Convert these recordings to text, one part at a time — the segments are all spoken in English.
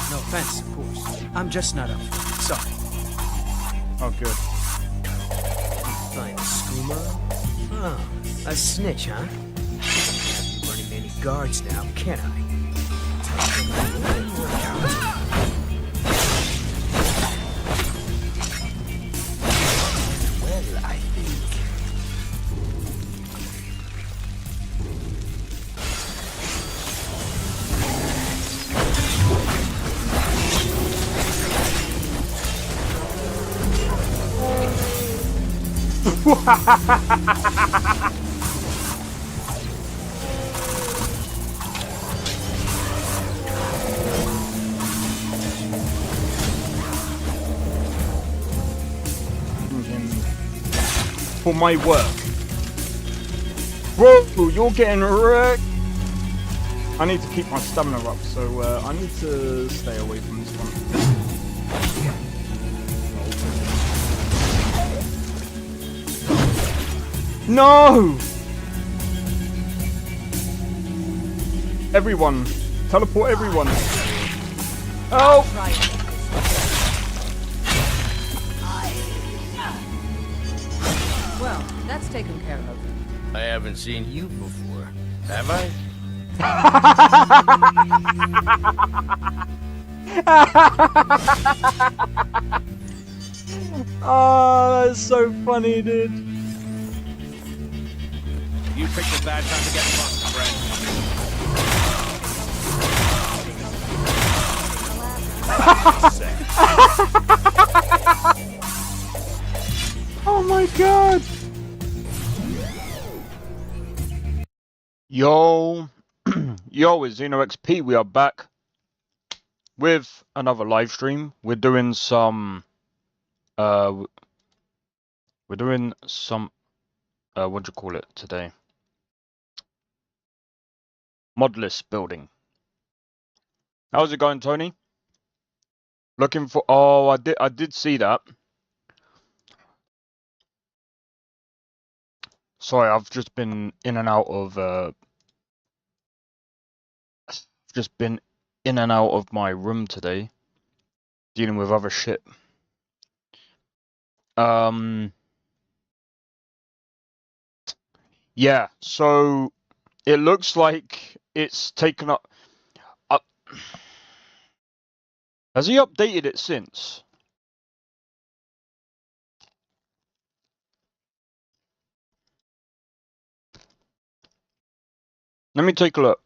No offense, of course. I'm just not up for it. Sorry. Oh, good. Fine skooma? Oh, a snitch, huh? Can't be running any guards now, can I? Well, I think. For my work. Whoa, you're getting wrecked. I need to keep my stamina up, so I need to stay away from this one. No! Everyone. Teleport everyone. Oh! Well, that's taken care of. I haven't seen you before, have I? Oh, that's so funny, dude. You picked a bad time to get fucked, friend. Oh my god! Yo, yo, it's XP. We are back with another live stream. We're doing some, what do you call it today? Modlist building. How's it going, Tony? Looking for? Oh, I did see that. Sorry, I've just been in and out of my room today, dealing with other shit. Yeah, so it looks like it's taken up. Has he updated it since? Let me take a look.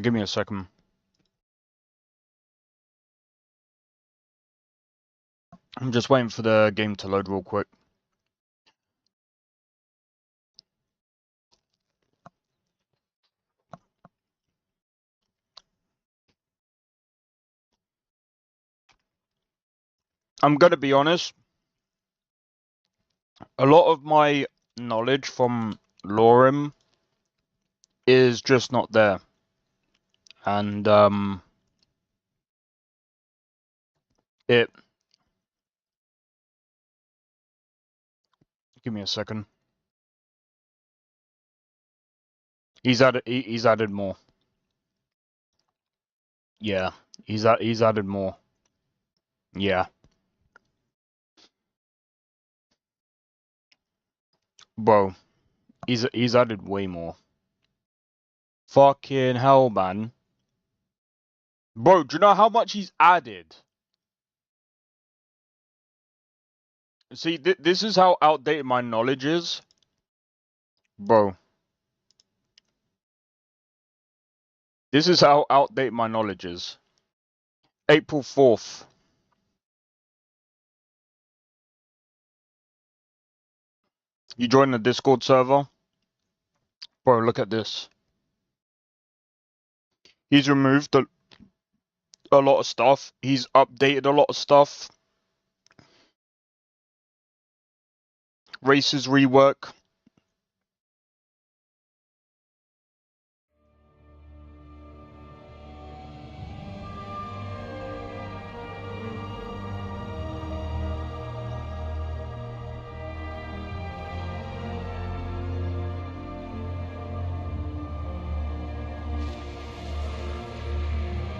Give me a second. I'm just waiting for the game to load real quick. I'm gonna be honest. A lot of my knowledge from Lorem is just not there. And give me a second. He's added more. Yeah, he's added more. Yeah. Bro, he's added way more. Fucking hell, man. Bro, do you know how much he's added? See, this is how outdated my knowledge is. Bro. This is how outdated my knowledge is. April 4th. You join the Discord server? Bro, look at this. He's removed a lot of stuff. He's updated a lot of stuff. Races rework.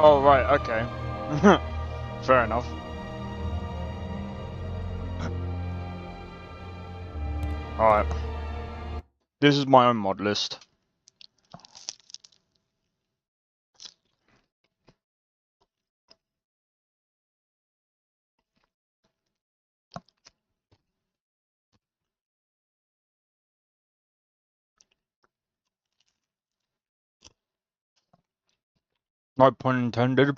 Oh, right, okay. Fair enough. Alright. This is my own mod list. No pun intended.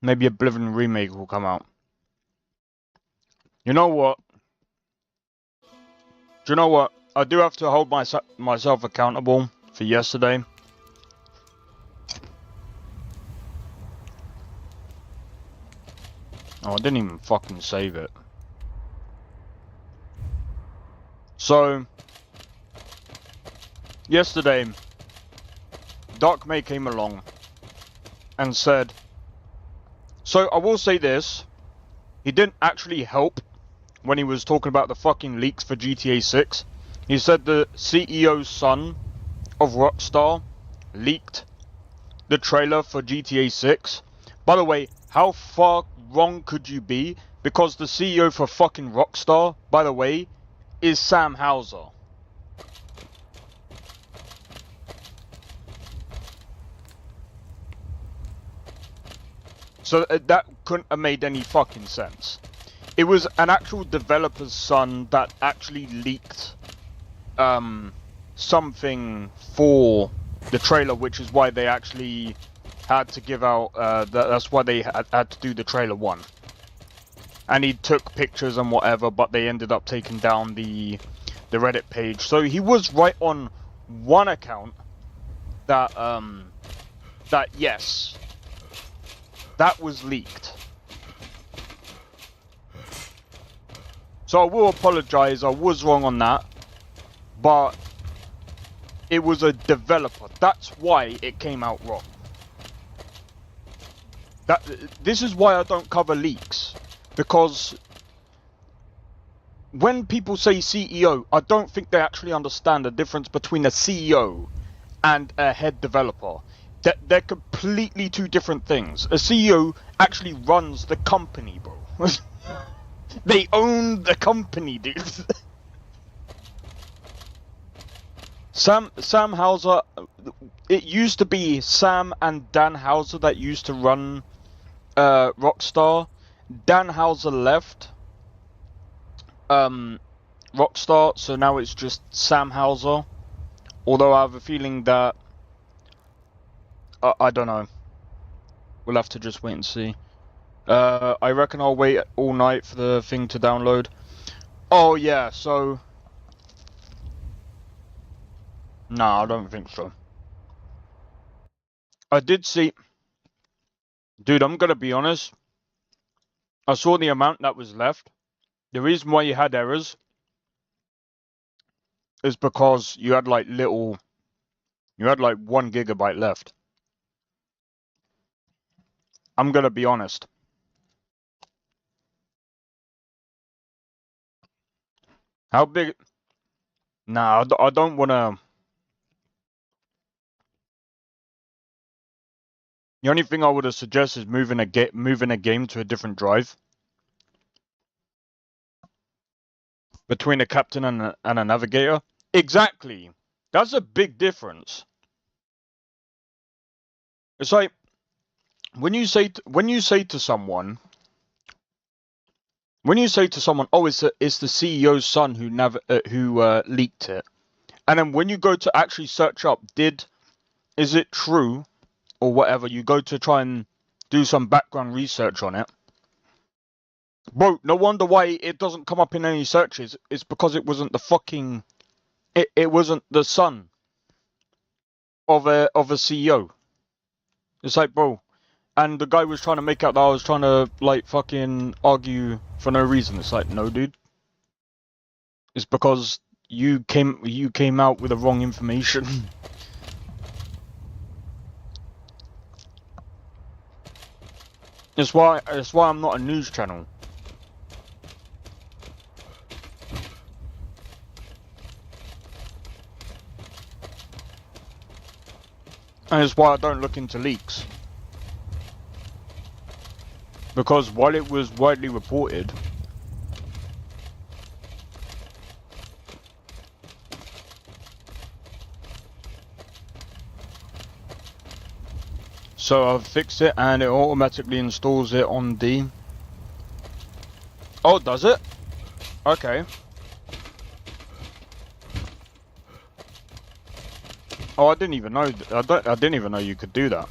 Maybe Oblivion Remake will come out. You know what? Do you know what? I do have to hold myself accountable for yesterday. Oh, I didn't even fucking save it. So, yesterday, Dark May came along and said, so I will say this, he didn't actually help when he was talking about the fucking leaks for GTA 6. He said the CEO's son of Rockstar leaked the trailer for GTA 6. By the way, how far wrong could you be? Because the CEO for fucking Rockstar, by the way, is Sam Houser. So that couldn't have made any fucking sense. It was an actual developer's son that actually leaked something for the trailer, which is why they actually had to give out, that's why they had to do the trailer 1. And he took pictures and whatever, but they ended up taking down the Reddit page. So he was right on one account that, that yes, that was leaked. So I will apologize, I was wrong on that, but it was a developer. That's why it came out wrong. This is why I don't cover leaks, because when people say CEO, I don't think they actually understand the difference between a CEO and a head developer. They're completely two different things. A CEO actually runs the company, bro. They own the company, dude. Sam Houser, it used to be Sam and Dan Houser that used to run Rockstar. Dan Houser left Rockstar, so now it's just Sam Houser. Although I have a feeling that I don't know. We'll have to just wait and see. I reckon I'll wait all night for the thing to download. Oh yeah, so nah, I don't think so. I did see, dude, I'm gonna be honest. I saw the amount that was left. The reason why you had errors is because you had like 1 gigabyte left. I'm gonna be honest. How big? Nah, I don't wanna. The only thing I would have suggested is moving a game to a different drive. Between a captain and a navigator. Exactly. That's a big difference. It's like when you say to someone, oh, it's the CEO's son who leaked it, and then when you go to actually search up, is it true or whatever, you go to try and do some background research on it. Bro, no wonder why it doesn't come up in any searches. It's because it wasn't the fucking, it wasn't the son of a CEO. It's like, bro, and the guy was trying to make out that I was trying to like fucking argue for no reason. It's like, no, dude. It's because you came out with the wrong information. It's why I'm not a news channel. And it's why I don't look into leaks. Because while it was widely reported, so I've fixed it and it automatically installs it on the... Oh, does it? Okay. Oh, I didn't even know. I didn't even know you could do that.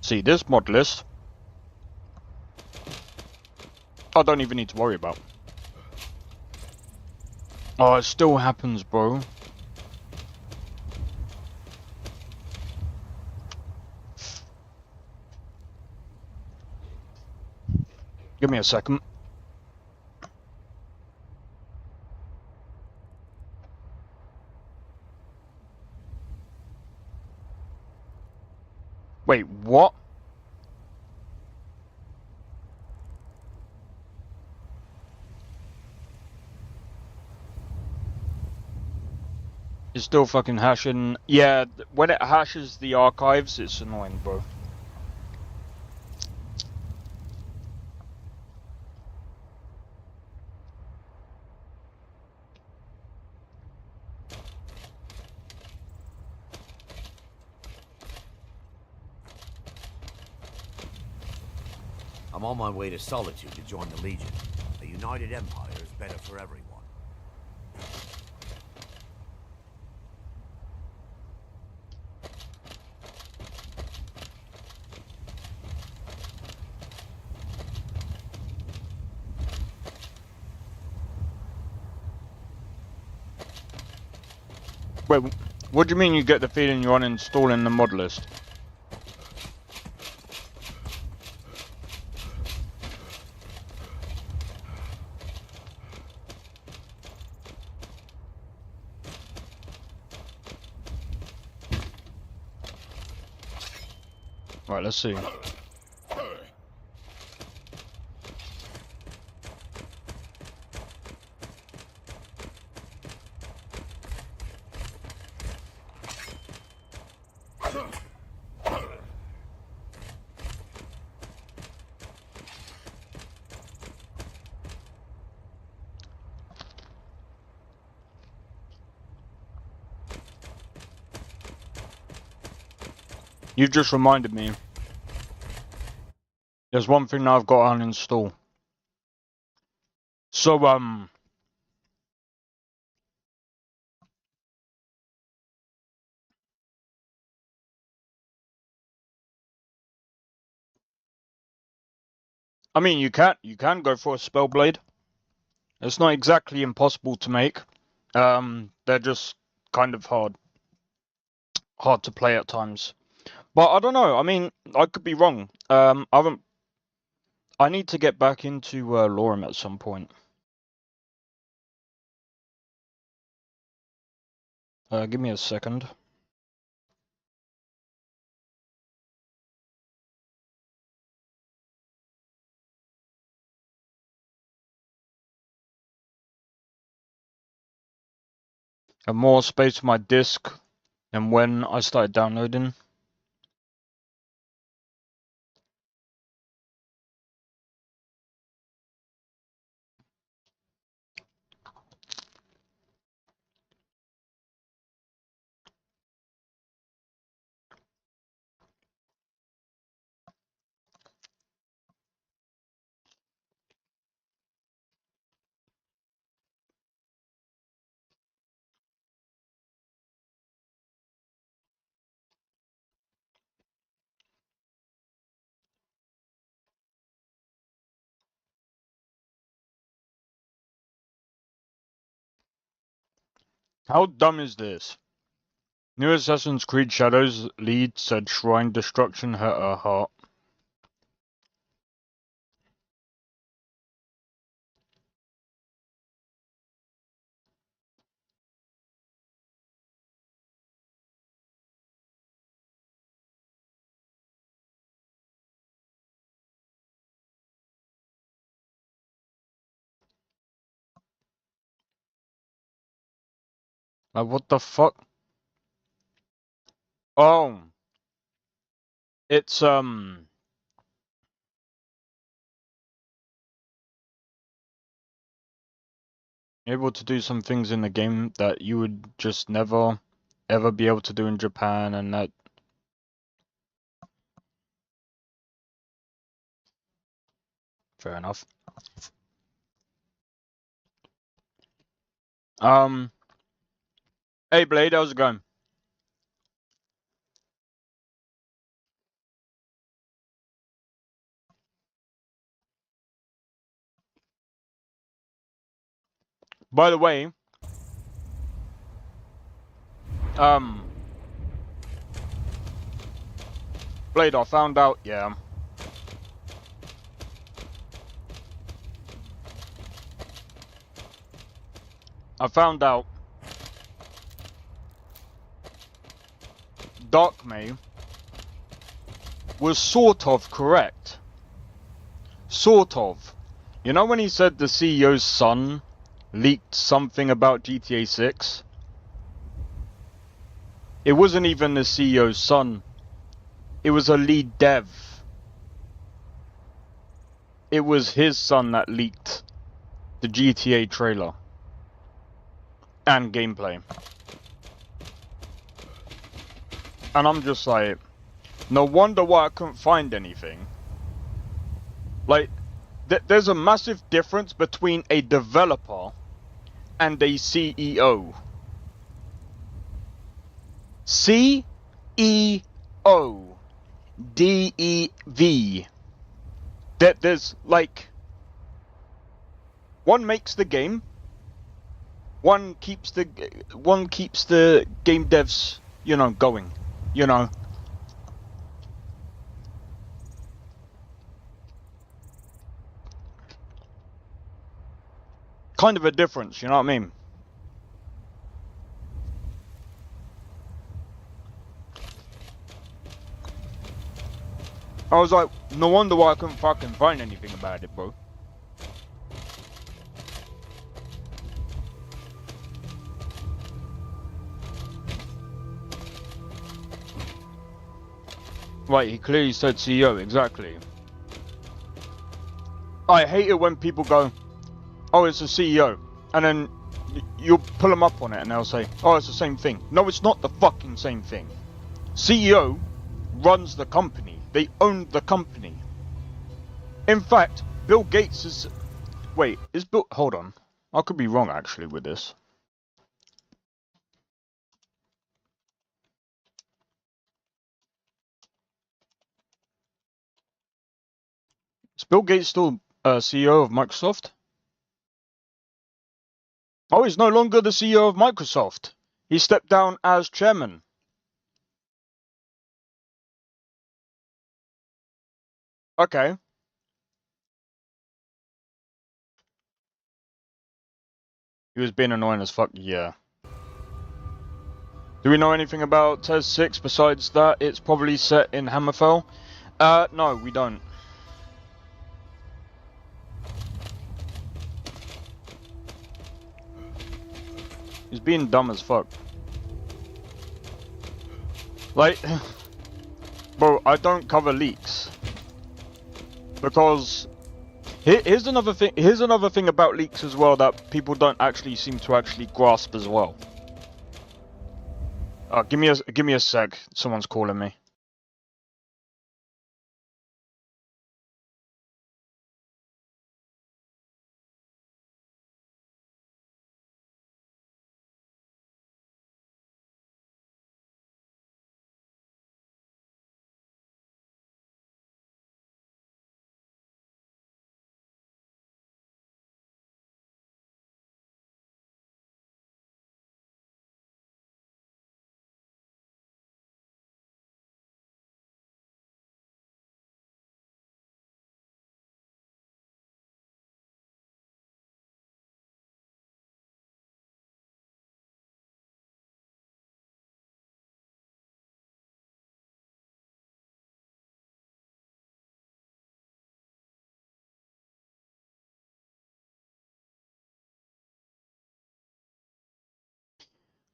See, this mod list, I don't even need to worry about. Oh, it still happens, bro. Give me a second. Wait, what? It's still fucking hashing. Yeah, when it hashes the archives, it's annoying, bro. I'm on my way to Solitude to join the Legion. A united empire is better for everyone. Wait, what do you mean you get the feeling you're uninstalling the mod list? Right, let's see. You've just reminded me. There's one thing that I've got to uninstall. So, I mean, you can go for a spell blade. It's not exactly impossible to make. They're just kind of hard to play at times. But I don't know. I mean, I could be wrong. I need to get back into Lorem at some point. Give me a second. Have more space on my disk than when I started downloading. How dumb is this? New Assassin's Creed Shadows lead said Shrine Destruction hurt her heart. Like, what the fuck? Oh. It's, able to do some things in the game that you would just never, ever be able to do in Japan, and that... Fair enough. Hey Blade, how's it going? By the way, Blade, I found out, yeah. I found out Dark May was sort of correct. Sort of. You know when he said the CEO's son leaked something about GTA 6? It wasn't even the CEO's son. It was a lead dev. It was his son that leaked the GTA trailer and gameplay. And I'm just like, no wonder why I couldn't find anything. Like, there's a massive difference between a developer and a CEO. CEO. DEV. There's like, one makes the game, one keeps the game devs, you know, going, you know. Kind of a difference, you know what I mean? I was like, no wonder why I couldn't fucking find anything about it, bro. Right, he clearly said CEO, exactly. I hate it when people go, oh, it's a CEO, and then you'll pull them up on it and they'll say, oh, it's the same thing. No, it's not the fucking same thing. CEO runs the company. They own the company. In fact, Bill Gates is... Wait, is Bill... Hold on. I could be wrong, actually, with this. Is Bill Gates still CEO of Microsoft? Oh, he's no longer the CEO of Microsoft. He stepped down as chairman. Okay. He was being annoying as fuck, yeah. Do we know anything about TES 6 besides that it's probably set in Hammerfell? No, we don't. He's being dumb as fuck. Like, bro, I don't cover leaks. Because here's another thing about leaks as well that people don't actually seem to actually grasp as well. Give me a sec. Someone's calling me.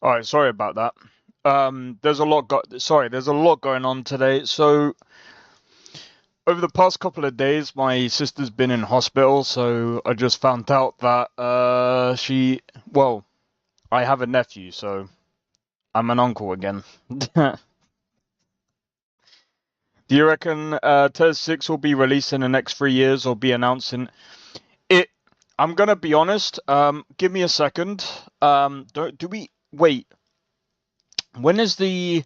All right, sorry about that. There's a lot going on today. So over the past couple of days, my sister's been in hospital, so I just found out that I have a nephew, so I'm an uncle again. Do you reckon TES 6 will be released in the next 3 years or be announcing it? I'm gonna be honest. Give me a second. Wait? When is the?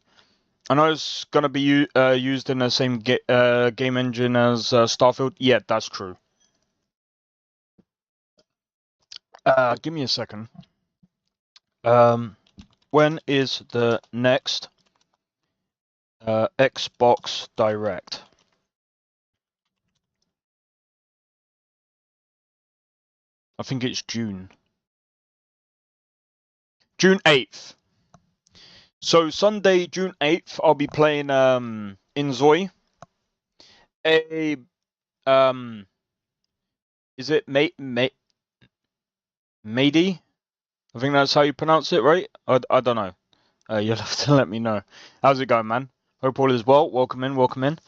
I know it's gonna be used in the same game engine as Starfield. Yeah, that's true. Give me a second. When is the next Xbox Direct? I think it's June. June 8th. So Sunday, June 8th, I'll be playing Inzoi. Is it Mady? I think that's how you pronounce it, right? I don't know. You'll have to let me know. How's it going, man? Hope all is well. Welcome in, welcome in.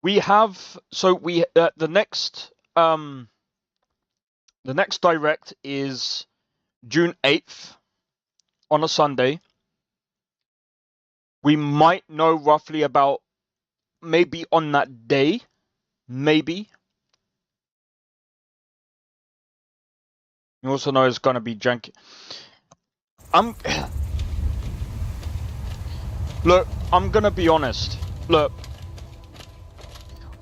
We have the next direct is June 8th on a Sunday. We might know roughly about maybe on that day, maybe. You also know it's gonna be janky. Look, I'm gonna be honest. Look.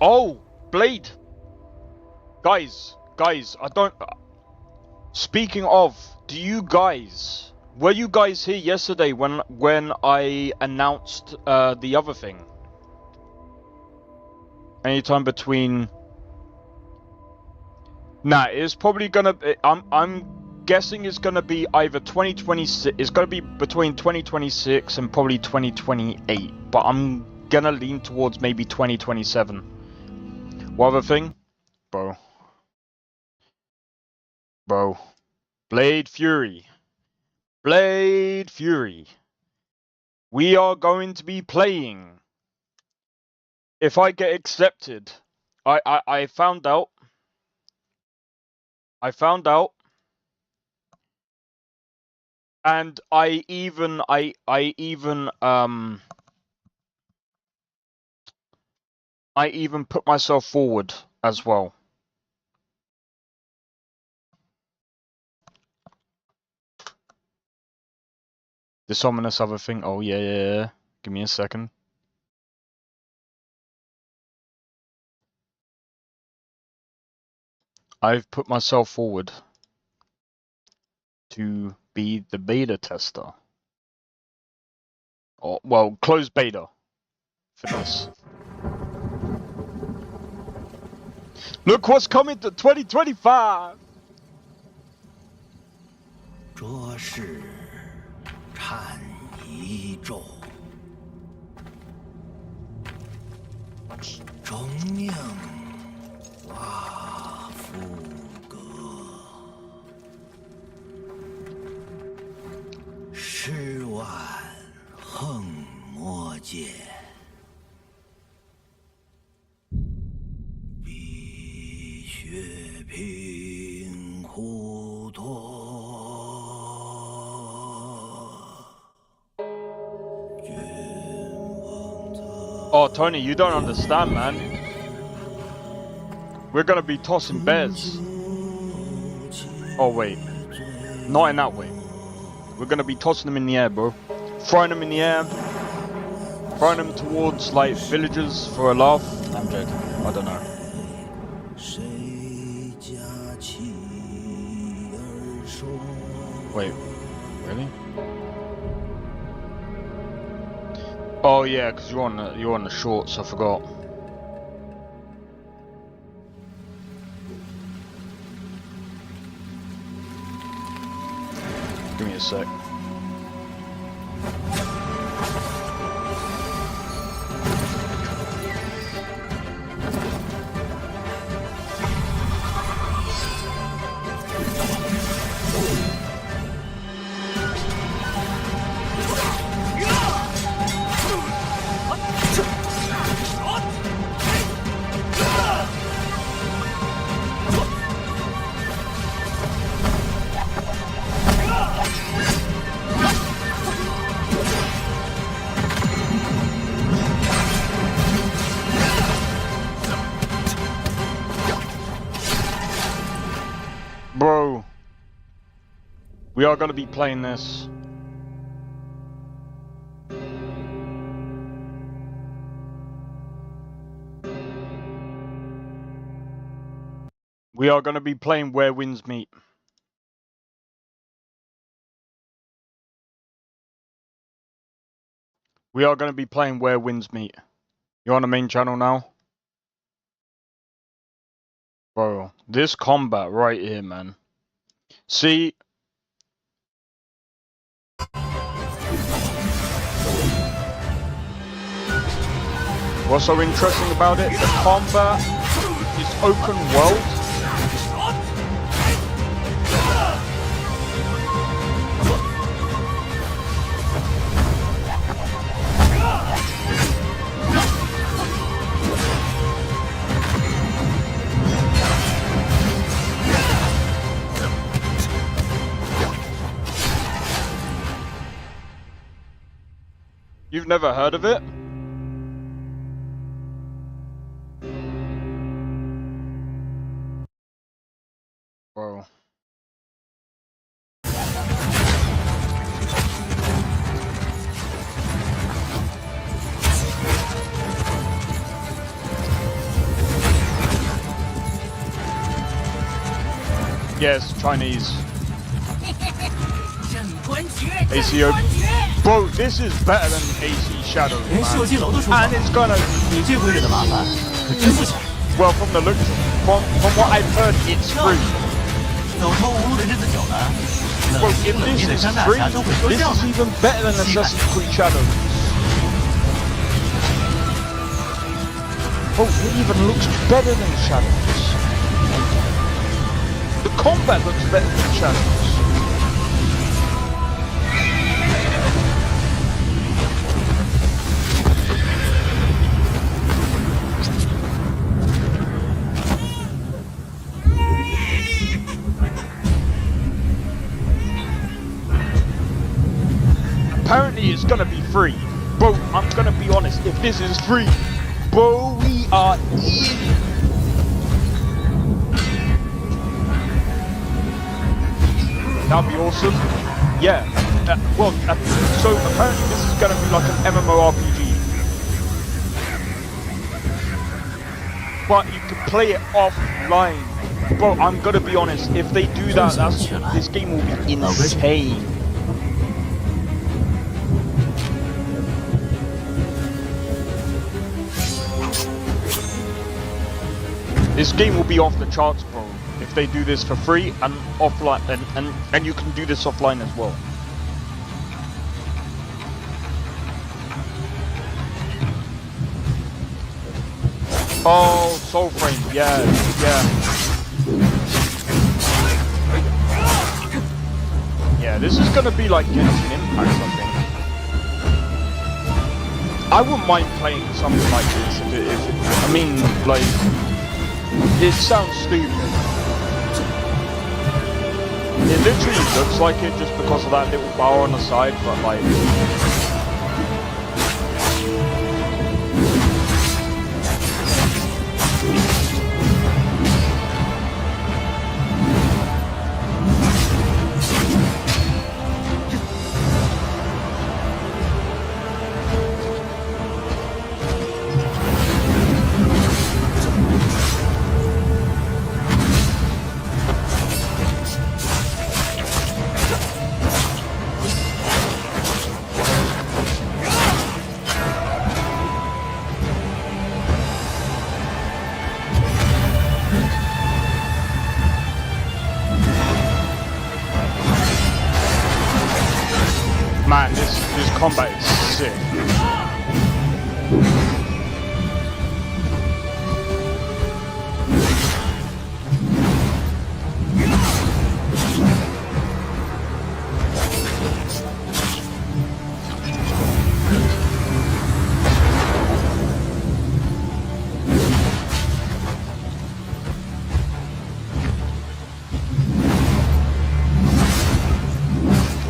Oh, Blade. Guys, I don't. Speaking of, were you guys here yesterday when I announced the other thing? Anytime between. Nah, it's probably gonna. I'm guessing it's gonna be either 2026. It's gonna be between 2026 and probably 2028. But I'm gonna lean towards maybe 2027. What other thing, bro? Blade Fury. We are going to be playing. If I get accepted, I found out. And I even put myself forward as well. This ominous other thing. Oh yeah. Give me a second. I've put myself forward to be the beta tester. Or, well, closed beta for this. Look what's coming to 2025! 这是产一咒，中命瓦夫格，十万横魔剑，碧血平湖托。 Oh, Tony, you don't understand, man. We're gonna be tossing bears. Oh, wait. Not in that way. We're gonna be tossing them in the air, bro. Throwing them in the air. Throwing them towards, like, villagers for a laugh. I'm joking. I don't know. Wait. Really? Oh yeah, because you're on the shorts. I forgot. Give me a sec. We are going to be playing this. We are going to be playing Where Winds Meet. We are going to be playing Where Winds Meet. You're on the main channel now? Bro, this combat right here, man. See? What's so interesting about it? The combat is open world. You've never heard of it? Bro. Yes, Chinese. ACO. Bro, this is better than AC Shadow, man. And it's gonna... Well, from the looks, from what I've heard, it's free. Bro, if this is free, this is even better than Assassin's Creed Shadows. Bro, it even looks better than Shadows. The combat looks better than Shadows. Apparently it's gonna be free. Bro, I'm gonna be honest, if this is free, bro, we are in. That'd be awesome. Yeah. So apparently this is gonna be like an MMORPG. But you can play it offline. Bro, I'm gonna be honest, if they do that, this game will be insane. This game will be off the charts, bro, if they do this for free and offline, and you can do this offline as well. Oh, Soul Frame, yeah. Yeah, this is gonna be like Genshin Impact, I think. I wouldn't mind playing something like this I mean, like... It sounds stupid. It literally looks like it just because of that little bar on the side, but like... Man, this combat is sick.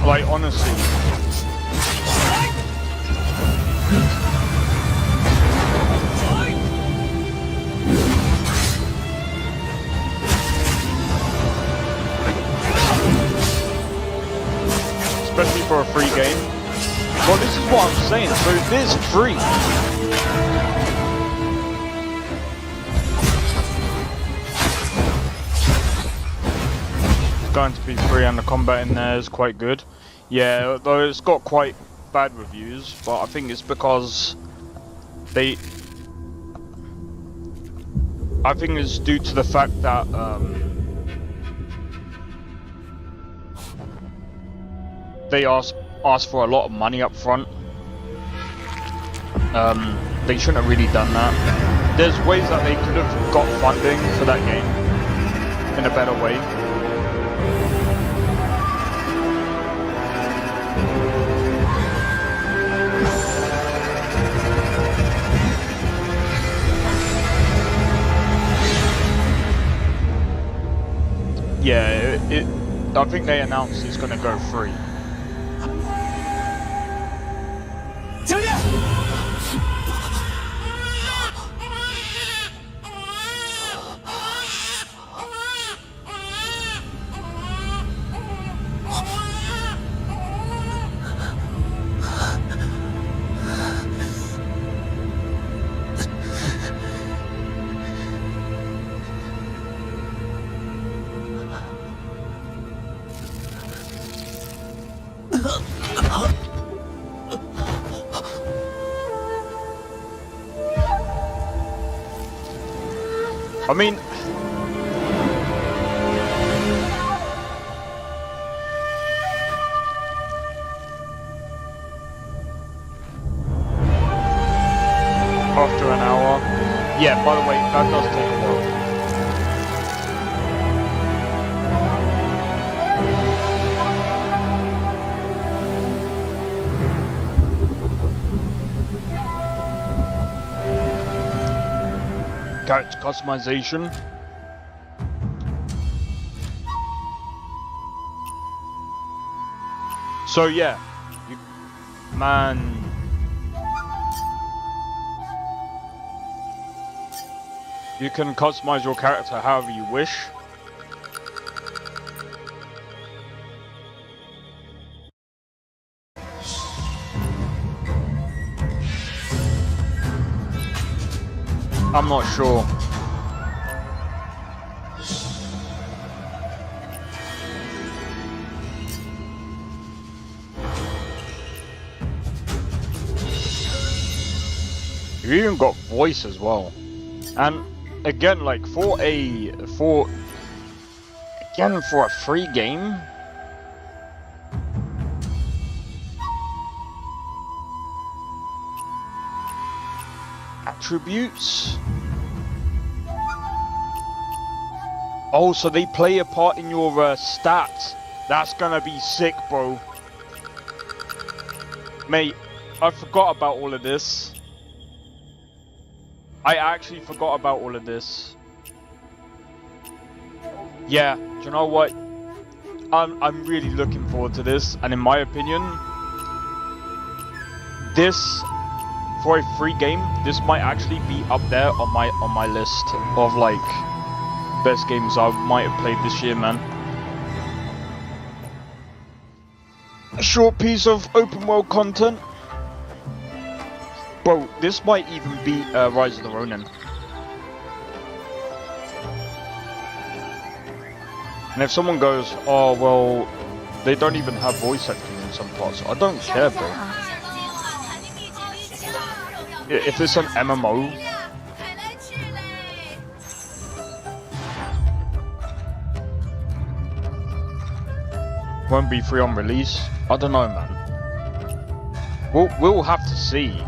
Like, honestly. for a free game. Well, this is what I'm saying. So this is free. It's going to be free, and the combat in there is quite good. Yeah, though it's got quite bad reviews, but I think it's because I think it's due to the fact that they ask for a lot of money up front. They shouldn't have really done that. There's ways that they could have got funding for that game in a better way. Yeah, I think they announced it's gonna go free. I mean, after an hour. Yeah, by the way, that does take a while. Character customization. So yeah, you can customize your character however you wish. I'm not sure. You even got voice as well. And again, like for a free game, attributes. Oh, so they play a part in your stats. That's gonna be sick, bro. Mate, I forgot about all of this. I actually forgot about all of this. Yeah, do you know what? I'm really looking forward to this, and in my opinion, this, for a free game, this might actually be up there on my list of like best games I might have played this year, man. A short piece of open world content. Bro, this might even beat Rise of the Ronin. And if someone goes, oh well, they don't even have voice acting in some parts, I don't care, bro. If it's an MMO, won't be free on release. I don't know, man. We'll have to see.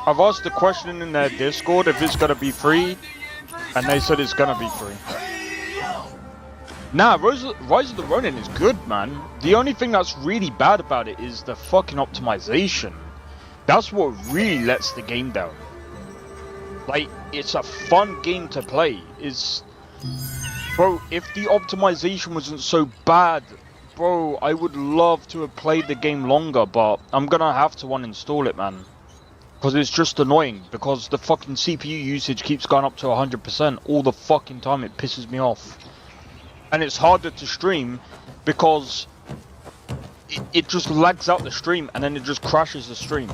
I've asked the question in their Discord if it's gonna be free, and they said it's gonna be free. Nah, Rise of the Ronin is good, man. The only thing that's really bad about it is the fucking optimization. That's what really lets the game down. Like, it's a fun game to play. Bro, if the optimization wasn't so bad, bro, I would love to have played the game longer, but I'm gonna have to uninstall it, man. Because it's just annoying, because the fucking CPU usage keeps going up to 100% all the fucking time. It pisses me off. And it's harder to stream because it just lags out the stream and then it just crashes the stream.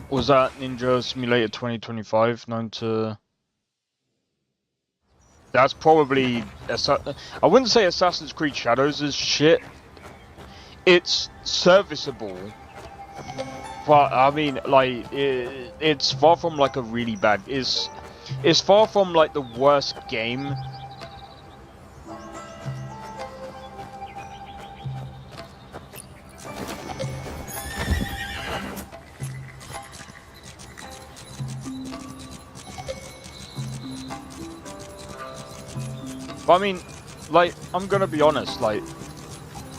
Was that Ninja Simulator 2025 known to... That's probably... I wouldn't say Assassin's Creed Shadows is shit. It's serviceable. But, I mean, like, it's far from, like, a really bad... It's far from, like, the worst game. But I mean, like, I'm gonna be honest, like,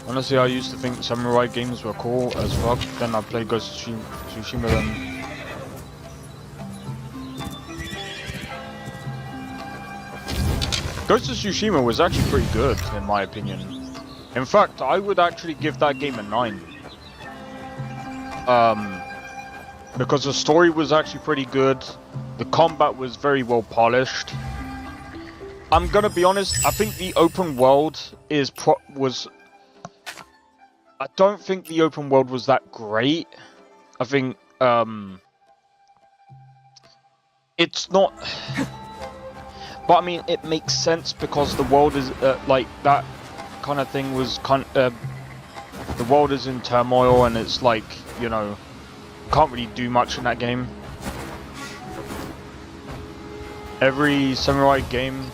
honestly, I used to think samurai games were cool as fuck, then I played Ghost of Tsushima then... Ghost of Tsushima was actually pretty good, in my opinion. In fact, I would actually give that game a 9. Because the story was actually pretty good, the combat was very well polished. I'm gonna be honest, I think the open world I don't think the open world was that great. I think, it's not... But I mean, it makes sense because the world is, like, that kind of thing was the world is in turmoil and it's like, you know, can't really do much in that game. Every samurai game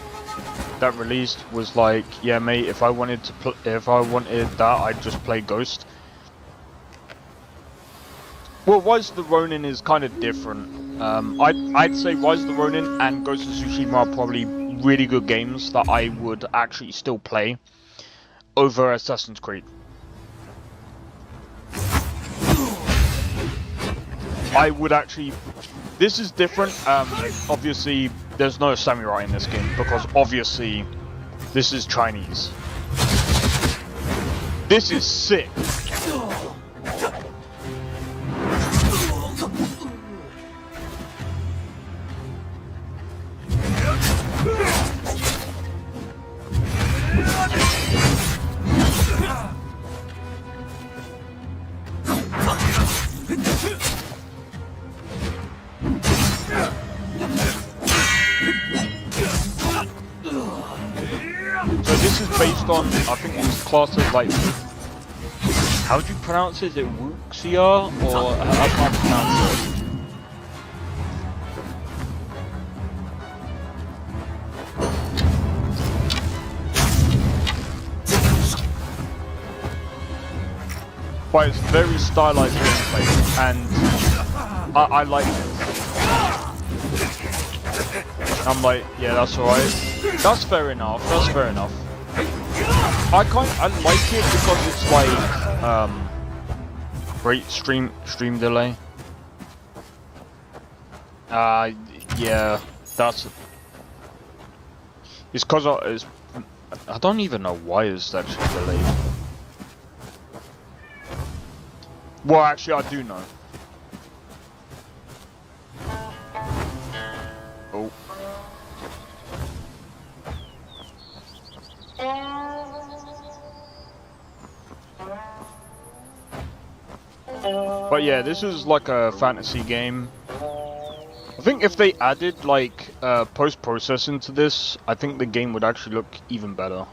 that released was like, yeah, mate, if I wanted that, I'd just play Ghost. Well, Rise of the Ronin is kind of different. I'd say Rise of the Ronin and Ghost of Tsushima are probably really good games that I would actually still play over Assassin's Creed. I would actually... This is different. Obviously, there's no samurai in this game because obviously this is Chinese. This is sick. Based on, I think it's classed as like, how do you pronounce it? Is it Wuxia? Or I can't pronounce it. But it's very stylized gameplay, and I like it. I'm like, yeah, that's alright. That's fair enough, that's fair enough. I like it because it's like great stream delay. Yeah, that's it's cause I don't even know why it's actually delayed. Well, actually, I do know. Oh. But yeah, this is like a fantasy game. I think if they added like post-processing to this, I think the game would actually look even better.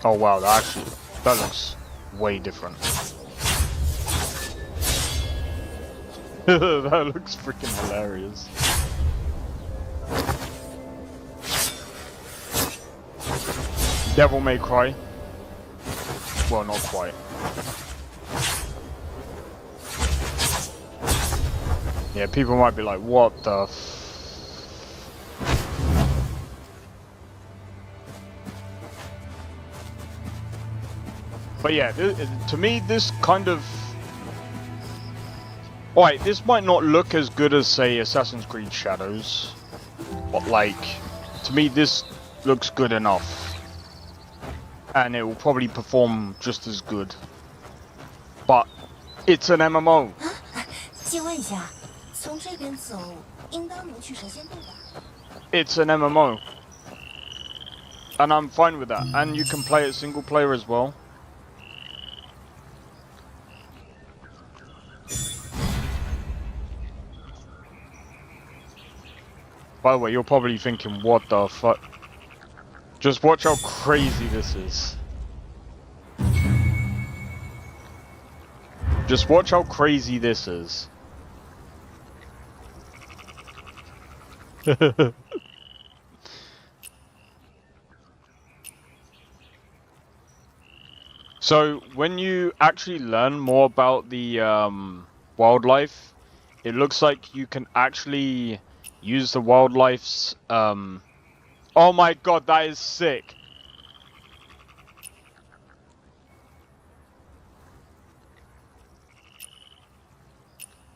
Oh wow, that looks way different. That looks freaking hilarious. Devil May Cry. Well, not quite. Yeah, people might be like, what the But yeah, to me, this kind of... Alright, this might not look as good as, say, Assassin's Creed Shadows. But, like, to me, this looks good enough. And it will probably perform just as good. But, it's an MMO. 请问一下，从这边走应当能去神仙洞吧？ It's an MMO. And I'm fine with that. And you can play it single player as well. By the way, you're probably thinking, what the fuck? Just watch how crazy this is. Just watch how crazy this is. So, when you actually learn more about the wildlife, it looks like you can actually use the wildlife's... Oh my god, that is sick!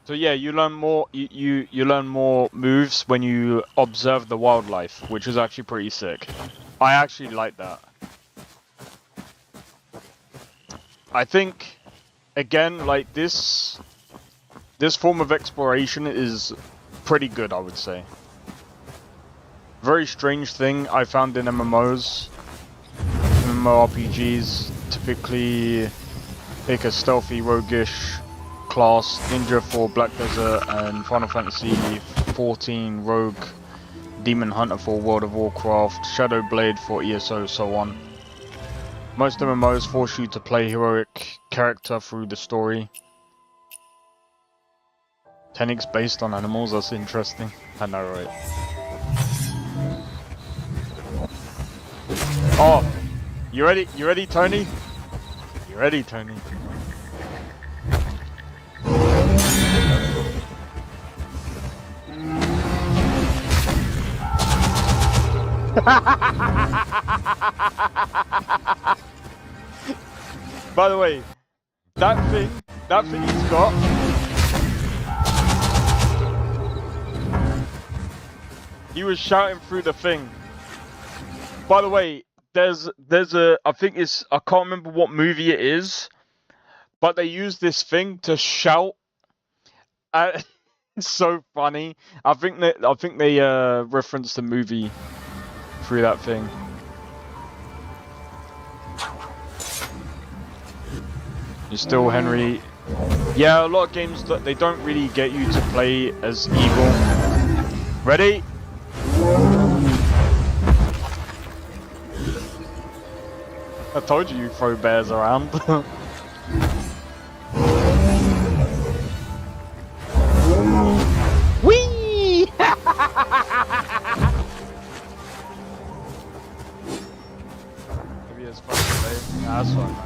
So yeah, you learn more. You learn more moves when you observe the wildlife, which is actually pretty sick. I actually like that. I think, again, like this form of exploration is pretty good, I would say. Very strange thing I found in MMOs. MMORPGs typically pick a stealthy, roguish class, Ninja for Black Desert, and Final Fantasy XIV Rogue, Demon Hunter for World of Warcraft, Shadow Blade for ESO, so on. Most MMOs force you to play heroic character through the story. Techniques based on animals, that's interesting. I know, right? Oh! You ready? You ready, Tony? You ready, Tony? By the way, that thing he's got. He was shouting through the thing. By the way, there's a, I think it's, I can't remember what movie it is, but they use this thing to shout. It's so funny. I think they referenced the movie through that thing. You're still Henry. Yeah, a lot of games that they don't really get you to play as evil. Ready? I told you throw bears around. Whee! Maybe it's fun today. Yeah, that's fine, man.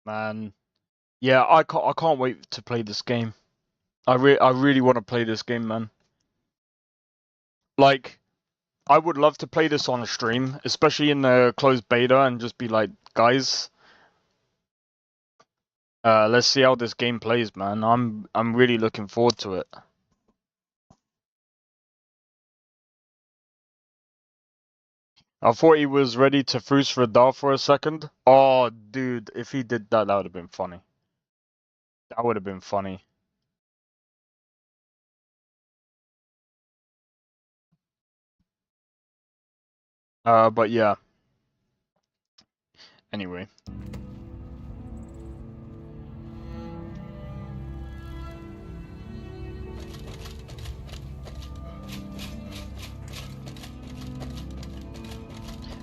Man, yeah, I can't wait to play this game. I really want to play this game, man. Like, I would love to play this on a stream, especially in the closed beta, and just be like, guys, let's see how this game plays, man. I'm really looking forward to it. I thought he was ready to Fus for a Dar for a second. Oh, dude, if he did that, that would have been funny. That would have been funny. But yeah. Anyway.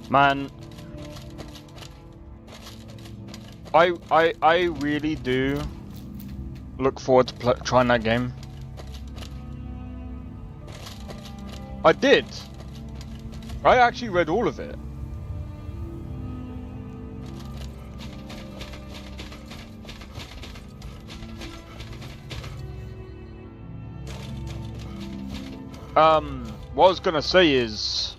Man, I really do look forward to trying that game. I did. I actually read all of it. What I was gonna say is...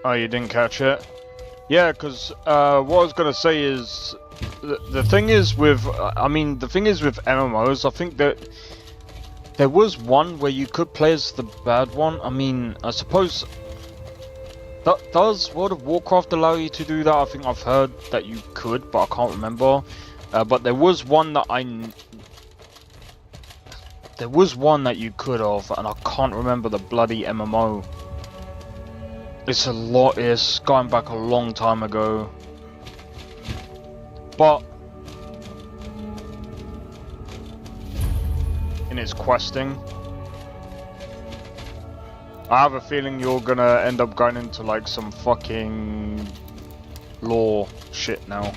Oh, you didn't catch it? Yeah, because what I was gonna say is... The thing is with... I mean, the thing is with MMOs, I think that... There was one where you could play as the bad one. I mean, I suppose... Does World of Warcraft allow you to do that? I think I've heard that you could, but I can't remember. But there was one that there was one that you could have, and I can't remember the bloody MMO. It's going back a long time ago. But in its questing, I have a feeling you're gonna end up going into like some fucking lore shit now.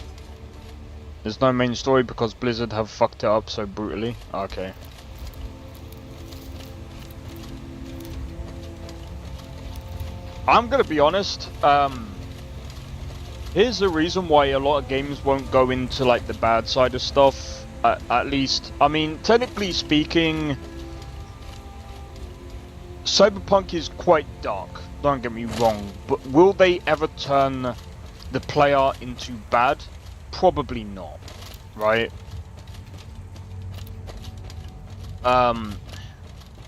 There's no main story because Blizzard have fucked it up so brutally. Okay. I'm gonna be honest, here's the reason why a lot of games won't go into like the bad side of stuff, at least. I mean, technically speaking, Cyberpunk is quite dark, don't get me wrong, but will they ever turn the player into bad? Probably not, right?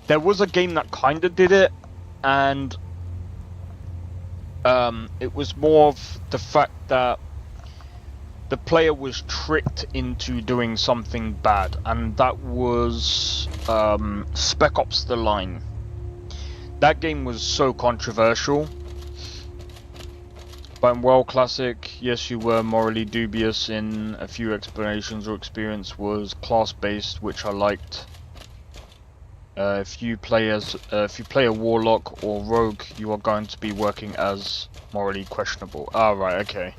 There was a game that kinda did it, and it was more of the fact that the player was tricked into doing something bad, and that was Spec Ops: The Line. That game was so controversial. But in WoW Classic, yes, you were morally dubious in a few explanations, or experience was class-based, which I liked. If you play a warlock or rogue, you are going to be working as morally questionable. Ah, right, okay.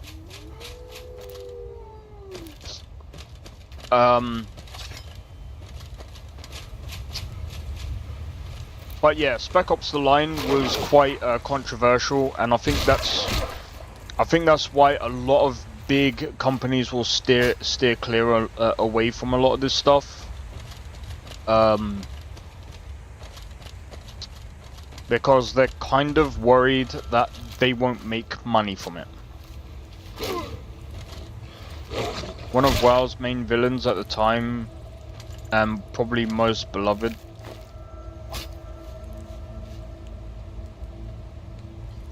But yeah, Spec Ops: The Line was quite controversial, and I think that's why a lot of big companies will steer clear away from a lot of this stuff. Because they're kind of worried that they won't make money from it. One of WoW's main villains at the time, and probably most beloved.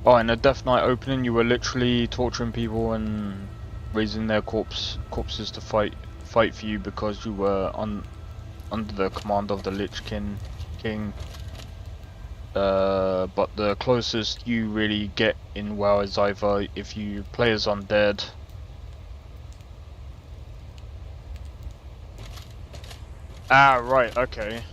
Oh, in a Death Knight opening, you were literally torturing people and raising their corpses to fight for you because you were under the command of the Lich King. But the closest you really get in WoW is either if you play as undead, ah, right, okay.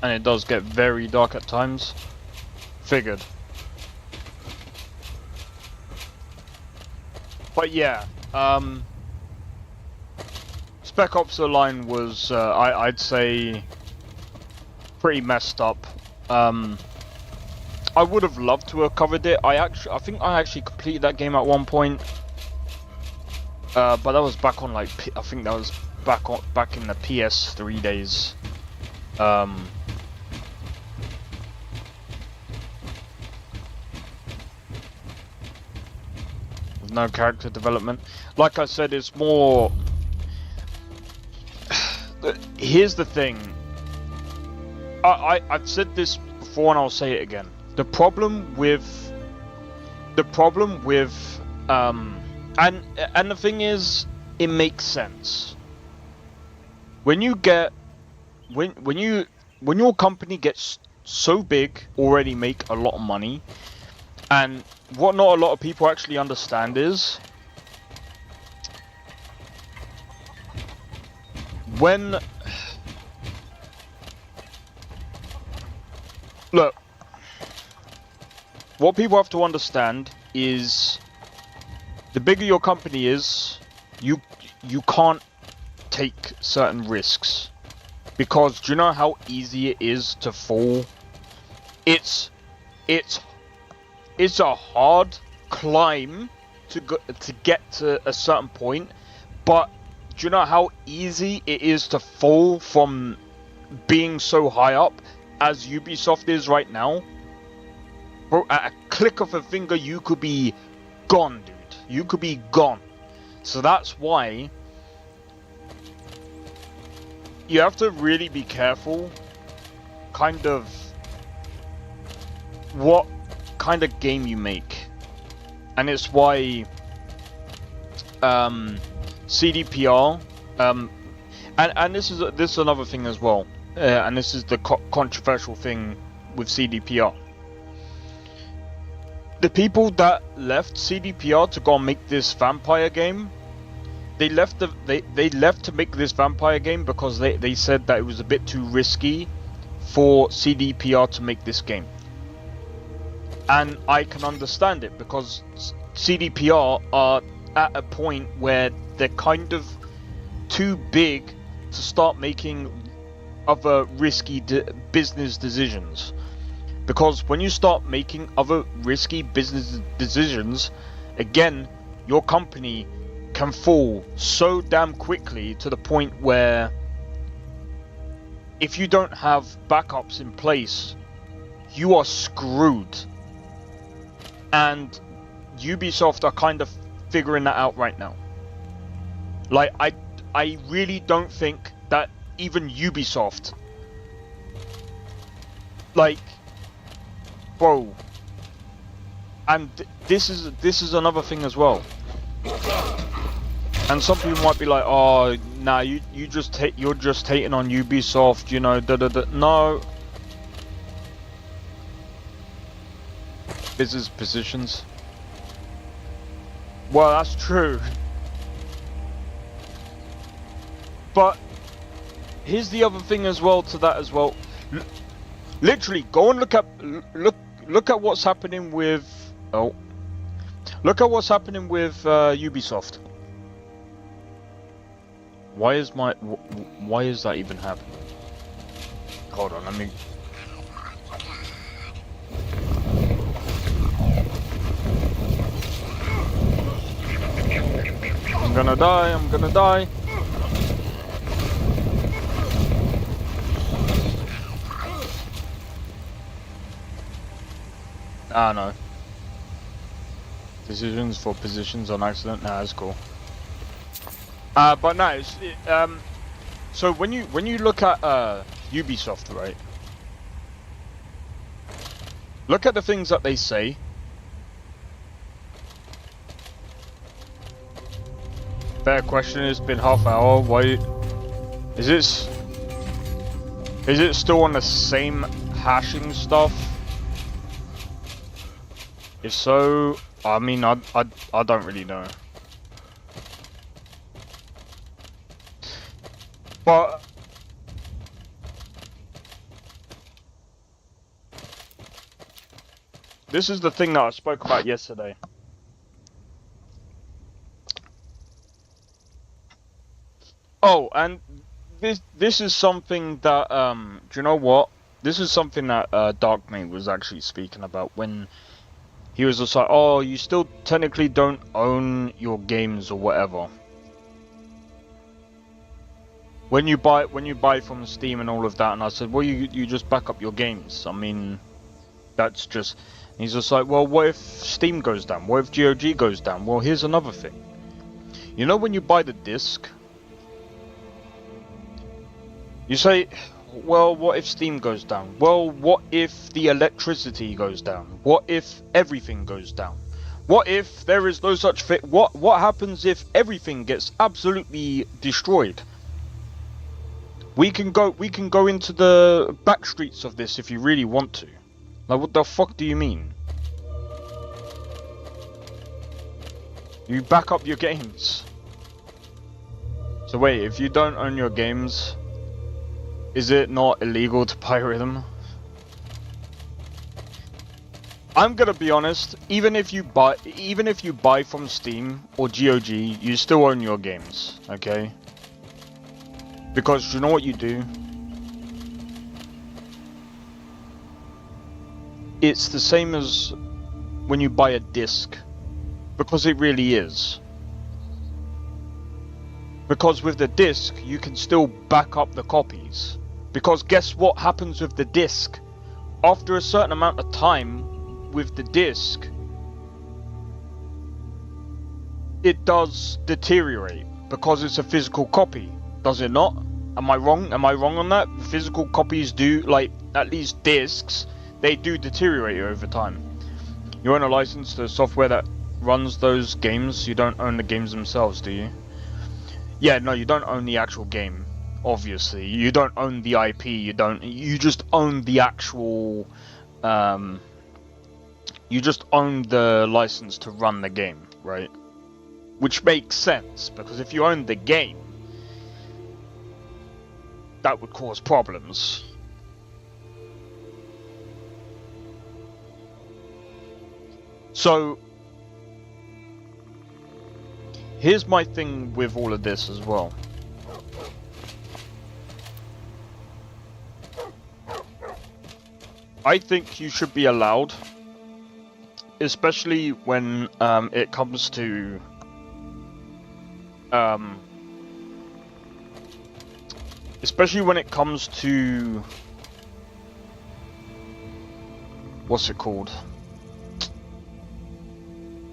And it does get very dark at times. Figured. But yeah, Spec Ops: The Line was, I'd say, pretty messed up. I would have loved to have covered it. I think I actually completed that game at one point. But that was back on like, I think that was back in the PS3 days. No character development. Like I said, it's more... Here's the thing. I've said this before and I'll say it again. The problem with... and the thing is, it makes sense. When you get... When your company gets so big, already make a lot of money, And what not a lot of people actually understand is when... Look, what people have to understand is the bigger your company is, you can't take certain risks. Because do you know how easy it is to fall? It's a hard climb to get to a certain point, but do you know how easy it is to fall from being so high up as Ubisoft is right now? Bro, at a click of a finger you could be gone, dude. You could be gone. So that's why you have to really be careful kind of what kind of game you make. And it's why CDPR and this is another thing as well, and this is the controversial thing with CDPR. The people that left CDPR to go and make this vampire game, they left to make this vampire game because they said that it was a bit too risky for CDPR to make this game. And I can understand it because CDPR are at a point where they're kind of too big to start making other risky business decisions. Because when you start making other risky business decisions, again, your company can fall so damn quickly to the point where if you don't have backups in place, you are screwed. And Ubisoft are kind of figuring that out right now. Like, I really don't think that even Ubisoft, like, bro, and this is another thing as well. And some people might be like, oh, nah, you're just hating on Ubisoft, you know, No. Business positions. Well, that's true. But here's the other thing as well to that as well. Literally, go and look at what's happening with Ubisoft. Why is that even happening? Hold on, let me. I'm gonna die. Ah, no. Decisions for positions on accident. Nah, that's cool. But no, so when you look at Ubisoft, right? Look at the things that they say. Fair question. It's been half hour. Why is it still on the same hashing stuff? If so, I mean, I don't really know. But this is the thing that I spoke about yesterday. Oh, and this is something that do you know what? This is something that Darkmate was actually speaking about when he was just like, oh, you still technically don't own your games or whatever. When you buy from Steam and all of that, and I said, well, you just back up your games. I mean, that's just. And he's just like, well, what if Steam goes down? What if GOG goes down? Well, here's another thing. You know, when you buy the disc, you say, well, what if Steam goes down? Well, what if the electricity goes down? What if everything goes down? What if there is no such thing? What happens if everything gets absolutely destroyed? We can go into the back streets of this if you really want to. Like, what the fuck do you mean? You back up your games. So wait, if you don't own your games, is it not illegal to pirate them? I'm gonna be honest, even if you buy from Steam or GOG, you still own your games, okay? Because you know what you do? It's the same as when you buy a disc, because it really is. Because with the disc, you can still back up the copies. Because guess what happens with the disc? After a certain amount of time with the disc, it does deteriorate because it's a physical copy, does it not? Am I wrong? Am I wrong on that? Physical copies do, like, at least discs, they do deteriorate over time. You own a license to the software that runs those games. You don't own the games themselves, do you? Yeah, no, you don't own the actual game. Obviously, you don't own the IP. You just own the actual. You just own the license to run the game, right? Which makes sense because if you own the game, that would cause problems. So, here's my thing with all of this as well. I think you should be allowed, especially when it comes to what's it called?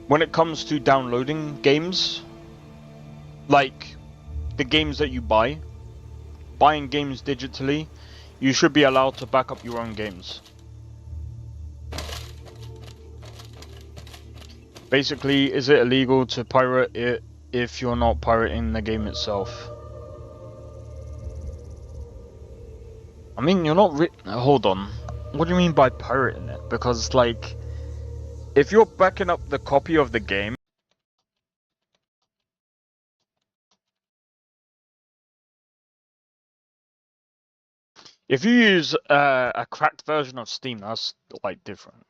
When it comes to downloading games, like the games that you buy, buying games digitally, you should be allowed to back up your own games. Basically, is it illegal to pirate it if you're not pirating the game itself? I mean, you're not hold on. What do you mean by pirating it? Because, like, if you're backing up the copy of the game, if you use a cracked version of Steam, that's, like, different.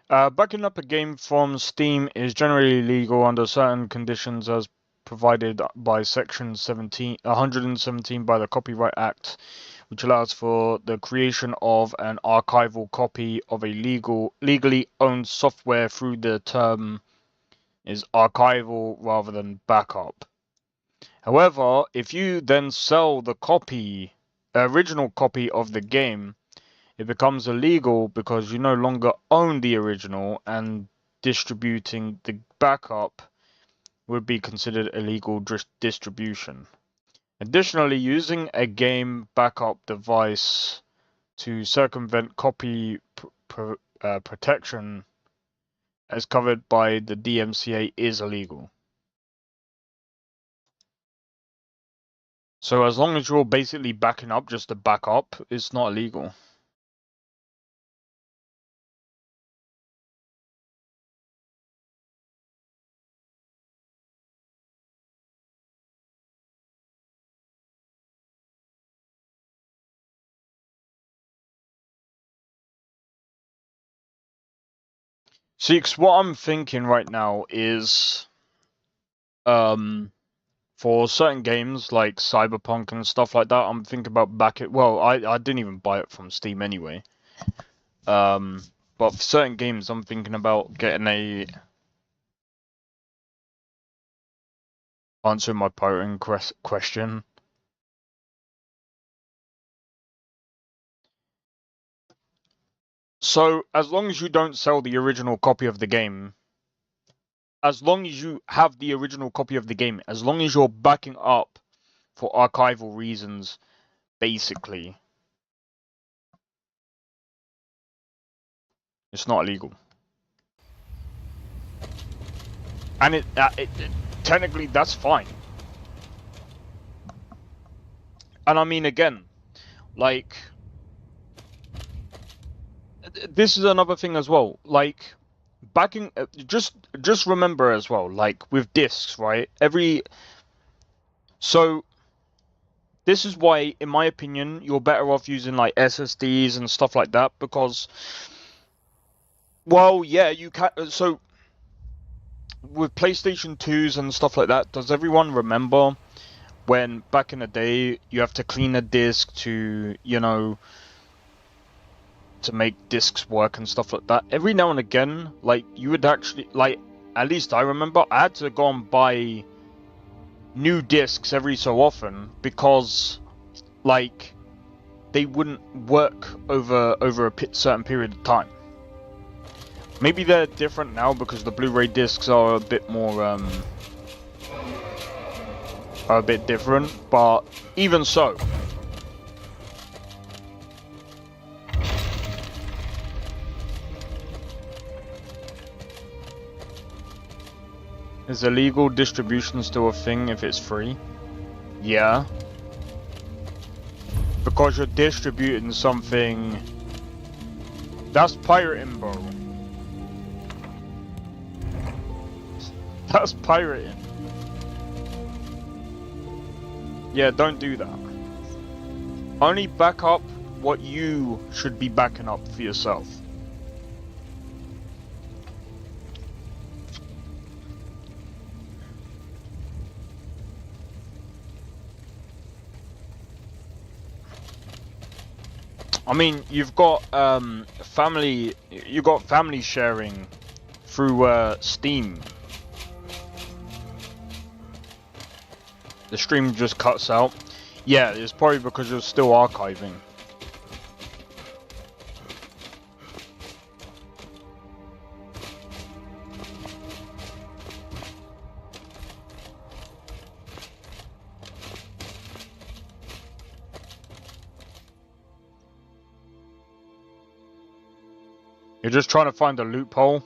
Backing up a game from Steam is generally legal under certain conditions as provided by Section 117 by the Copyright Act, which allows for the creation of an archival copy of a legally owned software through the term is archival rather than backup. However, if you then sell the original copy of the game, it becomes illegal because you no longer own the original, and distributing the backup would be considered illegal distribution. Additionally, using a game backup device to circumvent copy protection as covered by the DMCA is illegal. So as long as you're basically backing up just to back up, it's not illegal. Seeks, what I'm thinking right now is, for certain games like Cyberpunk and stuff like that, I'm thinking about I didn't even buy it from Steam anyway. But for certain games, I'm thinking about getting answering my pirating question. So, as long as you don't sell the original copy of the game, as long as you have the original copy of the game, as long as you're backing up for archival reasons, basically, it's not illegal. And it technically, that's fine. And I mean, again, like, this is another thing as well. Like, back in just remember as well. Like with discs, right? So this is why, in my opinion, you're better off using like SSDs and stuff like that because, well, yeah, you can. So with PlayStation 2s and stuff like that, does everyone remember when back in the day you have to clean a disc to, you know, to make discs work and stuff like that? Every now and again, like, you would actually, like, at least I remember, I had to go and buy new discs every so often because, like, they wouldn't work over a certain period of time. Maybe they're different now because the Blu-ray discs are a bit more, are a bit different, but even so. Is illegal distribution still a thing if it's free? Yeah. Because you're distributing something... That's pirating, bro. That's pirating. Yeah, don't do that. Only back up what you should be backing up for yourself. I mean, you've got family sharing through Steam. The stream just cuts out. Yeah, it's probably because you're still archiving. You're just trying to find a loophole.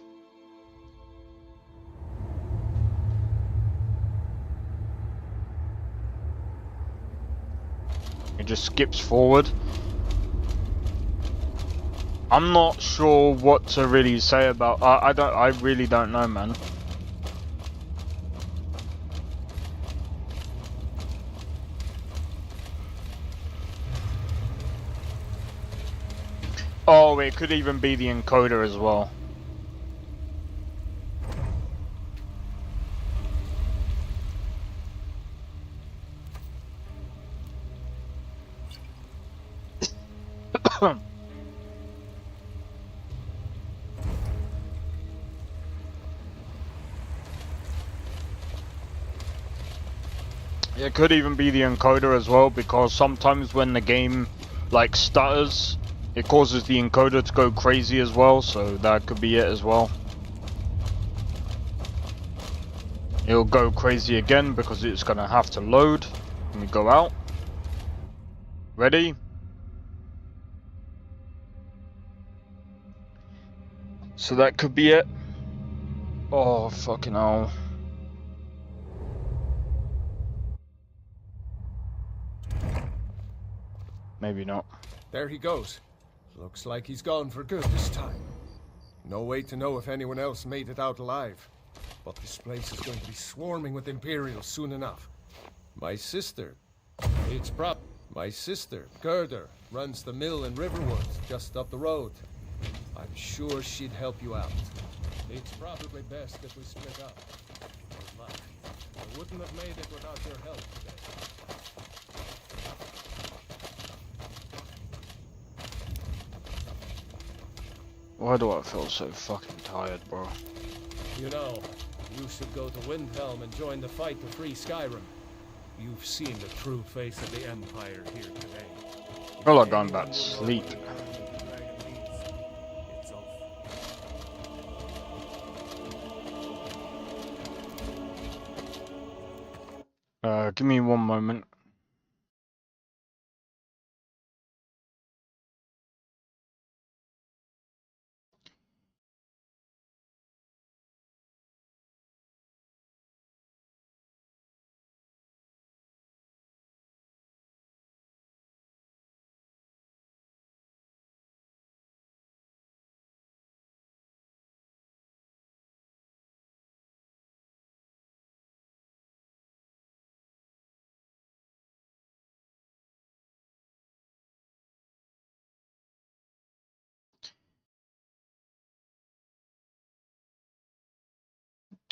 It just skips forward. I'm not sure what to really say about. I really don't know, man. Oh, it could even be the encoder as well. It could even be the encoder as well, because sometimes when the game like stutters, it causes the encoder to go crazy as well, so that could be it as well. It'll go crazy again because it's gonna have to load. Let me go out. Ready? So that could be it. Oh, fucking hell. Maybe not. There he goes. Looks like he's gone for good this time. No way to know if anyone else made it out alive. But this place is going to be swarming with Imperials soon enough. My sister, Gerda, runs the mill in Riverwood, just up the road. I'm sure she'd help you out. It's probably best if we split up. Good luck. I wouldn't have made it without your help today. Why do I feel so fucking tired, bro? You know, you should go to Windhelm and join the fight to free Skyrim. You've seen the true face of the Empire here today. I feel like going back to sleep. Give me one moment.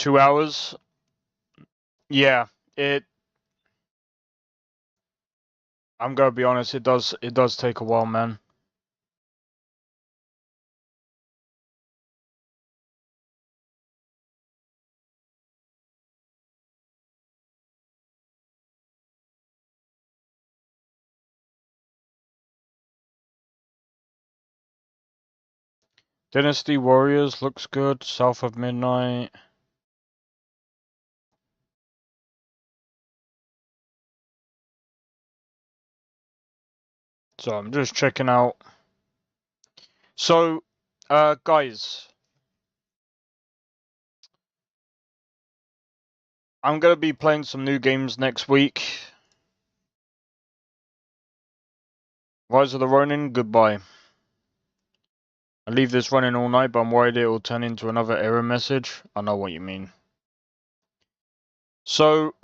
2 hours. Yeah, I'm gonna be honest, it does take a while, man. Dynasty Warriors looks good. South of Midnight. So I'm just checking out. So, guys, I'm gonna be playing some new games next week. Rise of the Ronin, goodbye. I leave this running all night, but I'm worried it will turn into another error message. I know what you mean. So,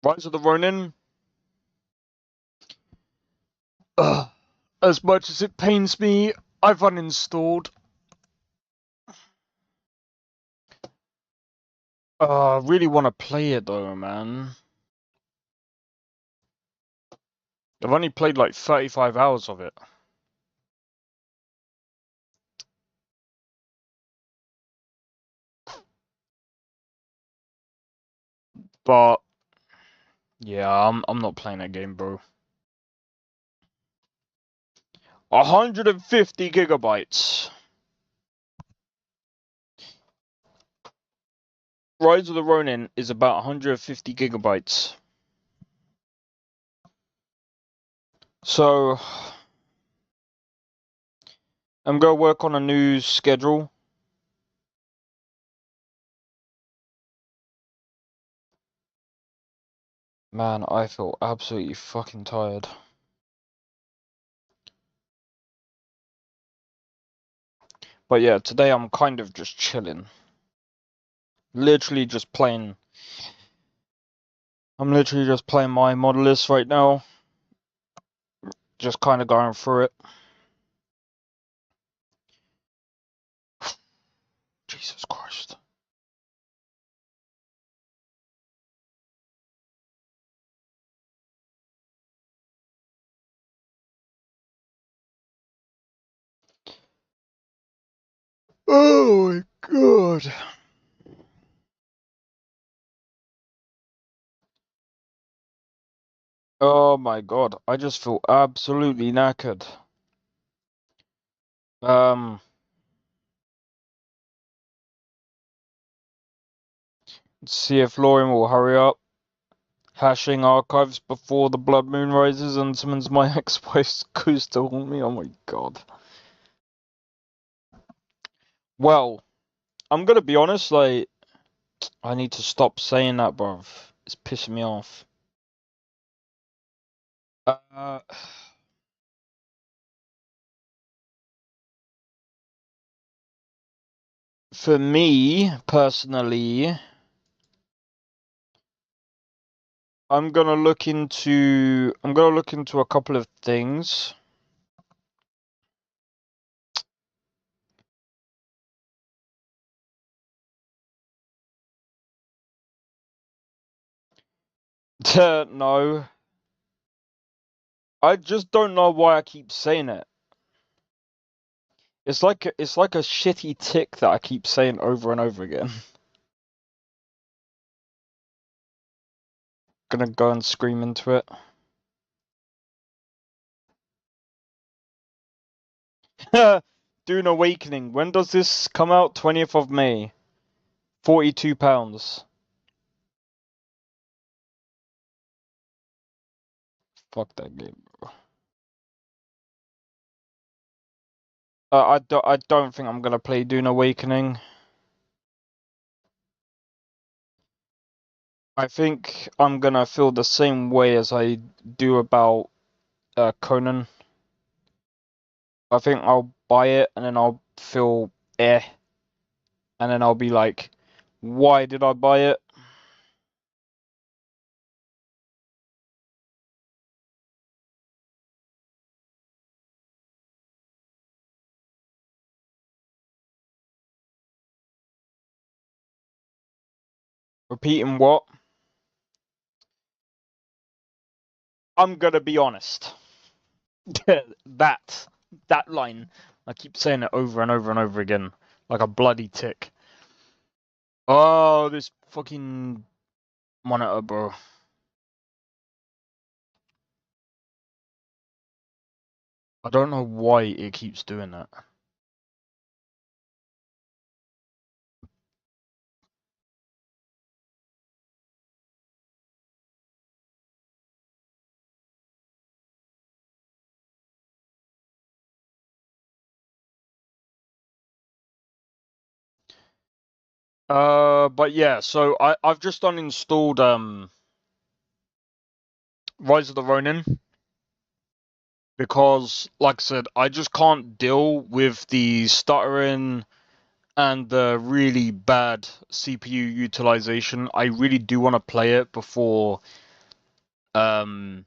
Rise of the Ronin. As much as it pains me, I've uninstalled. I really want to play it though, man. I've only played like 35 hours of it. But yeah, I'm not playing that game, bro. 150 gigabytes. Rise of the Ronin is about 150 gigabytes. So I'm gonna work on a new schedule. Man, I feel absolutely fucking tired. But yeah, today I'm kind of just chilling. Literally just playing. I'm literally just playing my Modlist right now. Just kind of going through it. Jesus Christ. Oh my god. Oh my god, I just feel absolutely knackered. See if Lauren will hurry up. Hashing archives before the blood moon rises and summons my ex-wife goes to haunt me. Oh my god. Well, I'm gonna be honest, like, I need to stop saying that, bruv. It's pissing me off. For me, personally, I'm gonna look into a couple of things. No. I just don't know why I keep saying it. It's like a shitty tick that I keep saying over and over again. Gonna go and scream into it. Dune Awakening. When does this come out? 20th of May. £42. Fuck that game, bro. I don't think I'm gonna play Dune Awakening. I think I'm gonna feel the same way as I do about Conan. I think I'll buy it and then I'll feel and then I'll be like, why did I buy it? Repeating what? I'm gonna be honest. that line. I keep saying it over and over and over again, like a bloody tick. Oh, this fucking monitor, bro. I don't know why it keeps doing that. But yeah, so I've just uninstalled Rise of the Ronin because, like I said, I just can't deal with the stuttering and the really bad CPU utilization. I really do want to play it before I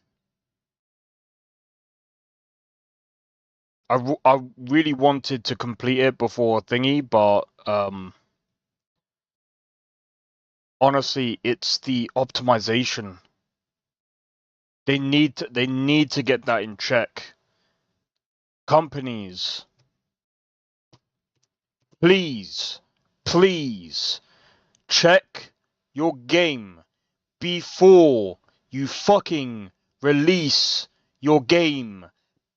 really wanted to complete it before thingy, but honestly, it's the optimization. They need to get that in check. Companies, please check your game before you fucking release your game.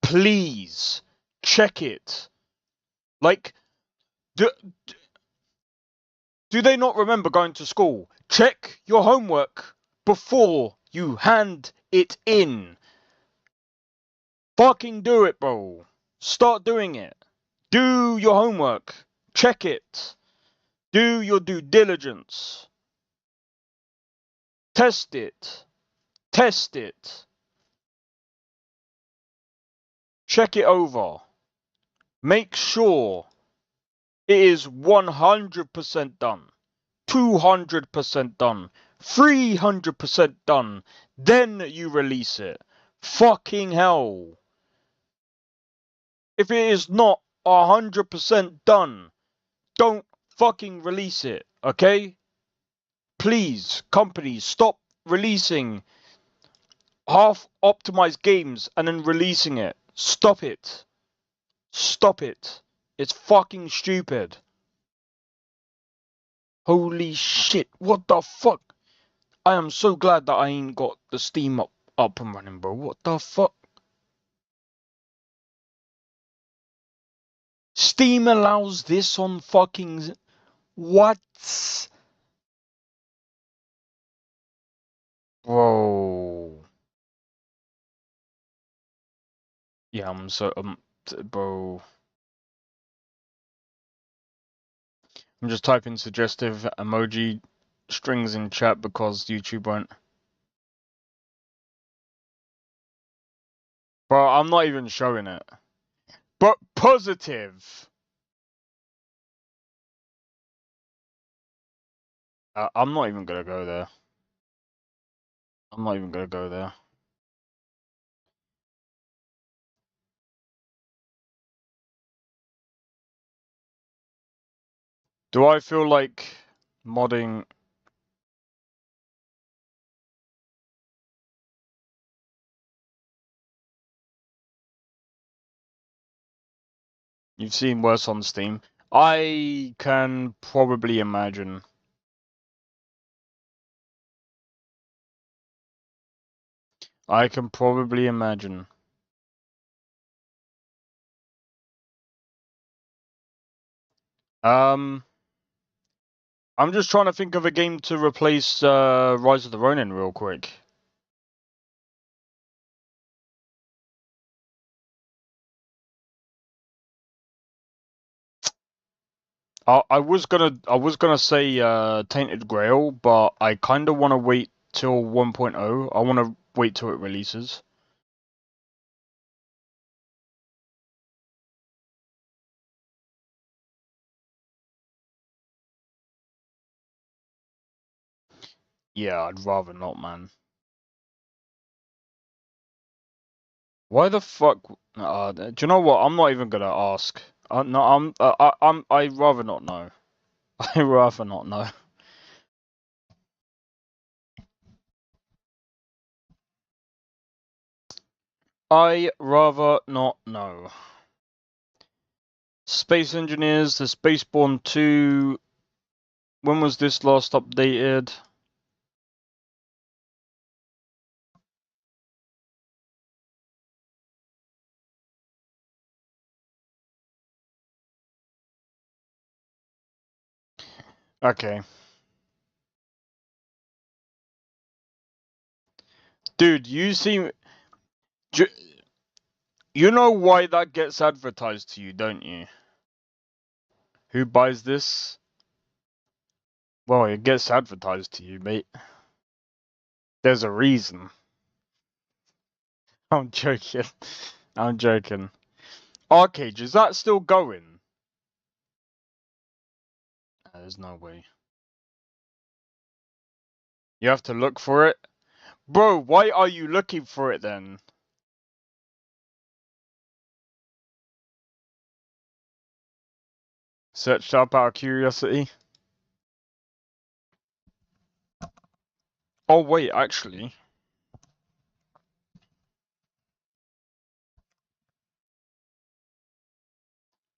Please check it. Like, do they not remember going to school? Check your homework before you hand it in. Fucking do it, bro. Start doing it. Do your homework. Check it. Do your due diligence. Test it. Test it. Check it over. Make sure it is 100% done. 200% done. 300% done. Then you release it. Fucking hell. If it is not 100% done, don't fucking release it, okay? Please, companies, stop releasing half-optimized games and then releasing it. Stop it. Stop it. It's fucking stupid. Holy shit, what the fuck? I am so glad that I ain't got the Steam up and running, bro. What the fuck? Steam allows this on fucking... What? Bro. Yeah, I'm so... bro. I'm just typing suggestive emoji strings in chat because YouTube won't. Bro, I'm not even showing it. But positive! I'm not even gonna go there. I'm not even gonna go there. Do I feel like modding... You've seen worse on Steam. I can probably imagine. I can probably imagine. I'm just trying to think of a game to replace Rise of the Ronin real quick. I was gonna say Tainted Grail, but I kind of want to wait till 1.0. I want to wait till it releases. Yeah, I'd rather not, man. Why the fuck? Do you know what? I'm not even gonna ask. No, I'd rather not know. I'd rather not know. I rather not know. Space Engineers, the Spaceborne 2. When was this last updated? Okay. Dude, you seem... You know why that gets advertised to you, don't you? Who buys this? Well, it gets advertised to you, mate. There's a reason. I'm joking. I'm joking. Arcade, is that still going? There's no way. You have to look for it? Bro, why are you looking for it then? Searched up out of curiosity. Oh wait, actually.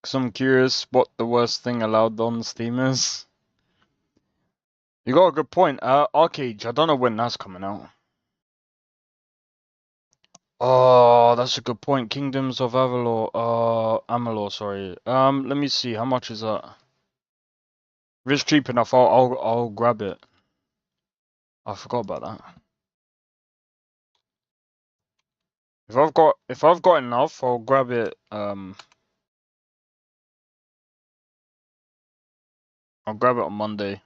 Cause I'm curious what the worst thing allowed on Steam is. You got a good point. Arcade, I don't know when that's coming out. Oh, that's a good point. Kingdoms of Amalur, sorry. Let me see. How much is that? If it's cheap enough, I'll grab it. I forgot about that. If I've got enough, I'll grab it. I'll grab it on Monday.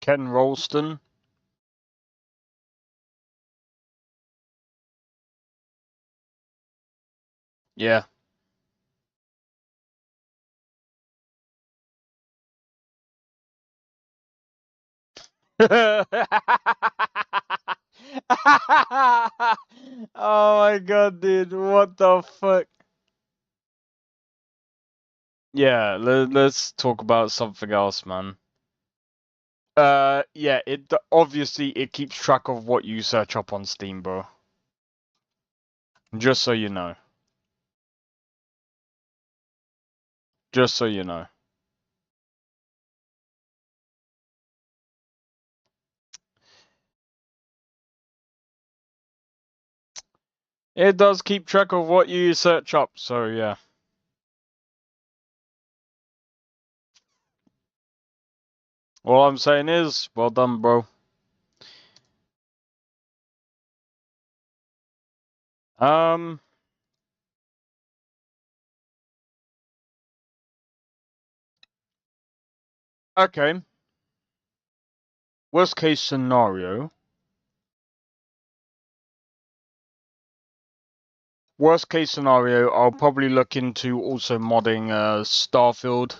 Ken Rolston. Yeah. Oh my god, dude. What the fuck? Yeah, let's talk about something else, man. Yeah, obviously it keeps track of what you search up on Steam, bro. Just so you know. Just so you know. It does keep track of what you search up, so yeah. All I'm saying is, well done, bro. Okay. Worst case scenario. Worst case scenario, I'll probably look into also modding Starfield.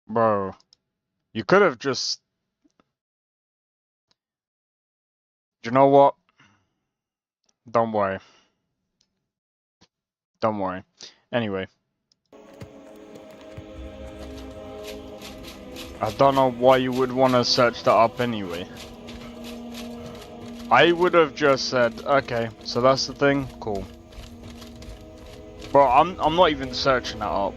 Bro, you could have just... You know what? Don't worry. Don't worry. Anyway. I don't know why you would want to search that up anyway. I would have just said, okay, so that's the thing? Cool. Bro, I'm not even searching that up.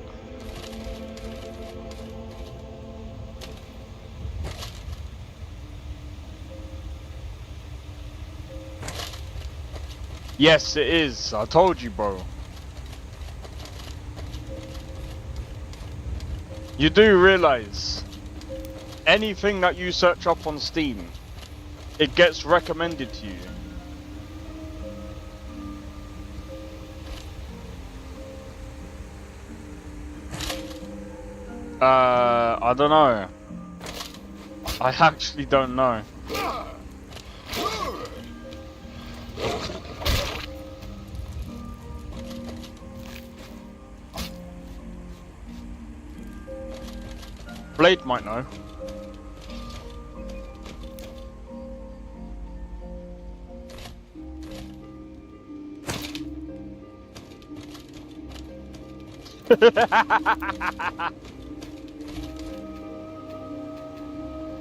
Yes, it is. I told you, bro. You do realize anything that you search up on Steam, it gets recommended to you. I don't know. I actually don't know. Blade might know.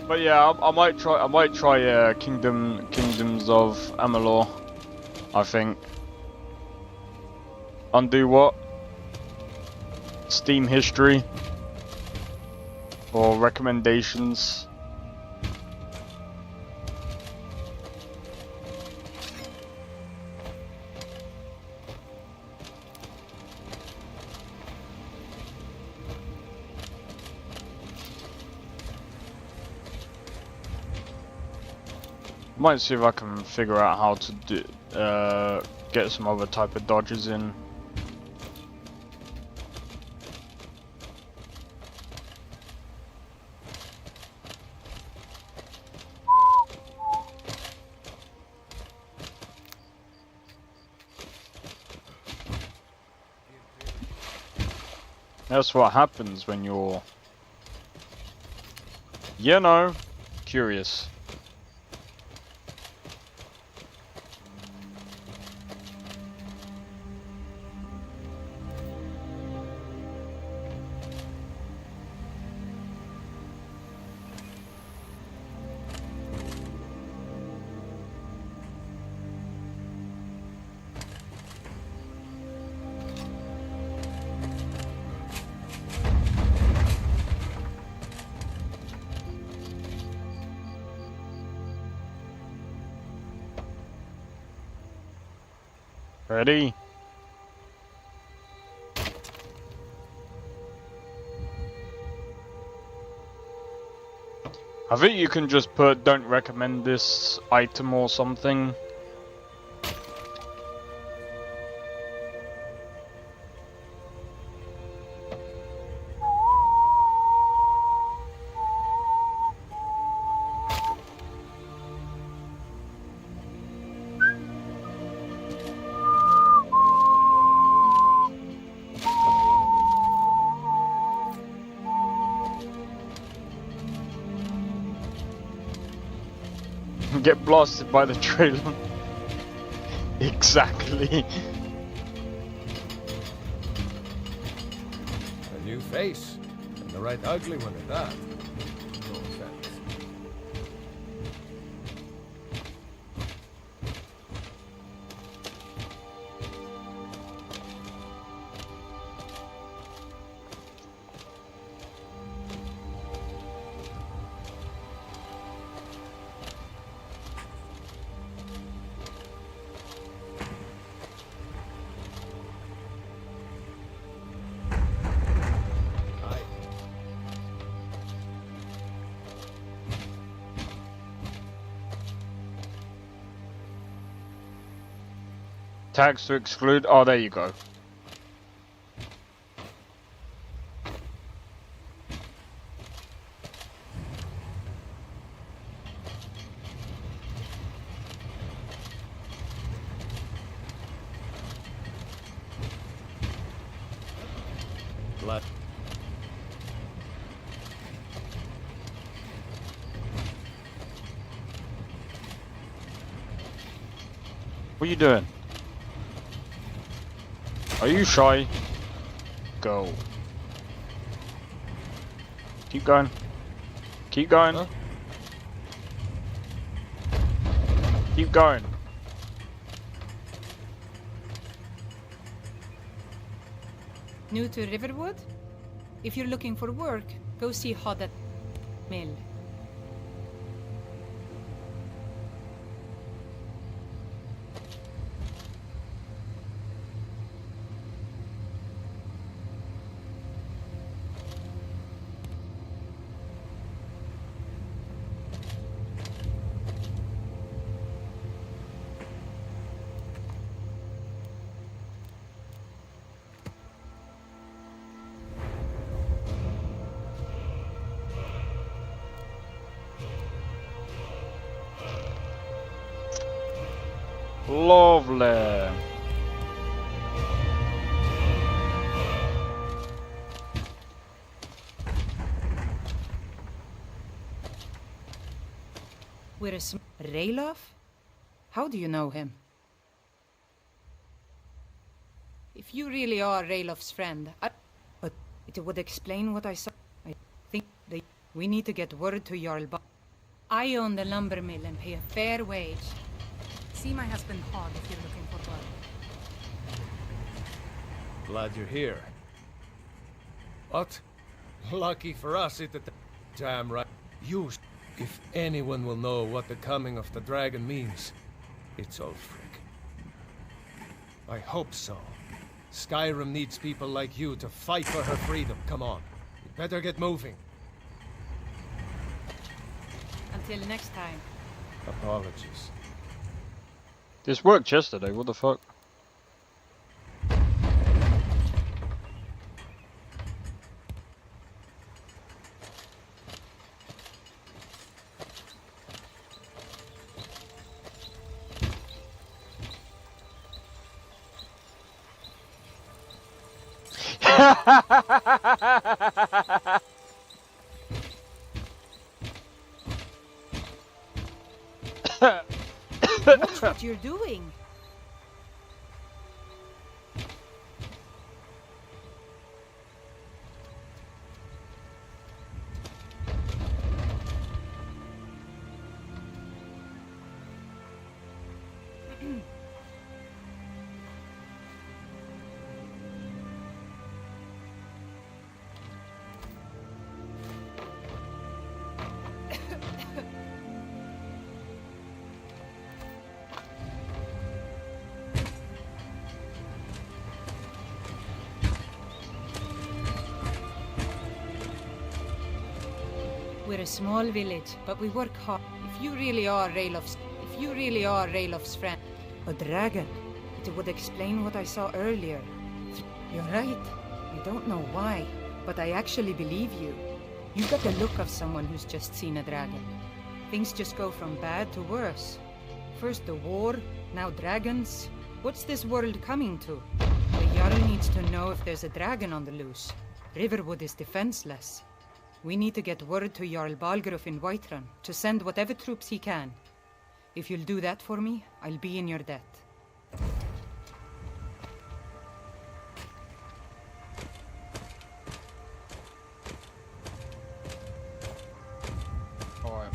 But yeah, I might try. I might try Kingdoms of Amalur. I think. Undo what? Steam history or recommendations. Might see if I can figure out how to do get some other type of dodges in. That's what happens when you're, you know, curious. Ready? I think you can just put don't recommend this item or something. Get blasted by the trailer. Exactly. A new face, and the right ugly one at that. No offense. Tags to exclude. Oh, there you go. Blood. What are you doing? Are you shy? Go. Keep going. Keep going. Huh? Keep going. New to Riverwood? If you're looking for work, go see Hodded Mill. Lovely. We're a Rayloff? How do you know him? If you really are Rayloff's friend, but it would explain what I saw. I think we need to get word to Jarl I own the lumber mill and pay a fair wage. See my husband Hog if you're looking for blood. Glad you're here. What? Lucky for us, it damn right. You, if anyone will know what the coming of the dragon means, it's Ulfric. I hope so. Skyrim needs people like you to fight for her freedom. Come on. You better get moving. Until next time. Apologies. This worked yesterday, what the fuck? Watch what you're doing. We're a small village, but we work hard. If you really are Rayloff's friend, a dragon, it would explain what I saw earlier. You're right. I don't know why, but I actually believe you. You got the look of someone who's just seen a dragon. Things just go from bad to worse. First the war, now dragons. What's this world coming to? The Jarl needs to know if there's a dragon on the loose. Riverwood is defenseless. We need to get word to Jarl Balgruuf in Whiterun to send whatever troops he can. If you'll do that for me, I'll be in your debt. Alright.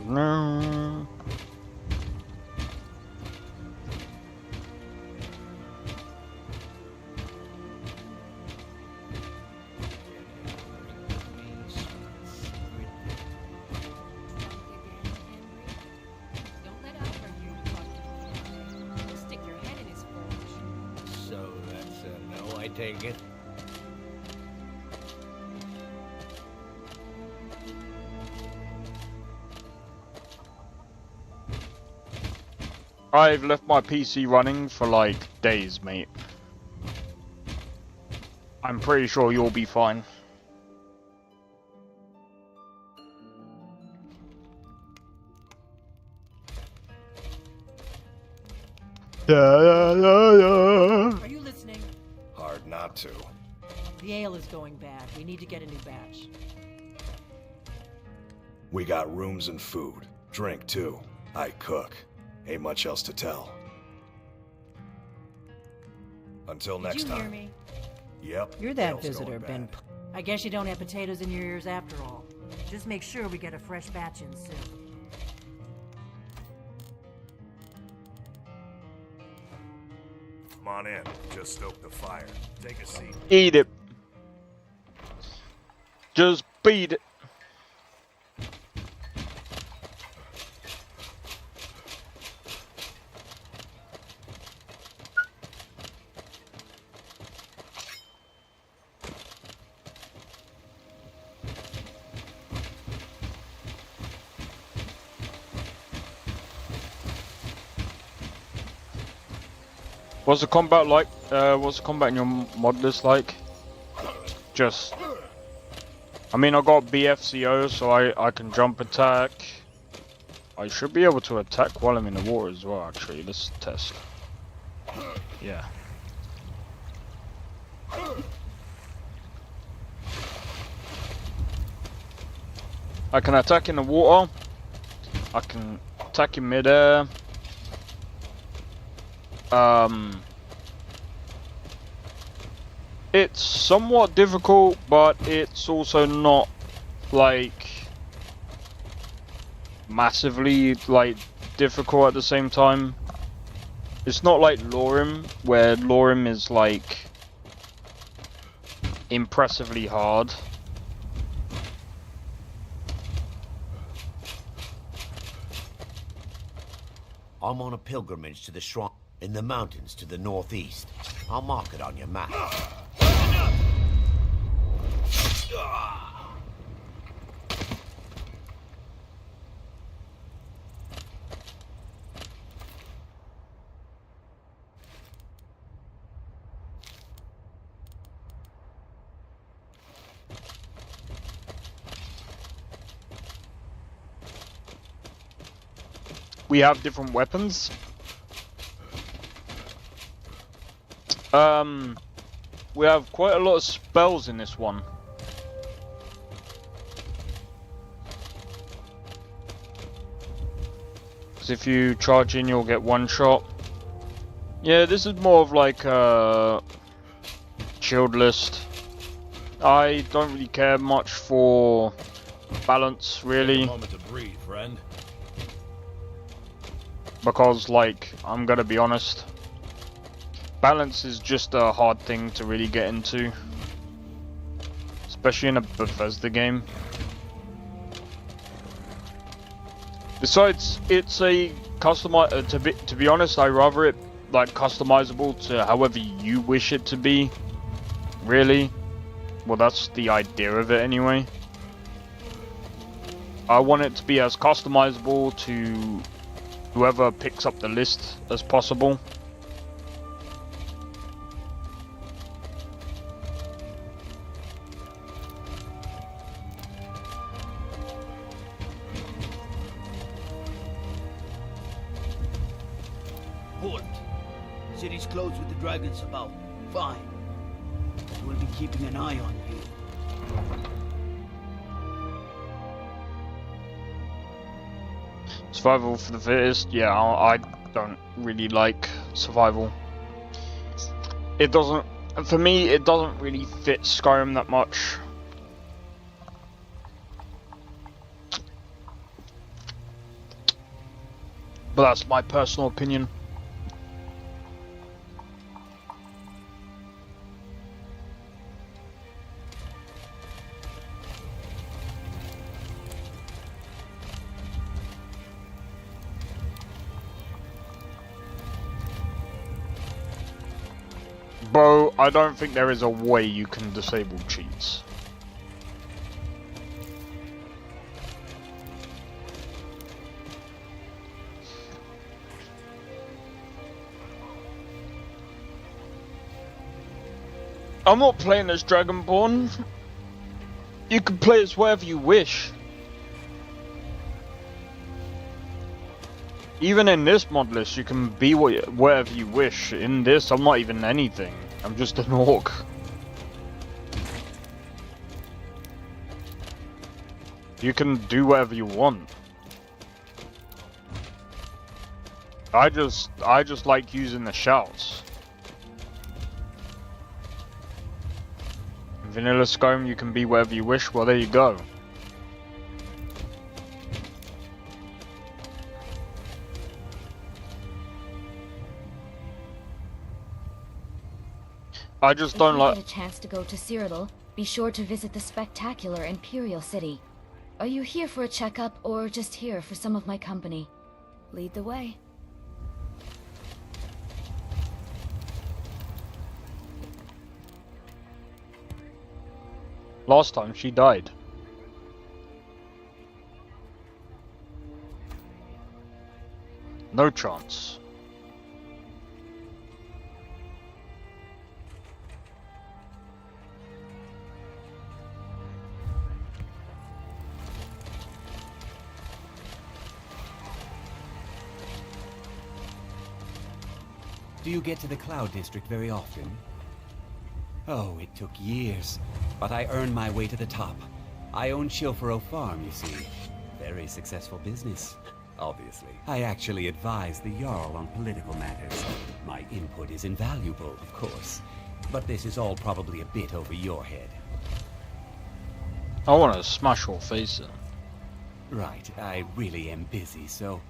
No. Don't let Alfred hear you talking to me. You'll stick your head in his forge. So that's a no, I take it. I've left my PC running for like days, mate. I'm pretty sure you'll be fine. Are you listening? Hard not to. The ale is going bad. We need to get a new batch. We got rooms and food. Drink, too. I cook. Ain't much else to tell. Until next Did you hear time. me? Yep. You're that ale's visitor, going Ben. bad. I guess you don't have potatoes in your ears after all. Just make sure we get a fresh batch in soon. Come on in. Just stoke the fire. Take a seat. Eat it. Just beat it. What's the combat like? What's the combat in your Modlist like? Just... I mean, I got BFCO, so I can jump attack. I should be able to attack while I'm in the water as well, actually. Let's test. Yeah. I can attack in the water. I can attack in midair. It's somewhat difficult, but it's also not like massively like difficult at the same time. It's not like Lorim, where Lorim is like impressively hard. I'm on a pilgrimage to the shrine in the mountains to the northeast. I'll mark it on your map. We have different weapons. We have quite a lot of spells in this one. Because if you charge in, you'll get one shot. Yeah, this is more of like a shield list. I don't really care much for balance, really. Take a moment to breathe, friend. Because, like, I'm gonna be honest, balance is just a hard thing to really get into, especially in a Bethesda game. Besides, it's a to be honest, I rather it like customizable to however you wish it to be. Really, well, that's the idea of it anyway. I want it to be as customizable to whoever picks up the list as possible. Port. City's closed with the dragons about. Fine. We'll be keeping an eye on you. Survival for the fittest. Yeah, I don't really like survival. It doesn't, for me, it doesn't really fit Skyrim that much. But that's my personal opinion. Bro, I don't think there is a way you can disable cheats. I'm not playing as Dragonborn. You can play as wherever you wish. Even in this Modlist, you can be whatever you wish. In this, I'm not even anything. I'm just an orc. You can do whatever you want. I just like using the shouts. In Vanilla Skyrim, you can be whatever you wish. Well, there you go. I just don't like. If you get a chance to go to Cyrodiil, be sure to visit the spectacular Imperial City. Are you here for a checkup or just here for some of my company? Lead the way. Last time she died. No chance. Do you get to the Cloud District very often? Oh, it took years, but I earned my way to the top. I own Chilfaro Farm, you see. Very successful business, obviously. I actually advise the Jarl on political matters. My input is invaluable, of course. But this is all probably a bit over your head. I want to smash your face in. Right, I really am busy, so...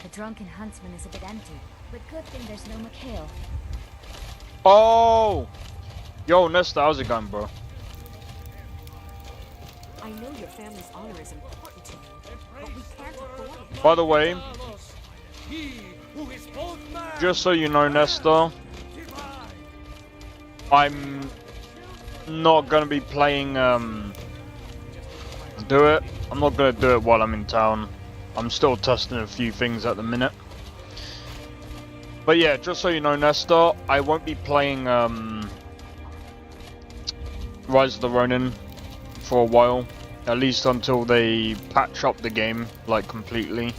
The drunken huntsman is a bit empty, but good thing there's no McHale. Oh! Yo, Nesta, how's it going, bro? I know your family's honor is important to you, but we can't afford it. By the way, just so you know, Nesta, I'm not gonna be playing, I'm not gonna do it while I'm in town. I'm still testing a few things at the minute. But yeah, just so you know, Nesta, I won't be playing, Rise of the Ronin for a while. At least until they patch up the game, like, completely.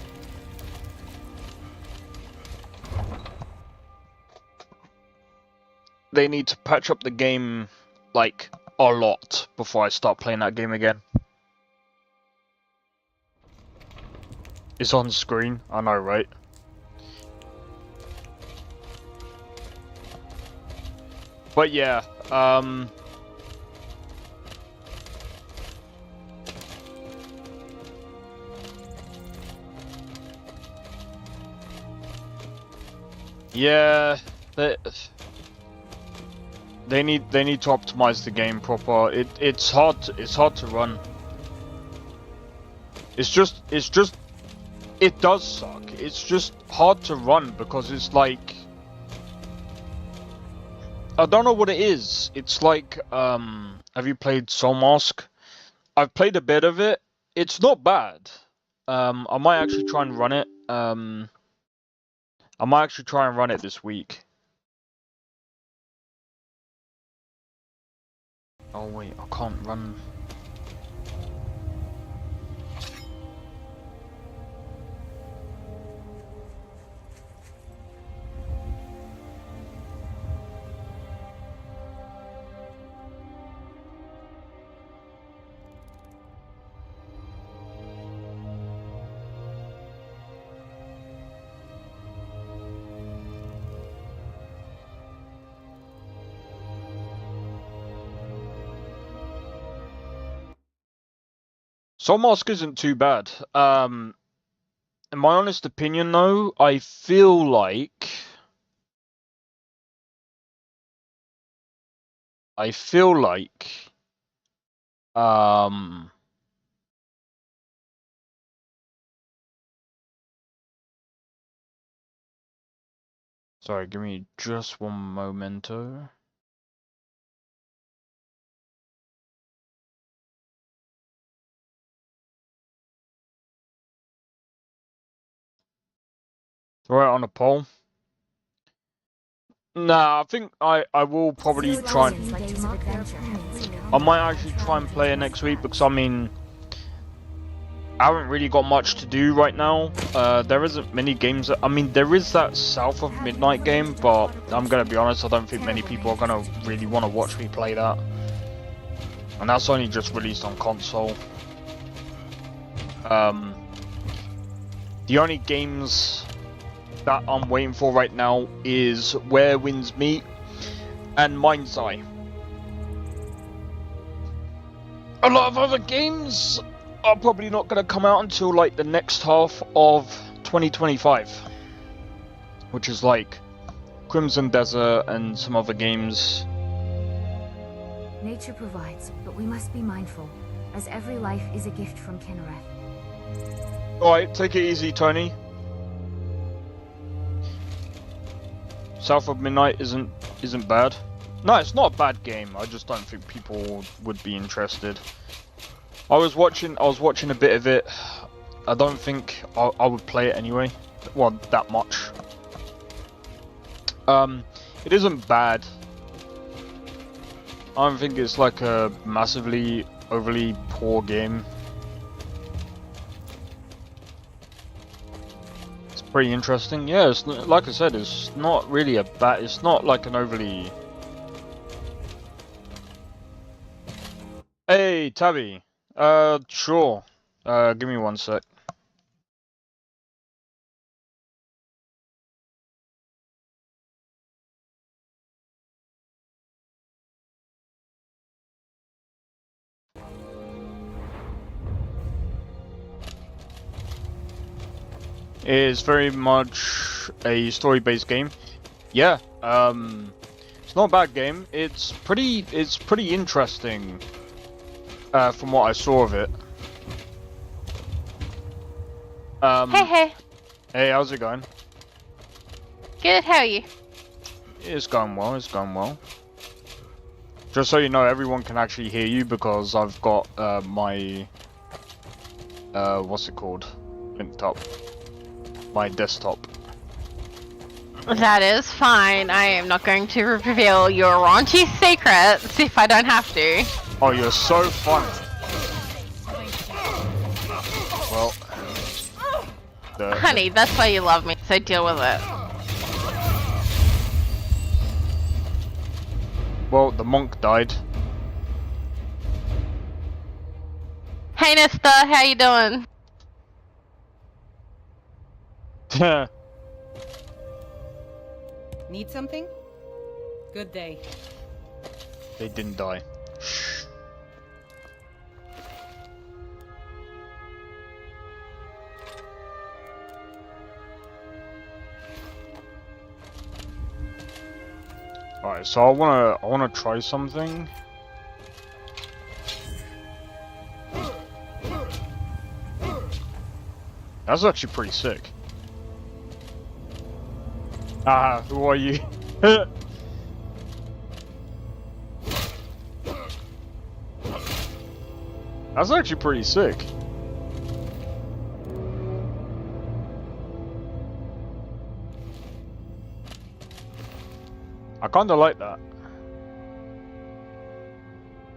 They need to patch up the game, like, a lot before I start playing that game again. It's on screen, I know, right? But yeah, yeah, they need to optimize the game proper. It's hard to run. It does suck. It's just hard to run because it's like, I don't know what it is. It's like, have you played Soul Mask? I've played a bit of it. It's not bad. I might actually try and run it. I might actually try and run it this week. Oh wait, I can't run. Soul Mask isn't too bad. In my honest opinion, though, I feel like sorry, give me just one momento. Throw it on a poll. Nah, I think I will probably try. I might actually try and play it next week because I mean, I haven't really got much to do right now. There isn't many games. I mean, there is that South of Midnight game, but I'm gonna be honest, I don't think many people are gonna really want to watch me play that. And that's only just released on console. The only games that I'm waiting for right now is Where Winds Meet and Mind's Eye. A lot of other games are probably not going to come out until like the next half of 2025, which is like Crimson Desert and some other games. Nature provides, but we must be mindful, as every life is a gift from Kinnereth. Alright, take it easy, Tony. South of Midnight isn't bad. No, it's not a bad game. I just don't think people would be interested. I was watching a bit of it. I don't think I would play it anyway. Well, that much. It isn't bad. I don't think it's like a massively overly poor game. It's Pretty interesting. Yeah, it's like I said, it's not really a bad. It's not like an overly. Hey, Tabby. Sure. Give me one sec. It is very much a story-based game. Yeah. It's not a bad game. It's pretty interesting. From what I saw of it. Hey. Hey, how's it going? Good, how are you? It's going well, it's going well. Just so you know, everyone can actually hear you because I've got my... what's it called? Linked up. My desktop. That is fine. I am not going to reveal your raunchy secrets if I don't have to. Oh, you're so funny. Well... Honey, that's why you love me, so deal with it. Well, the monk died. Hey Nesta, how you doing? Need something? Good day. They didn't die. Alright, so I wanna try something. That's actually pretty sick. Ah, who are you? That's actually pretty sick. I kinda like that.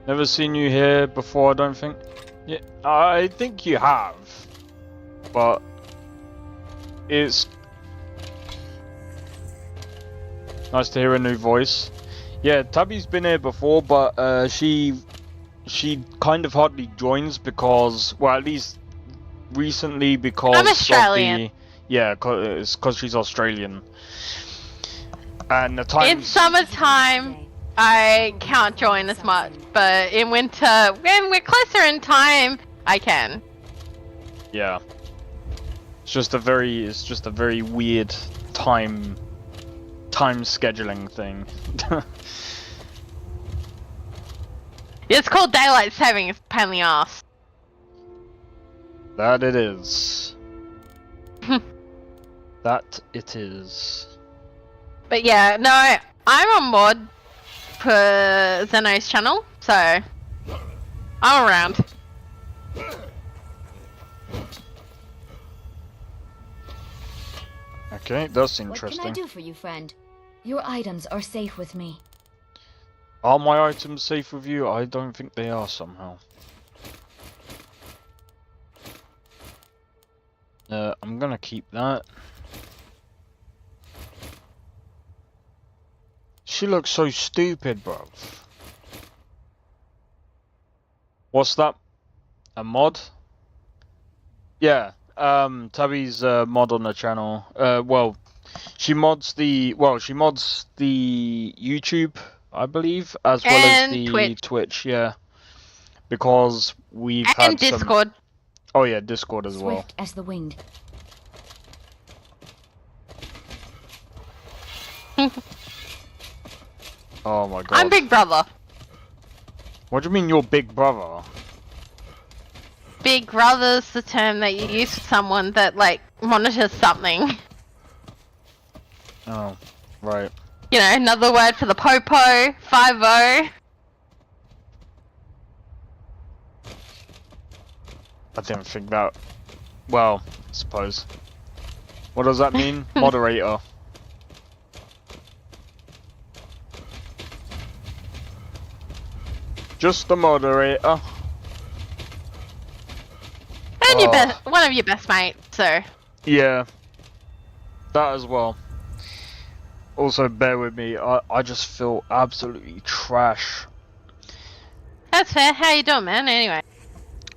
Never seen you here before, I don't think. Yeah, I think you have. But it's nice to hear a new voice. Yeah, Tabby's been here before, but she kind of hardly joins because, well, at least recently because I'm Australian. of the, yeah, it's because she's Australian. And the time In summertime, I can't join as much, but in winter, when we're closer in time, I can. Yeah. It's just a very weird time scheduling thing. It's called daylight savings, pain in the ass. That it is. That it is. But yeah, no, I'm on mod for Zeno's channel, so I'm around. Okay, that's What interesting. can I do for you, friend? Your items are safe with me. Are my items safe with you? I don't think they are somehow. I'm gonna keep that. She looks so stupid, bruv. What's that? A mod? Yeah, Tabby's mod on the channel. Well, she mods the YouTube, I believe, as well as And the Twitch, yeah. Because we've And had Discord. some... Oh yeah, Discord as well. Swift as the wind. Oh my god. I'm Big Brother. What do you mean you're Big Brother? Big Brother's the term that you use for someone that, like, monitors something. Oh, right. You know, another word for the popo, 5-0. I didn't think that. Well, I suppose. What does that mean? Moderator. Just the moderator. And your best, one of your best mates, so. Yeah. That as well. Also, bear with me. I just feel absolutely trash. That's fair. How you doing, man? Anyway.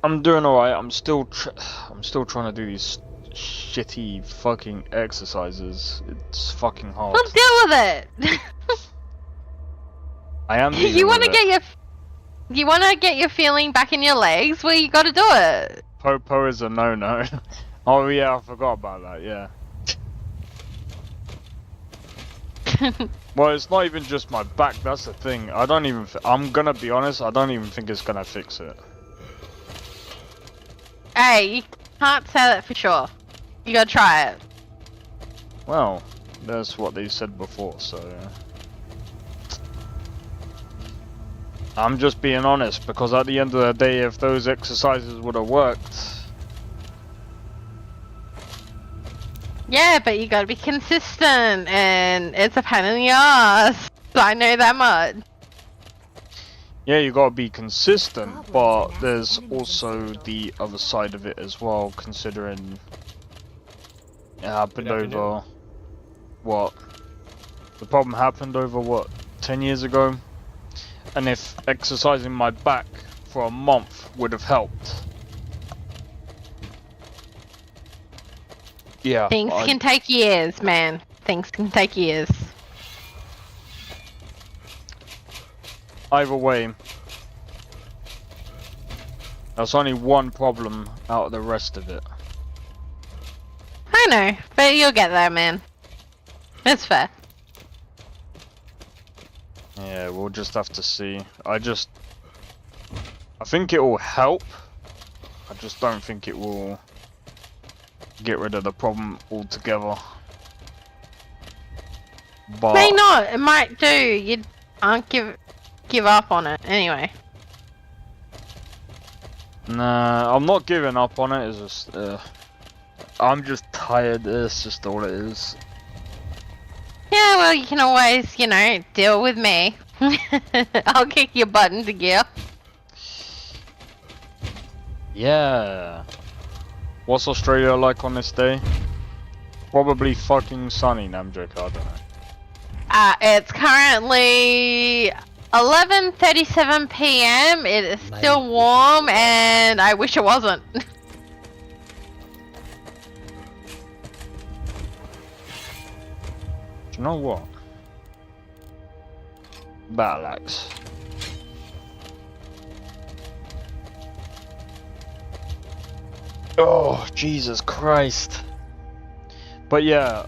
I'm doing alright. I'm still trying to do these shitty fucking exercises. It's fucking hard. Well, deal with it. I am. You want to get your feeling back in your legs? Well, you got to do it. Popo is a no-no. Oh yeah, I forgot about that. Yeah. Well, it's not even just my back. That's the thing. I don't even. I'm gonna be honest. I don't even think it's gonna fix it. Hey, you can't say that for sure. You gotta try it. Well, that's what they said before, so I'm just being honest, because at the end of the day, if those exercises would have worked... Yeah, but you gotta be consistent, and it's a pain in the ass. I know that much. Yeah, you gotta be consistent, but there's also the other side of it as well, considering it happened over, what? The problem happened over, what, 10 years ago? And if exercising my back for a month would have helped. Yeah. Things can take years, man. Things can take years. Either way, that's only one problem out of the rest of it. I know, but you'll get there, man. It's fair. Yeah, we'll just have to see. I think it will help. I just don't think it will get rid of the problem altogether. But May not. It might do. You aren't give up on it anyway. nah, I'm not giving up on it. It's just I'm just tired. It's just all it is. Yeah, well, you can always, you know, deal with me. I'll kick your butt into gear. Yeah. What's Australia like on this day? Probably fucking sunny, Namjoke, I don't know. It's currently 11:37 PM. It is still warm, and I wish it wasn't. Do you know what? Battle axe. Oh, Jesus Christ. But yeah,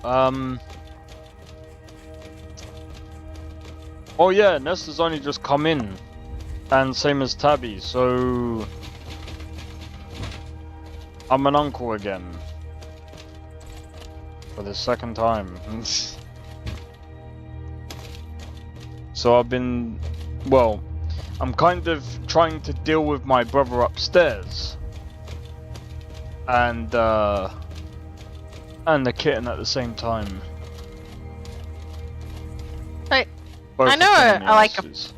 oh yeah, Nesta's only just come in. And same as Tabby, so... I'm an uncle again. For the second time. So I've been... Well, I'm kind of trying to deal with my brother upstairs. And the kitten at the same time. Like, Both I know asses.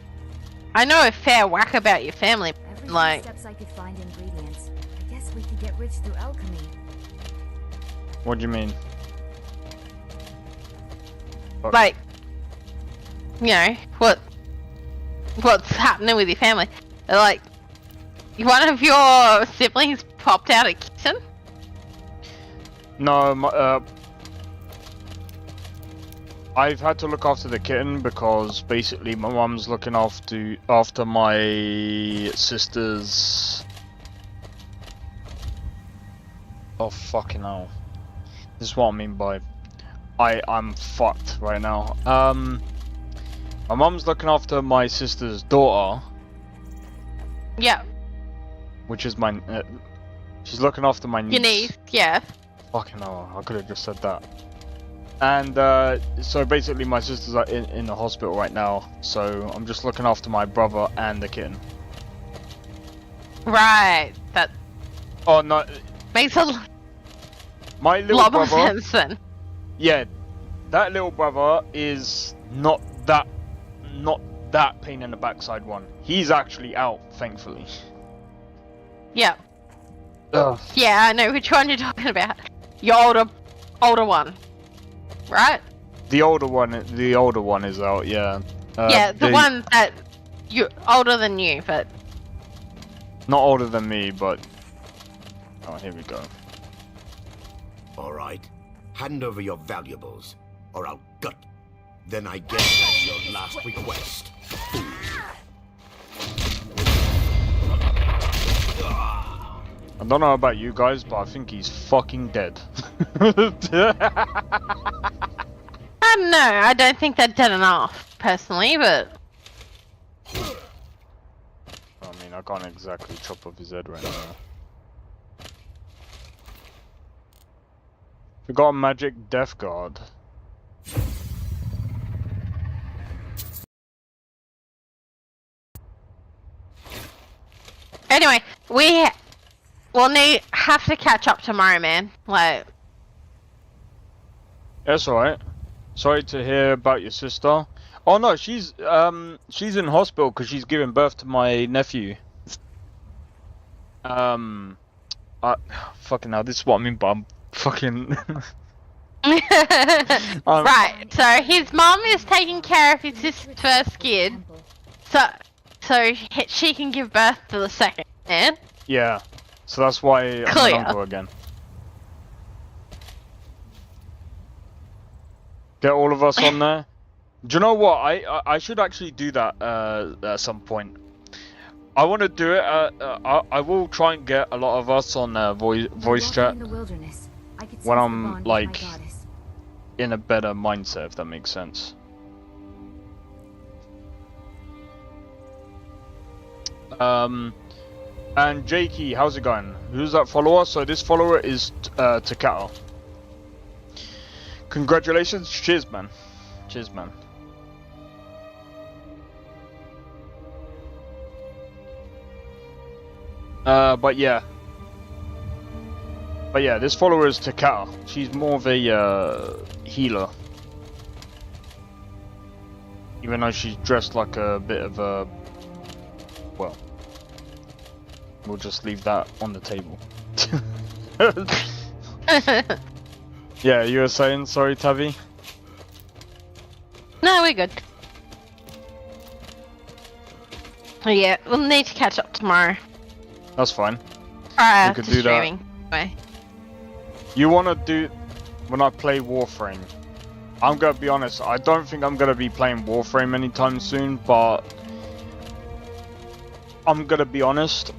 I know a fair whack about your family. Every Like, steps I could find ingredients. I guess we could get rich through alchemy. What do you mean? like, you know, what's happening with your family? Like, one of your siblings popped out a kitten? No, I've had to look after the kitten because basically my mum's looking after my sister's... Oh fucking hell. This is what I mean by... I'm fucked right now. My mum's looking after my sister's daughter. Yeah. Which is my... she's looking after my niece. Your niece, yeah. Fucking hell, I could have just said that. And so basically my sister's in the hospital right now, so I'm just looking after my brother and the kitten. Right, that Oh no, makes a my little lot brother. more sense then. Yeah, that little brother is not that pain in the backside one. He's actually out, thankfully. Yeah. Ugh. Yeah, I know which one you're talking about. Your older one. right? The older one is out. Yeah. Yeah, the one that you're older than you, but not older than me, but oh, here we go. All right. Hand over your valuables, or I'll gut. Then I guess that's your last request. I don't know about you guys, but I think he's fucking dead. I don't know. I don't think they're dead enough, personally, but I mean, I can't exactly chop off his head right now. We got a magic death guard. anyway, we'll have to catch up tomorrow, man. Like, That's alright. Sorry to hear about your sister. Oh no, she's in hospital because she's giving birth to my nephew. Fucking hell, this is what I mean by I'm fucking. right. So his mom is taking care of his first kid, so she can give birth to the second, man. Yeah. So that's why I'm an uncle again. Get all of us on there. Do you know what? I should actually do that at some point. I want to do it. I will try and get a lot of us on voice chat when I'm like in a better mindset, if that makes sense. And Jakey, how's it going? Who's that follower? So this follower is Takao. Congratulations, cheers, man. Cheers, man. But yeah, this follower is Takao. She's more of a healer, even though she's dressed like a bit of a, well, we'll just leave that on the table. Yeah, you were saying, sorry, Tavi? No, we're good. Oh, yeah, we'll need to catch up tomorrow. That's fine. Alright, we could do streaming. that. You wanna do when I play Warframe? I'm gonna be honest, I don't think I'm gonna be playing Warframe anytime soon, but I'm gonna be honest.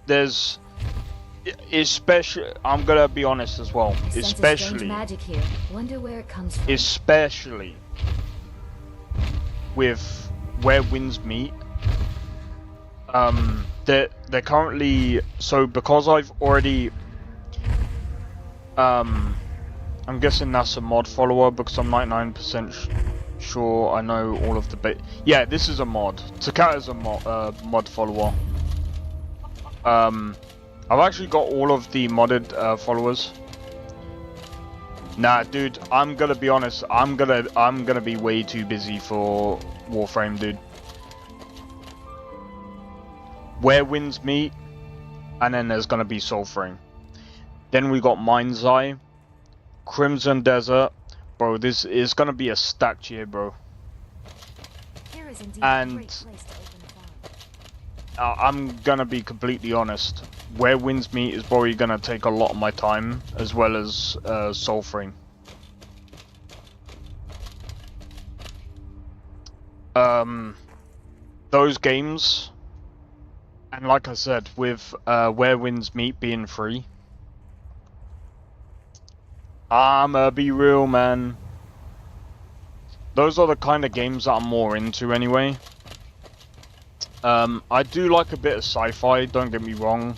There's especially, I'm gonna be honest as well, especially magic here. Wonder where it comes from. Especially with where winds meet. They're currently, so because I've already I'm guessing that's a mod follower because I'm 99% sure I know all of the yeah, this is a mod. Takata is a mod follower. I've actually got all of the modded followers. Nah, dude, I'm gonna be honest. I'm gonna be way too busy for Warframe, dude. Where winds meet, and then there's gonna be Soulframe. Then we got Mind's Eye, Crimson Desert, bro. This is gonna be a stacked year, bro. And I'm gonna be completely honest. Where winds meet is probably gonna take a lot of my time, as well as Soulframe. Those games, and like I said, with Where Winds Meet being free, I'ma be real, man. Those are the kind of games that I'm more into anyway. I do like a bit of sci-fi, don't get me wrong.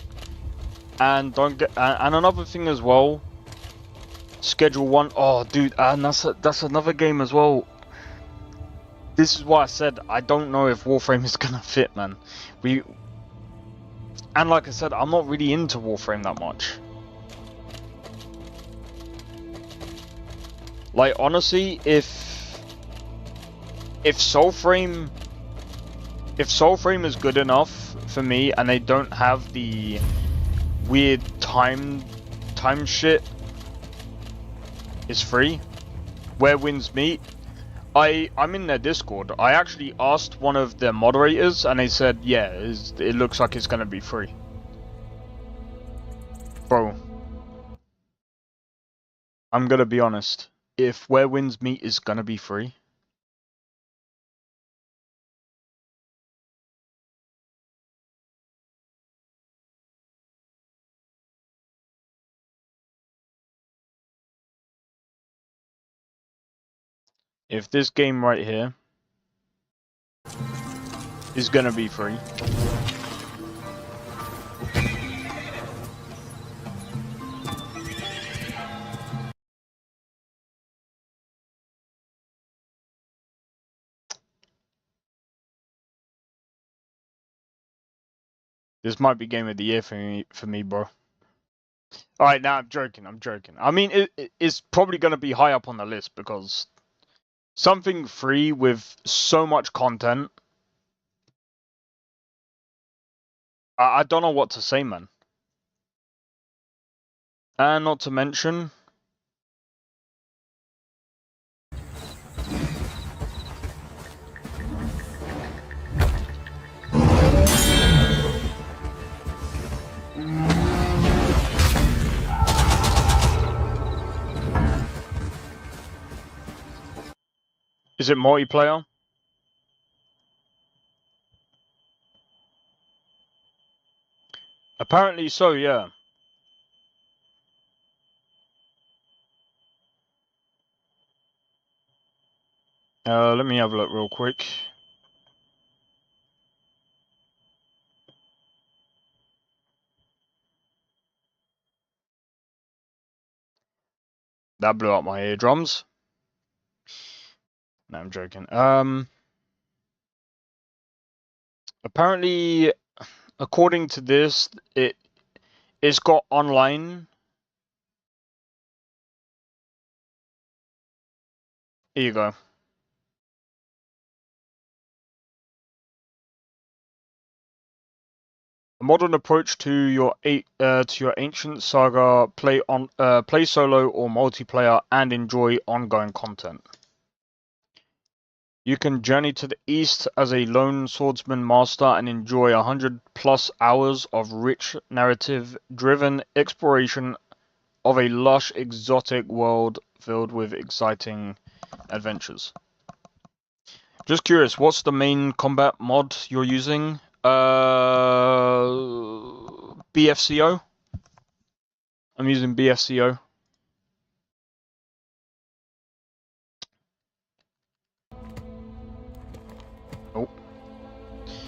And and another thing as well, Schedule 1. Oh, dude, and that's another game as well. This is why I said I don't know if Warframe is gonna fit, man. And like I said, I'm not really into Warframe that much. Like honestly, if Soulframe is good enough for me, and they don't have the weird time time shit is free. Where Winds Meet. I'm in their Discord. I actually asked one of their moderators, and they said, yeah, it looks like it's gonna be free. Bro, I'm gonna be honest. If Where Winds Meet is gonna be free, if this game right here is gonna be free, this might be game of the year for me, bro. Alright, now I'm joking. I mean, it's probably gonna be high up on the list because something free with so much content. I don't know what to say, man. And not to mention, is it multiplayer? Apparently so, yeah. Let me have a look real quick. That blew up my eardrums. No, I'm joking. Apparently, according to this, it's got online. Here you go. A modern approach to your ancient saga. Play solo or multiplayer and enjoy ongoing content. You can journey to the east as a lone swordsman master and enjoy 100+ hours of rich narrative-driven exploration of a lush, exotic world filled with exciting adventures. Just curious, what's the main combat mod you're using? BFCO? I'm using BFCO. Oh.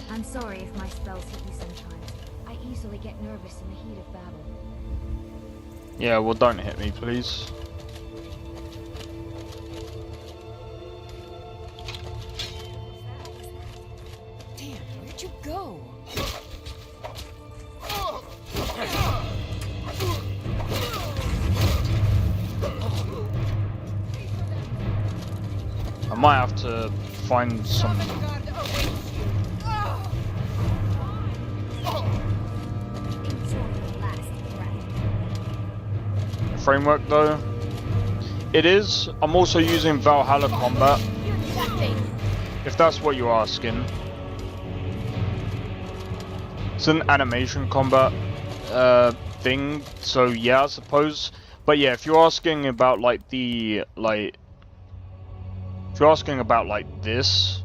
I'm sorry if my spells hit you sometimes. I easily get nervous in the heat of battle. Yeah, well, don't hit me, please. Damn, where'd you go? I might have to find some... framework though. It is. I'm also using Valhalla Combat. If that's what you're asking. It's an animation combat thing, so yeah, I suppose. But yeah, if you're asking about like the if you're asking about like this,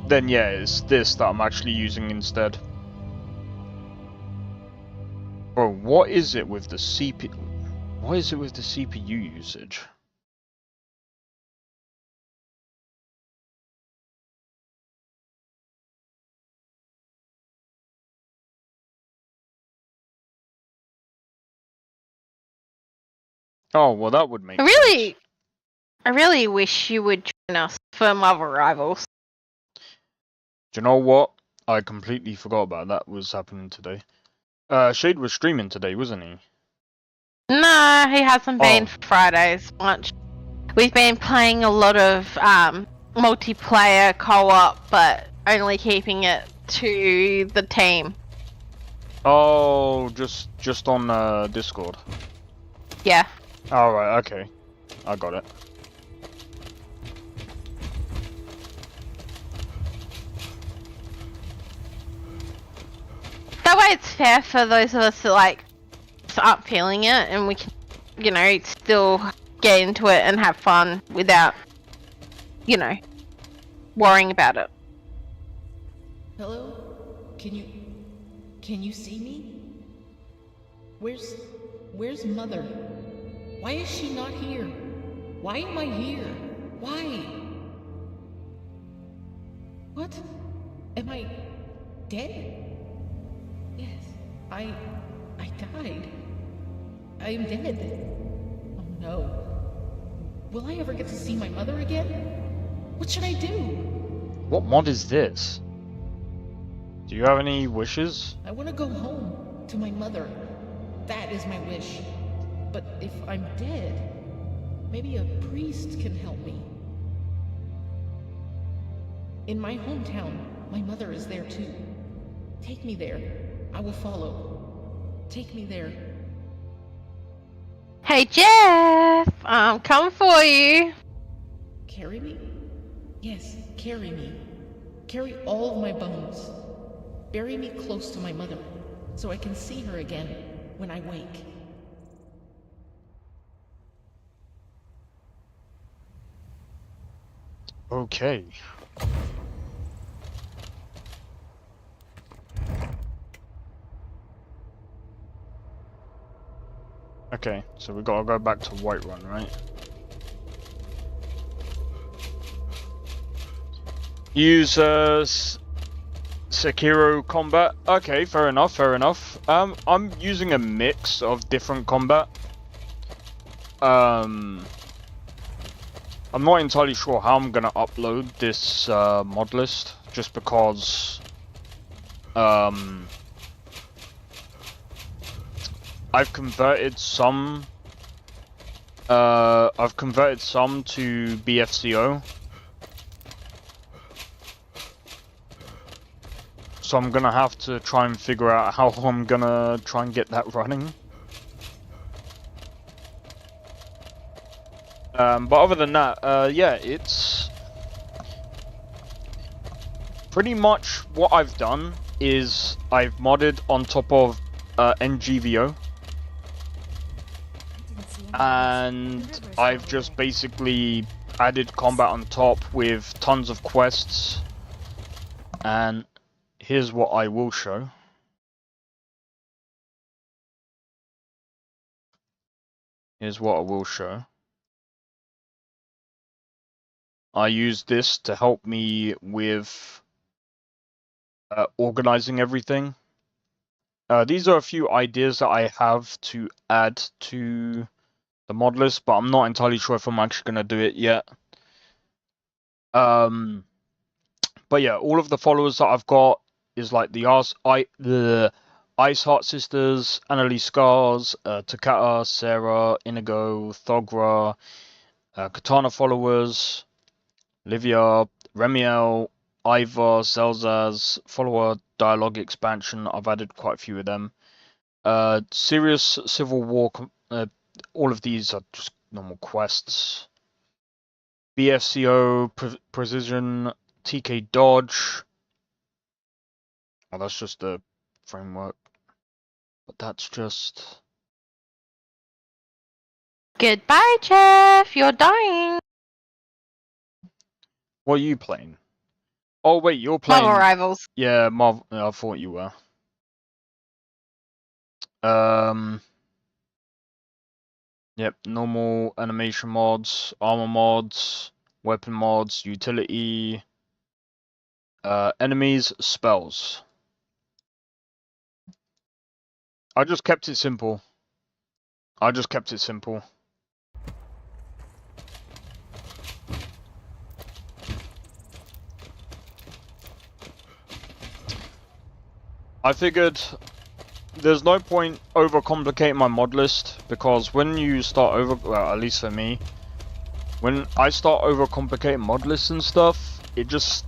then yeah, it's this that I'm actually using instead. Bro, what is it with the CPU? What is it with the CPU usage? Oh, well, that would make sense. I really wish you would join us for Marvel Rivals. Do you know what? I completely forgot about that was happening today. Shade was streaming today, wasn't he? No, he hasn't been for Fridays much. We've been playing a lot of multiplayer co-op, but only keeping it to the team. Oh, just on Discord. Yeah. All right. Okay, I got it. That way it's fair for those of us that like start feeling it and we can, you know, still get into it and have fun without, you know, worrying about it. Hello? Can you see me? Where's Mother? Why is she not here? Why am I here? Why? What? Am I dead? Yes, I died. I am dead. Oh no. Will I ever get to see my mother again? What should I do? What mod is this? Do you have any wishes? I want to go home to my mother. That is my wish. But if I'm dead, maybe a priest can help me. In my hometown, my mother is there too. Take me there. I will follow. Take me there. Hey Jeff, I'm coming for you. Carry me? Yes, carry me. Carry all of my bones. Bury me close to my mother, so I can see her again when I wake. Okay. Okay, so we gotta go back to Whiterun, right? Use Sekiro combat. Okay, fair enough, fair enough. I'm using a mix of different combat. I'm not entirely sure how I'm gonna upload this mod list, just because I've converted some to BFCO. So I'm gonna have to try and figure out how I'm gonna try and get that running. But other than that, yeah, it's pretty much what I've done is I've modded on top of NGVO. And I've just basically added combat on top with tons of quests. And here's what I will show. Here's what I will show. I use this to help me with organizing everything. These are a few ideas that I have to add to the mod list, but I'm not entirely sure if I'm actually going to do it yet. But yeah, all of the followers that I've got is like the Ice Heart Sisters, Annalise Scars, Takata, Sarah, Inigo, Thogra, Katana followers, Livia, Remiel, Ivar, Zelzaz, follower dialogue expansion. I've added quite a few of them. Serious Civil War. All of these are just normal quests. BFCO, Precision, TK Dodge. Oh, that's just the framework. But that's just... Goodbye, Jeff. You're dying. What are you playing? Oh, wait, you're playing... Marvel Rivals. Yeah, Marvel... I thought you were. Yep, normal animation mods, armor mods, weapon mods, utility, enemies, spells. I just kept it simple. I figured there's no point overcomplicating my mod list, because when you start well, at least for me, when I start overcomplicating mod lists and stuff, it just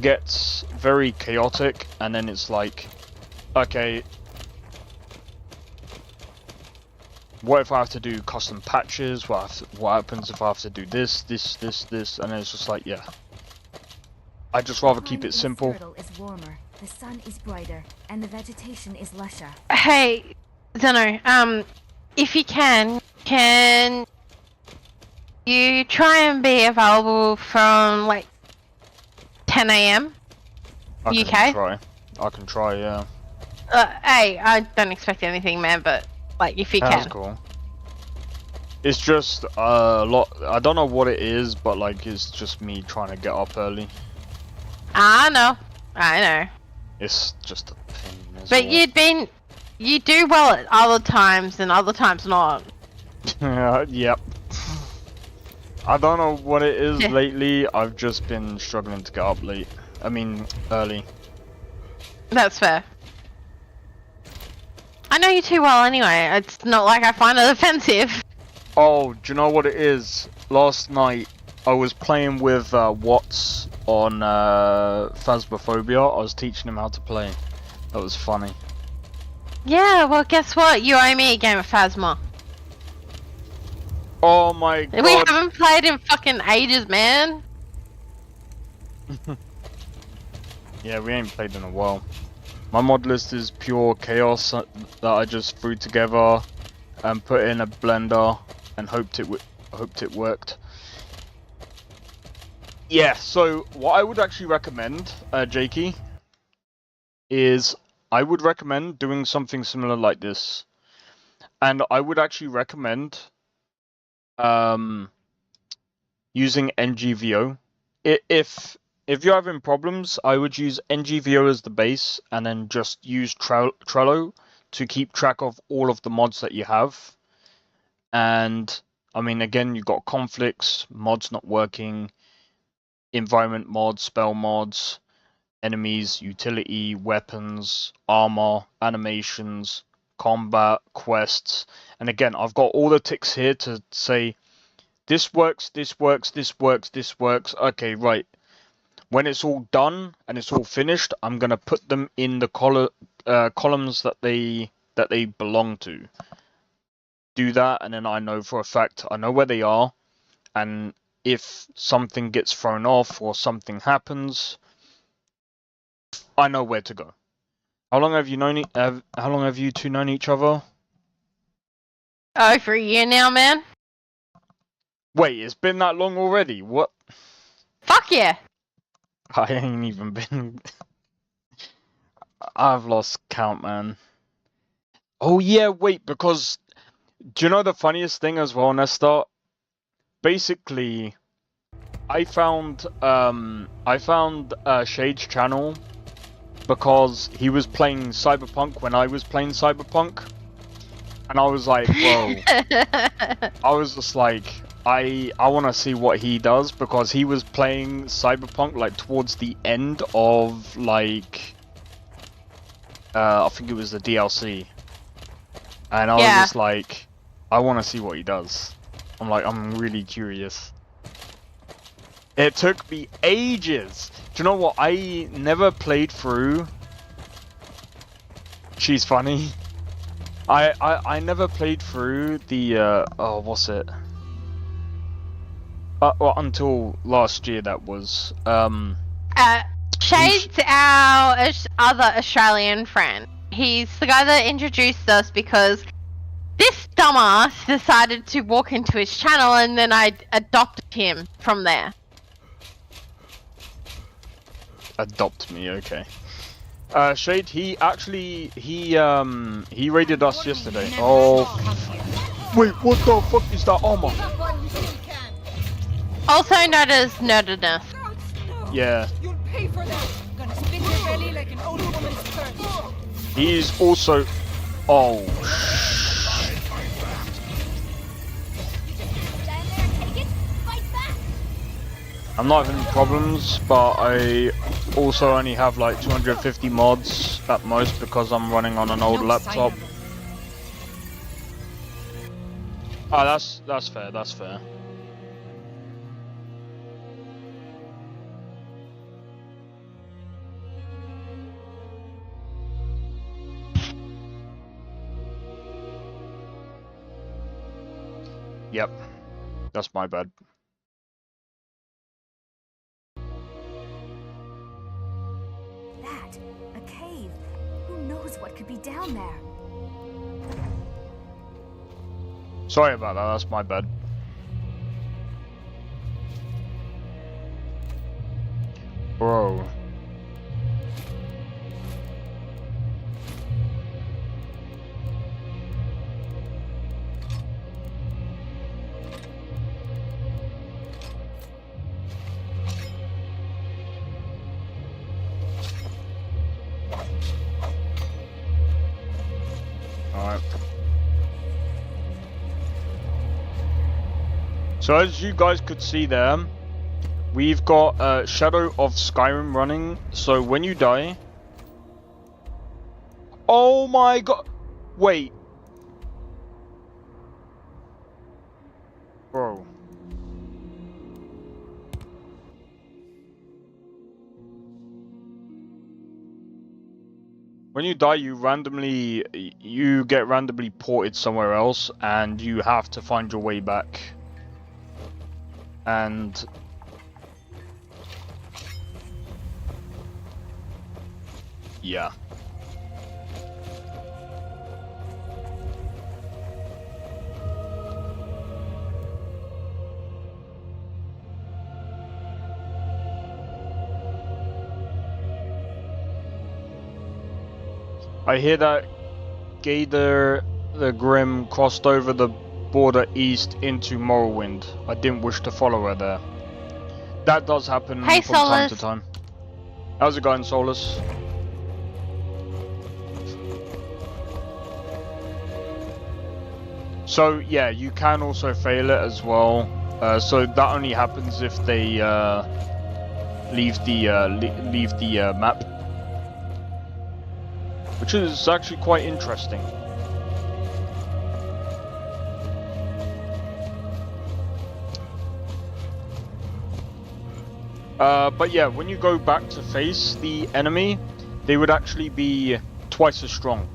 gets very chaotic, and then it's like okay, what if I have to do custom patches? What happens if I have to do this, and it's just like, yeah. I'd just rather keep it simple. Cyrodiil is warmer, the sun is brighter, and the vegetation is lusher. Hey, Zeno, if you can you try and be available from like 10 AM UK? I can try, yeah. Hey, I don't expect anything, man, but like if you can. That's cool. It's just a lot. I don't know what it is, but like it's just me trying to get up early. I know. It's just a pain. But you do well at other times and other times not. Yep. I don't know what it is lately. I've just been struggling to get up late. I mean, early. That's fair. I know you too well anyway. It's not like I find it offensive. Oh, do you know what it is? Last night I was playing with Watts on Phasmophobia. I was teaching him how to play. That was funny. Yeah, well guess what? You owe me a game of Phasma. Oh my god. We haven't played in fucking ages, man. Yeah, we ain't played in a while. My mod list is pure chaos that I just threw together and put in a blender and hoped it worked. Yeah, so what I would actually recommend, Jakey, is I would recommend doing something similar like this. And I would actually recommend using NGVO. If you're having problems, I would use NGVO as the base and then just use Trello to keep track of all of the mods that you have. And I mean, again, you've got conflicts, mods not working, environment mods, spell mods, enemies, utility, weapons, armor, animations, combat, quests. And again, I've got all the ticks here to say this works, this works, this works, this works. Okay, right. When it's all done and it's all finished, I'm gonna put them in the columns that they belong to. Do that, and then I know for a fact I know where they are, and if something gets thrown off or something happens, I know where to go. How long have you known? How long have you two known each other? Oh, for a year now, man. Wait, it's been that long already? What? Fuck yeah. I ain't even been. I've lost count, man. Oh yeah, wait, because do you know the funniest thing as well, Nestor? Basically, I found Shade's channel because he was playing Cyberpunk when I was playing Cyberpunk, and I was like, whoa. I was just like, I want to see what he does, because he was playing Cyberpunk like towards the end of like I think it was the DLC, and I was just like, I want to see what he does. I'm really curious. It took me ages. Do you know what? I never played through. She's funny. I never played through the oh, what's it? Well, until last year, that was. Shade's our other Australian friend. He's the guy that introduced us because this dumbass decided to walk into his channel, and then I adopted him from there. Adopt me, okay. Shade, he actually he raided us yesterday. Oh, wait, what the fuck is that armor? Also known as nerdiness. Yeah. You'll pay for that. Gonna spit your belly like an old woman's purse. He's also. Oh. I'm not having problems, but I also only have like 250 mods at most because I'm running on an old laptop. Ah, that's fair. That's fair. Yep. That's my bad. That, a cave. Who knows what could be down there? Sorry about that, that's my bad. Bro. Alright. So as you guys could see there, we've got Shadow of Skyrim running. So when you die... Oh my god! Wait. Bro. When you die, you get randomly ported somewhere else, and you have to find your way back. And yeah. I hear that Gator the Grim crossed over the border east into Morrowind. I didn't wish to follow her there. That does happen from time to time. How's it going, Solus? So yeah, you can also fail it as well. So that only happens if they leave the map. Which is actually quite interesting. But yeah, when you go back to face the enemy, they would actually be twice as strong.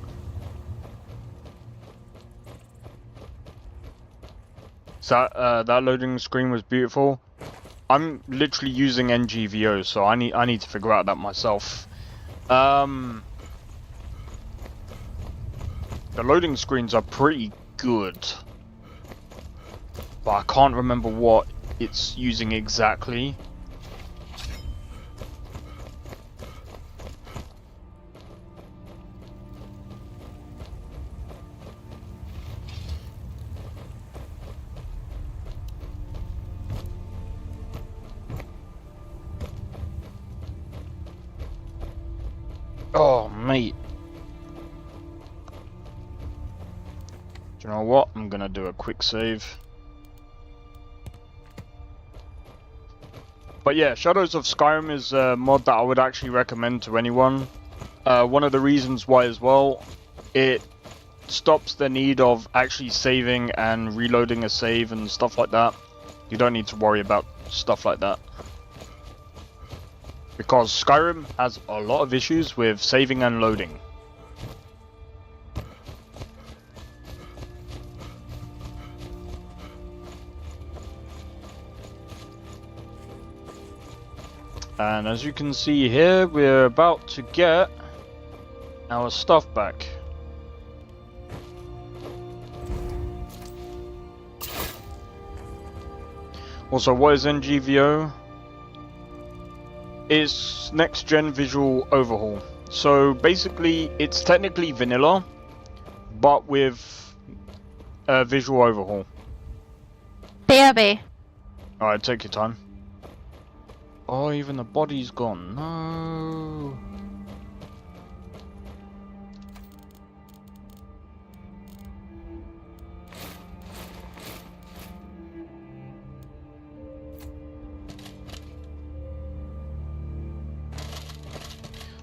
So that loading screen was beautiful. I'm literally using NGVO, so I need to figure out that myself. The loading screens are pretty good, but I can't remember what it's using exactly. Oh, mate. Do you know what? I'm gonna do a quick save. But yeah, Shadows of Skyrim is a mod that I would actually recommend to anyone. One of the reasons why as well, it stops the need of actually saving and reloading a save and stuff like that. You don't need to worry about stuff like that. Because Skyrim has a lot of issues with saving and loading. And as you can see here, we're about to get our stuff back. Also, what is NGVO? It's next gen visual overhaul. So basically, it's technically vanilla, but with a visual overhaul. BRB. Alright, take your time. Oh, even the body's gone. No.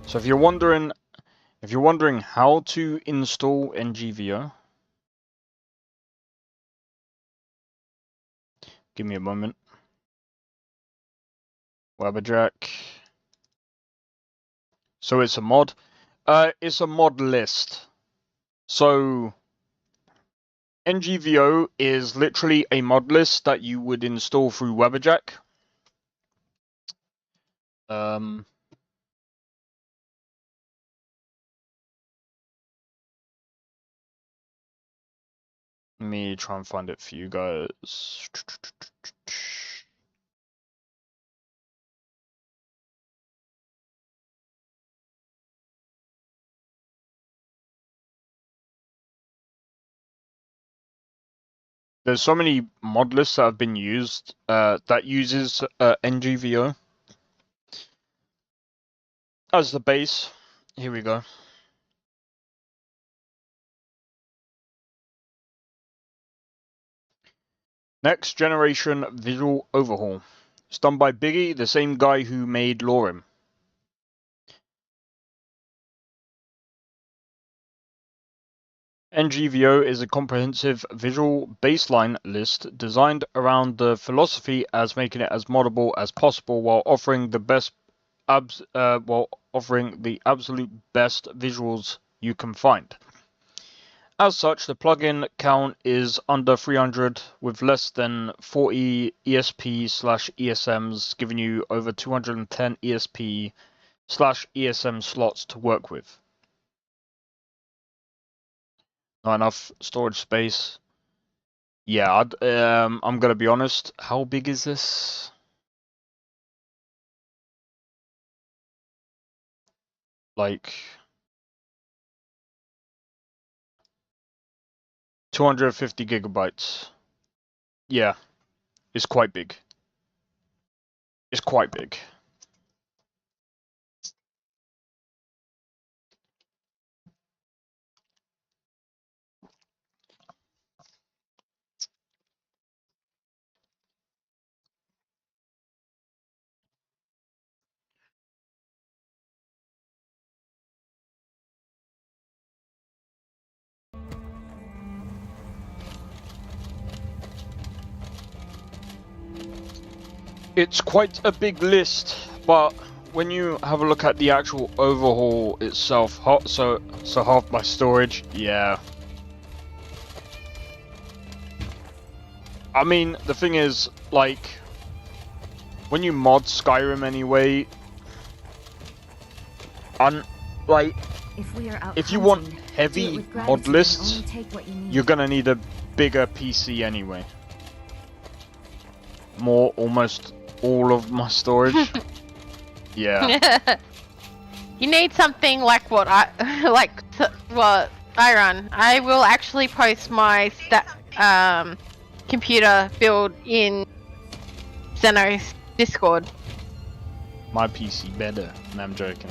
So if you're wondering how to install NGVO, give me a moment. Webberjack. So it's a mod. It's a mod list. So NGVO is literally a mod list that you would install through Weberjack. Let me try and find it for you guys. There's so many mod lists that have been used that uses NGVO as the base. Here we go. Next Generation Visual Overhaul. It's done by Biggie, the same guy who made Lorem. NGVO is a comprehensive visual baseline list designed around the philosophy as making it as moddable as possible while offering the absolute best visuals you can find. As such, the plugin count is under 300 with less than 40 ESP/ESMs, giving you over 210 ESP/ESM slots to work with. Not enough storage space. Yeah, I'm gonna be honest. How big is this? Like 250 gigabytes. Yeah, it's quite big. It's quite big. It's quite a big list, but when you have a look at the actual overhaul itself, so half my storage, yeah. I mean, the thing is, like, when you mod Skyrim anyway, if you want heavy mod lists, you're gonna need a bigger PC anyway. Almost all of my storage. Yeah. You need something like what I what I run. I will actually post my computer build in Zeno's Discord. My PC better. No, I'm joking.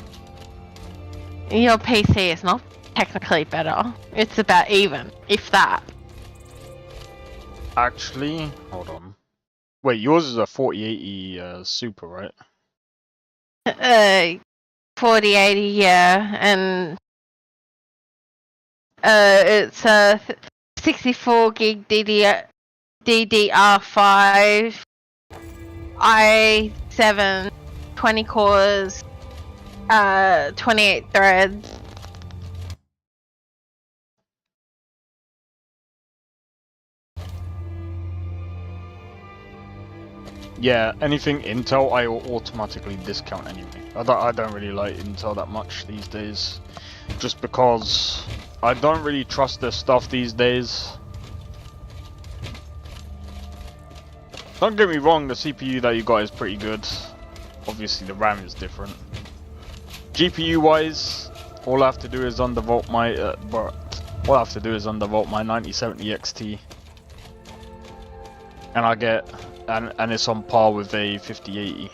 Your PC is not technically better. It's about even, if that. Actually, hold on. Wait, yours is a 4080 Super, right? 4080, yeah, and it's a 64 gig DDR5 i7 20 cores, 28 threads. Yeah, anything Intel I will automatically discount anyway. I don't really like Intel that much these days, just because I don't really trust their stuff these days. Don't get me wrong, the CPU that you got is pretty good. Obviously the RAM is different. GPU wise, all I have to do is undervolt my 9070 XT, and I get and it's on par with a 5080.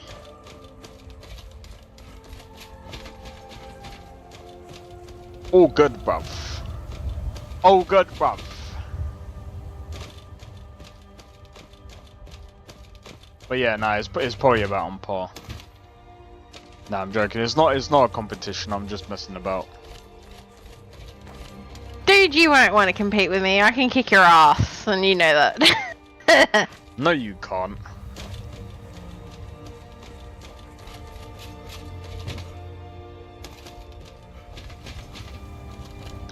All good, bruv. All good, bruv. But yeah, nah, it's probably about on par. Nah, I'm joking. It's not a competition. I'm just messing about. Dude, you won't want to compete with me. I can kick your ass, and you know that. No, you can't.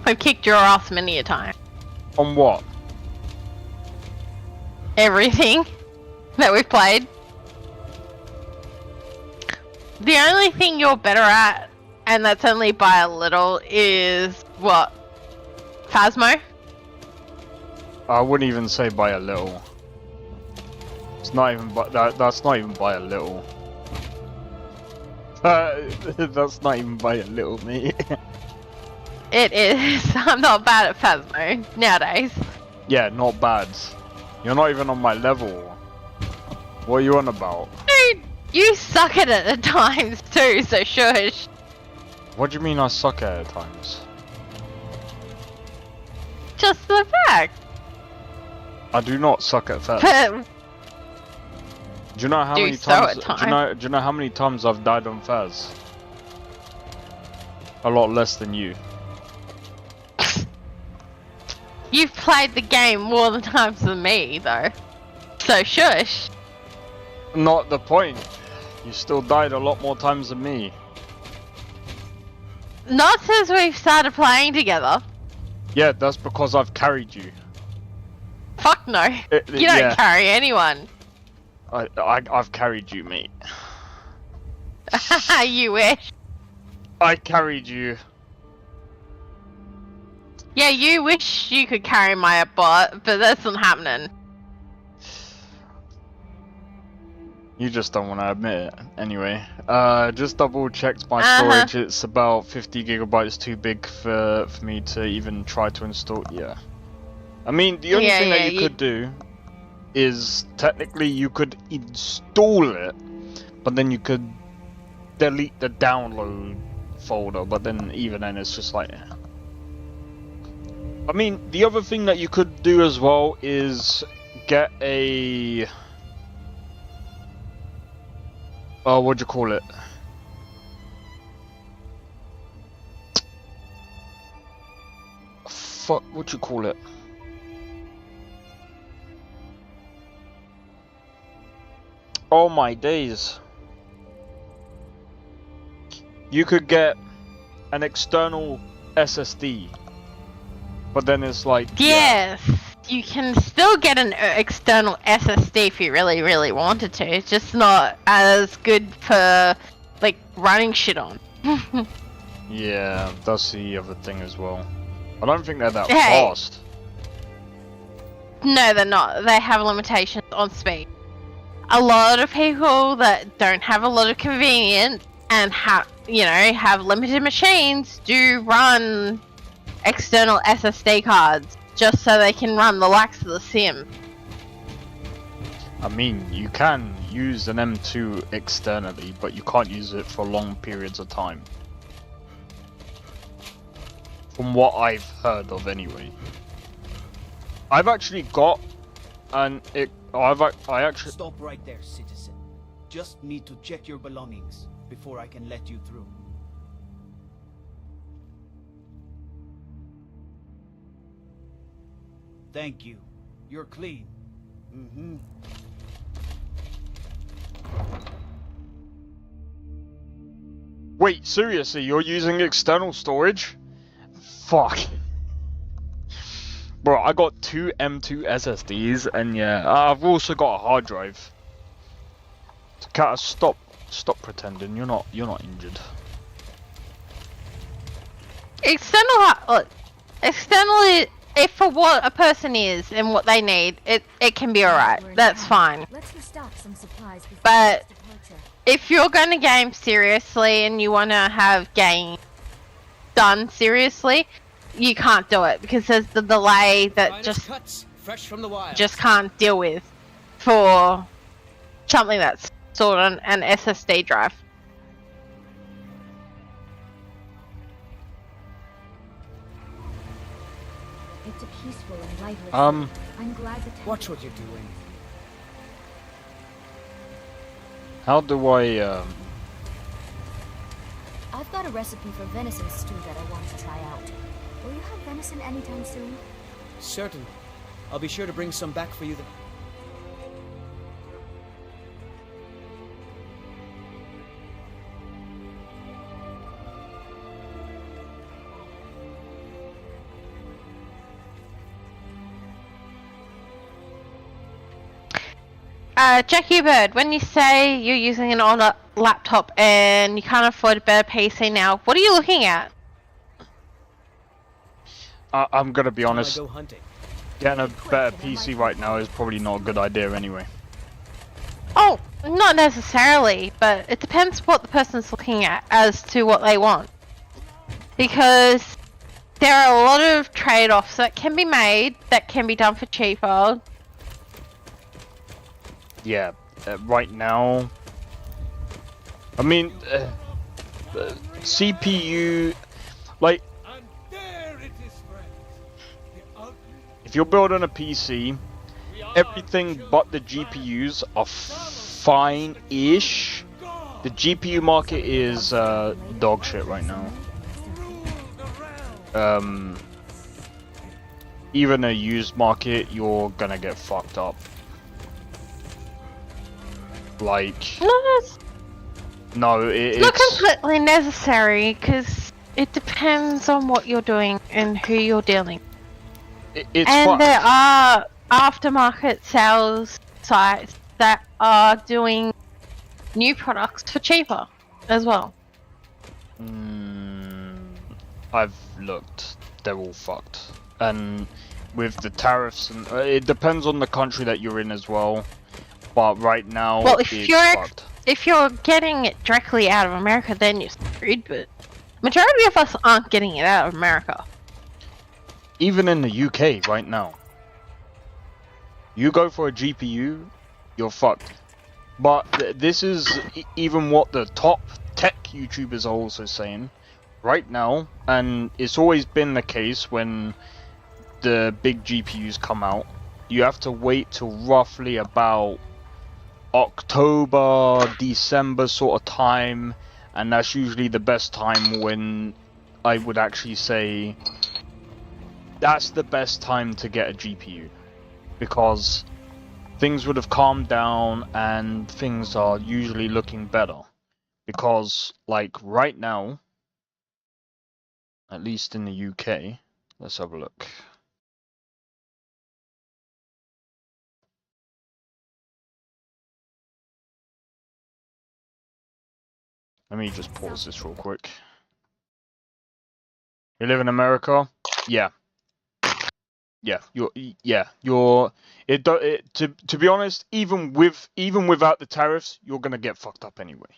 I've kicked your ass many a time. On what? everything that we've played. The only thing you're better at, and that's only by a little, is what? Phasmo? I wouldn't even say by a little. It's not even by that's not even by a little. That's not even by a little, mate. It is. I'm not bad at Phasmo nowadays. Yeah, not bad. You're not even on my level. What are you on about? Dude, you suck at it at times too, so shush. What do you mean I suck at it at times? Just the fact. I do not suck at Fez. But Do you know how do many so times? at times. Do you know how many times I've died on Fez? A lot less than you. You've played the game more than times than me, though. So shush. Not the point. You still died a lot more times than me. Not since we've started playing together. Yeah, that's because I've carried you. Fuck no. You don't yeah. carry anyone. I've carried you, mate. You wish. I carried you. Yeah, you wish you could carry my butt, but that's not happening. You just don't want to admit it. Anyway, just double checked my storage. It's about 50 gigabytes too big for me to even try to install. Yeah. I mean, the only thing that you could do is technically you could install it, but then you could delete the download folder. But then even then, it's just like. I mean, the other thing that you could do as well is get a. What'd you call it? Fuck, what'd you call it? Oh my days. You could get an external SSD, but then it's like... Yes, you can still get an external SSD if you really, really wanted to. It's just not as good for, like, running shit on. Yeah, that's the other thing as well. I don't think they're that fast. No, they're not. They have limitations on speed. A lot of people that don't have a lot of convenience and have limited machines do run external SSD cards just so they can run the likes of the Sim. I mean, you can use an M2 externally, but you can't use it for long periods of time. From what I've heard of, anyway. I've actually got I actually. Stop right there, citizen. Just need to check your belongings before I can let you through. Thank you. You're clean. Mm-hmm. Wait, seriously, you're using external storage? Fuck. Bro, I got 2 M2 SSDs, and yeah, I've also got a hard drive. Cat, stop pretending. You're not injured. Externally, if for what a person is and what they need, it can be alright. That's fine. Let's restock some supplies before But departure. if you're going to game seriously and you want to have game done seriously, you can't do it because there's the delay that fresh from the wild. just can't deal with for something that's stored on an SSD drive. It's a peaceful and lively Um, city. I'm glad the Watch what you're doing. How do I I've got a recipe for venison stew that I want to try out. Will you have venison anytime soon? Certainly. I'll be sure to bring some back for you then. Jackie Bird, when you say you're using an older laptop and you can't afford a better PC now, what are you looking at? I'm gonna be Till I honest. go hunting. Getting a better PC right now is probably not a good idea anyway. Oh, not necessarily, but it depends what the person's looking at as to what they want. Because there are a lot of trade-offs that can be made that can be done for cheaper. Yeah, right now. I mean, CPU, like, if you're building a PC, everything but the GPUs are fine-ish. The GPU market is dog shit right now. Even a used market, you're gonna get fucked up. Like, no, It's not completely necessary because it depends on what you're doing and who you're dealing. It's and fine. there are aftermarket sales sites that are doing new products for cheaper as well. I've looked. They're all fucked. And with the tariffs, and it depends on the country that you're in as well. But right now, Well, if fucked. if you're getting it directly out of America, then you're screwed. But majority of us aren't getting it out of America. Even in the UK right now, you go for a GPU, you're fucked. But this is even what the top tech YouTubers are also saying right now, and it's always been the case when the big GPUs come out. You have to wait till roughly about October, December sort of time, and that's usually the best time when I would actually say that's the best time to get a GPU, because things would have calmed down and things are usually looking better. Because like right now, at least in the UK, let's have a look. Let me just pause this real quick. You live in America? Yeah. Yeah, to be honest, even without the tariffs, you're gonna get fucked up anyway.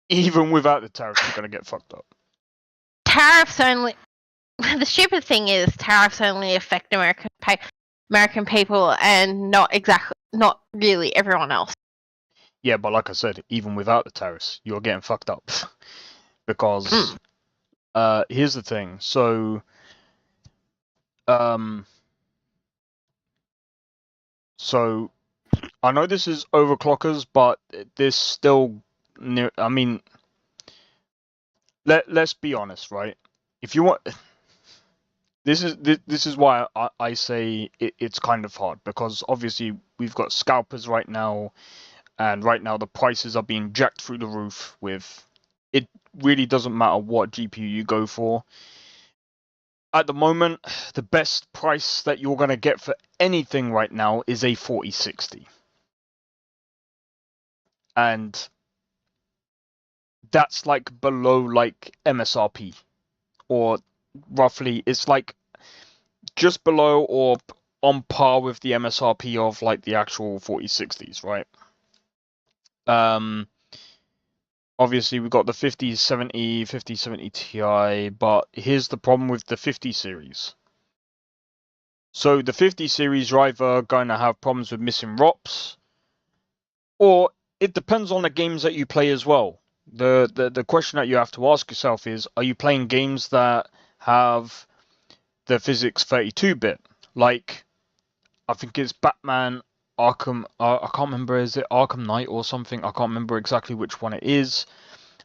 Even without the tariffs, you're gonna get fucked up. Tariffs only. The stupid thing is tariffs only affect American people and not really everyone else. Yeah, but like I said, even without the tariffs, you're getting fucked up. Because here's the thing. So so I know this is overclockers, but this still I mean, let's be honest, right? If you want, this is why I say it's kind of hard, because obviously we've got scalpers right now, and right now the prices are being jacked through the roof. With it really doesn't matter what GPU you go for. At the moment, the best price that you're gonna get for anything right now is a 4060, and that's like below like MSRP, or roughly it's like just below or on par with the MSRP of like the actual 4060s, right? Obviously we've got the 5070 Ti, but here's the problem with the 50 series. So the 50 series are either going to have problems with missing ROPs, or it depends on the games that you play as well. The question that you have to ask yourself is, are you playing games that have the physics 32-bit? Like, I think it's Batman Arkham, I can't remember, is it Arkham Knight or something? I can't remember exactly which one it is.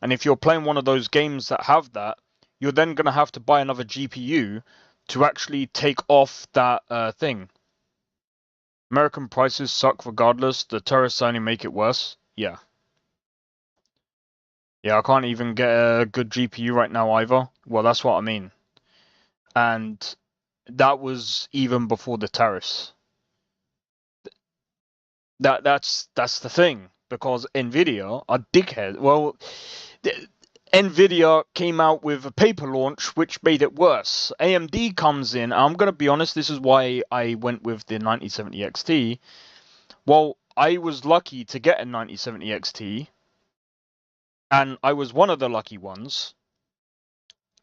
And if you're playing one of those games that have that, you're then going to have to buy another GPU to actually take off that thing. American prices suck regardless. The terrorists only make it worse. Yeah. Yeah, I can't even get a good GPU right now either. Well, that's what I mean. And that was even before the tariffs. That's the thing, because Nvidia are dickheads. Well, Nvidia came out with a paper launch which made it worse. AMD comes in. I'm gonna be honest. This is why I went with the 9070 XT. Well, I was lucky to get a 9070 XT, and I was one of the lucky ones.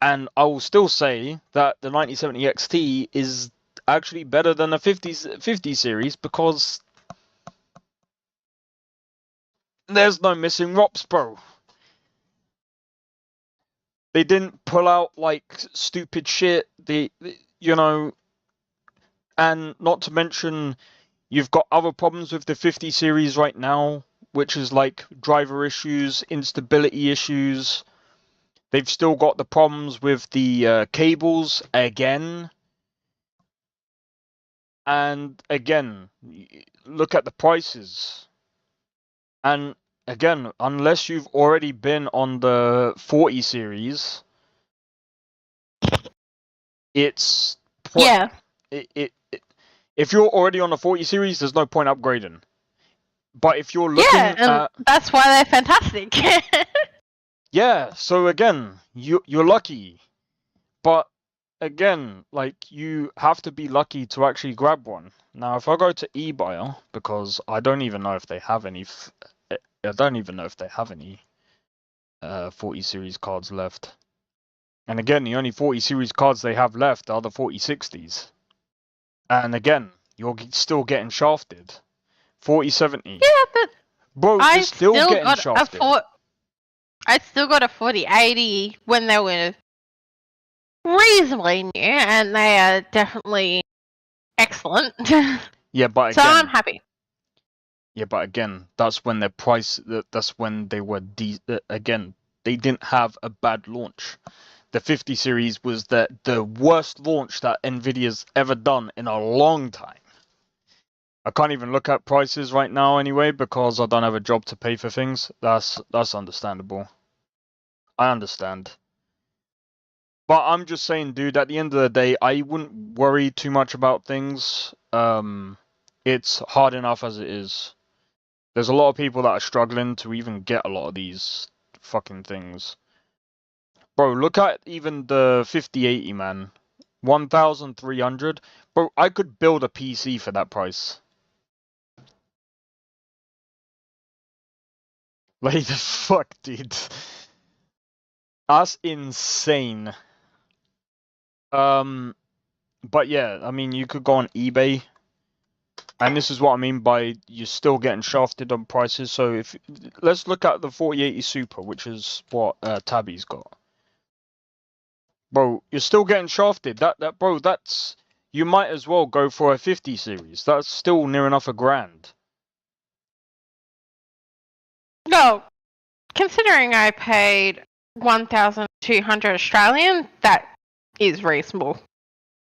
And I will still say that the 9070 XT is actually better than the 50 series because there's no missing ROPS, bro. They didn't pull out like stupid shit. You know, and not to mention, you've got other problems with the 50 series right now, which is like driver issues, instability issues. They've still got the problems with the cables again. And again, look at the prices. And again, unless you've already been on the 40 series, it's yeah. If you're already on the 40 series, there's no point upgrading. But if you're looking at, that's why they're fantastic. yeah, so again, you're lucky. But again, like, you have to be lucky to actually grab one. Now, if I go to eBuyer, because I don't even know if they have any 40 series cards left. And again, the only 40 series cards they have left are the 4060s. And again, you're still getting shafted. 4070. Yeah, but bro, you're still getting shafted. I still got a 4080 when they were reasonably new, and they are definitely excellent. Yeah, but so again, I'm happy. Yeah, but again, that's when their price. That's when they were again. They didn't have a bad launch. The 50 series was the worst launch that Nvidia's ever done in a long time. I can't even look at prices right now anyway because I don't have a job to pay for things. That's understandable. I understand. But I'm just saying, dude, at the end of the day, I wouldn't worry too much about things. It's hard enough as it is. There's a lot of people that are struggling to even get a lot of these fucking things. Bro, look at even the 5080, man. 1,300. Bro, I could build a PC for that price. Like, the fuck, dude. That's insane. But yeah, I mean, you could go on eBay. And this is what I mean by you're still getting shafted on prices. So if let's look at the 4080 Super, which is what Tabby's got. Bro, you're still getting shafted. Bro, that's, you might as well go for a 50 series. That's still near enough $1,000. No, considering I paid 1,200 Australian, that is reasonable.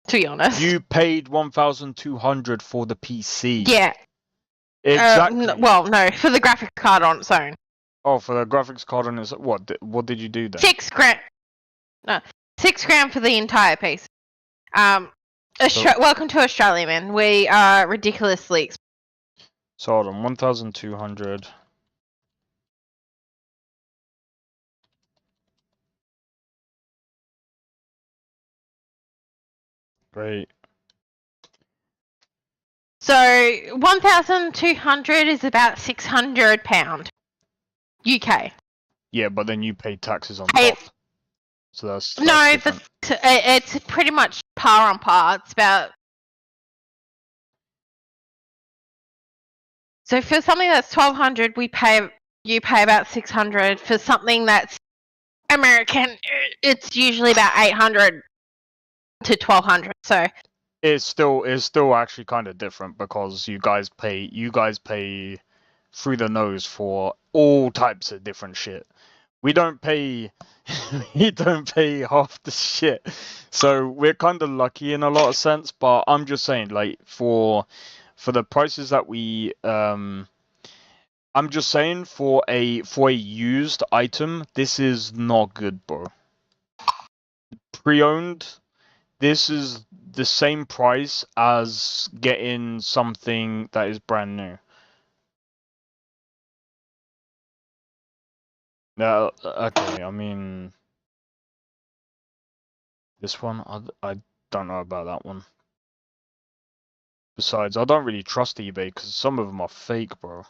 To be honest, you paid 1,200 for the PC. Yeah. Exactly. Well, no, for the graphics card on its own. Oh, for the graphics card on its what did you do then? $6,000. No, $6,000 for the entire piece. Welcome to Australia, man. We are ridiculously expensive. So hold on, 1,200. Great. So 1,200 is about £600 UK. Yeah, but then you pay taxes on top. So that's no, different. It's pretty much par on par. It's about. So for something that's 1,200, you pay about 600. For something that's American, it's usually about 800 to 1,200. So it's still actually kind of different because you guys pay through the nose for all types of different shit. We don't pay half the shit. So we're kind of lucky in a lot of sense, but I'm just saying, like, for the prices that we I'm just saying for a used item, this is not good, bro. Pre-owned, this is the same price as getting something that is brand new. Yeah, okay, I mean... This one, I don't know about that one. Besides, I don't really trust eBay because some of them are fake, bro.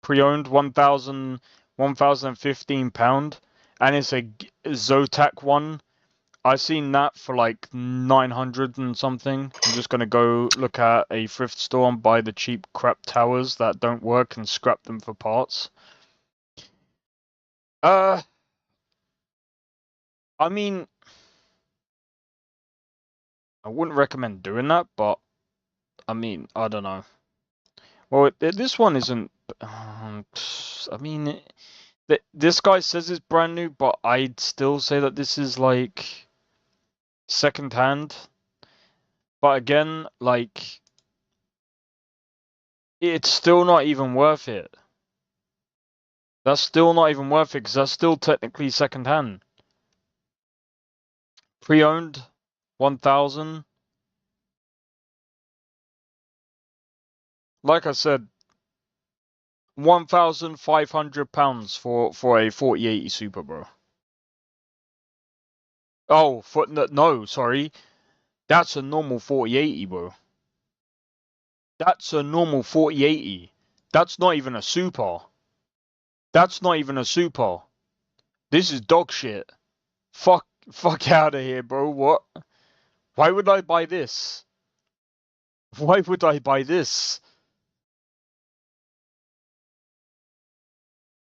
Pre-owned, £1,015, and it's a Zotac one. I seen that for like 900 and something. I'm just gonna go look at a thrift store and buy the cheap crap towers that don't work and scrap them for parts. I mean, I wouldn't recommend doing that, but I mean, I don't know. Well, this one isn't. I mean, this guy says it's brand new, but I'd still say that this is like second hand. But again, like, it's still not even worth it. That's still not even worth it because that's still technically second hand. Pre-owned, 1,000. Like I said, £1,500 for a 4080 Super, bro. Oh, no, sorry. That's a normal 4080, bro. That's a normal 4080. That's not even a Super. That's not even a Super. This is dog shit. Fuck out of here, bro. What? Why would I buy this? Why would I buy this?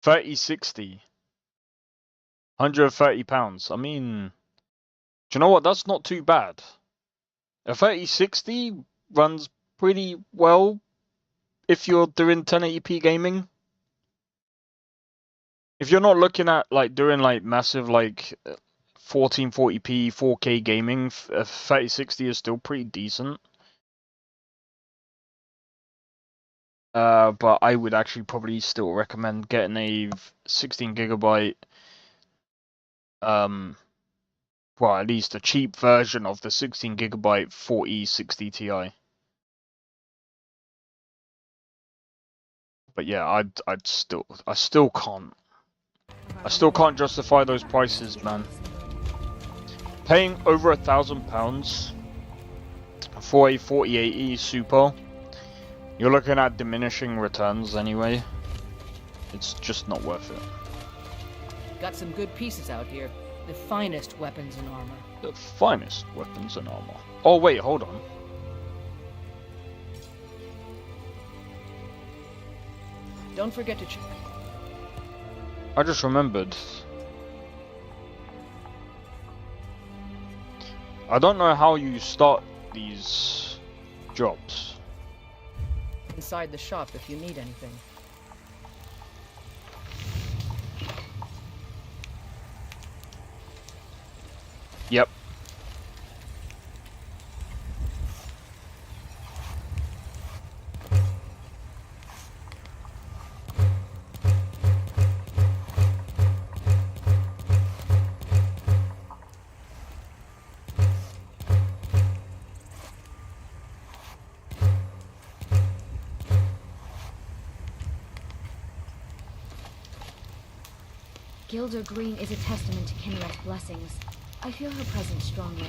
3060. £130. I mean, do you know what? That's not too bad. A 3060 runs pretty well if you're doing 1080p gaming. If you're not looking at like doing like massive like 1440p 4K gaming, a 3060 is still pretty decent. But I would actually probably still recommend getting a 16GB well, at least a cheap version of the 16GB 4060 Ti. But yeah, I still can't justify those prices, man. Paying over £1,000 for a 4080 Super, you're looking at diminishing returns anyway. It's just not worth it. Got some good pieces out here. The finest weapons and armor. The finest weapons and armor. Oh wait, hold on. Don't forget to check. I just remembered. I don't know how you start these jobs. Inside the shop if you need anything. Yep. Gilder Green is a testament to Kinnereth's blessings. I feel her presence strongly.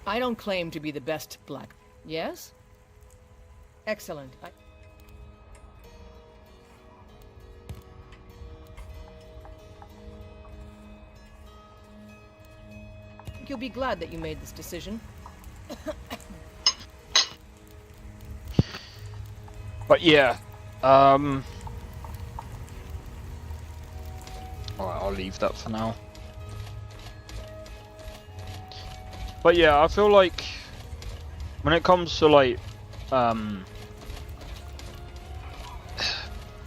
I don't claim to be the best black. Yes? Excellent. I think you'll be glad that you made this decision. But yeah, alright, I'll leave that for now. But yeah, I feel like when it comes to like, I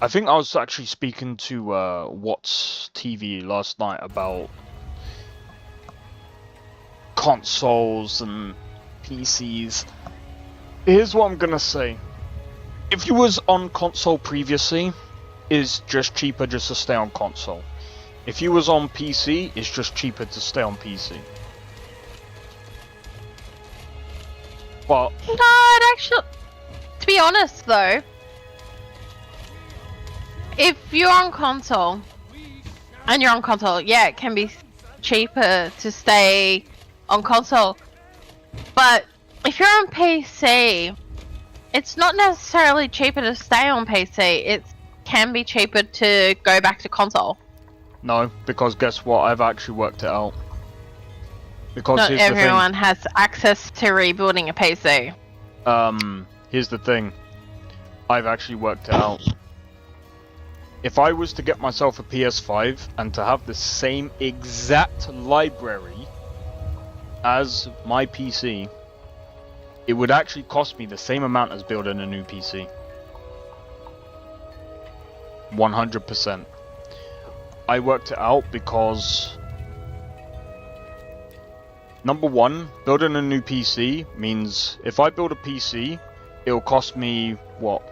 think I was actually speaking to Watts TV last night about consoles and PCs. Here's what I'm gonna say. If you was on console previously, it's just cheaper just to stay on console. If you was on PC, it's just cheaper to stay on PC. But No, it actually, to be honest though, if you're on console, yeah, it can be cheaper to stay on console. But if you're on PC, it's not necessarily cheaper to stay on PC. It can be cheaper to go back to console. no, because guess what? I've actually worked it out. Because Not here's the thing. everyone has access to rebuilding a PC. Here's the thing. I've actually worked it out. If I was to get myself a PS5 and to have the same exact library as my PC, it would actually cost me the same amount as building a new PC. 100%. I worked it out because, number one, building a new PC means if I build a PC, it'll cost me, what?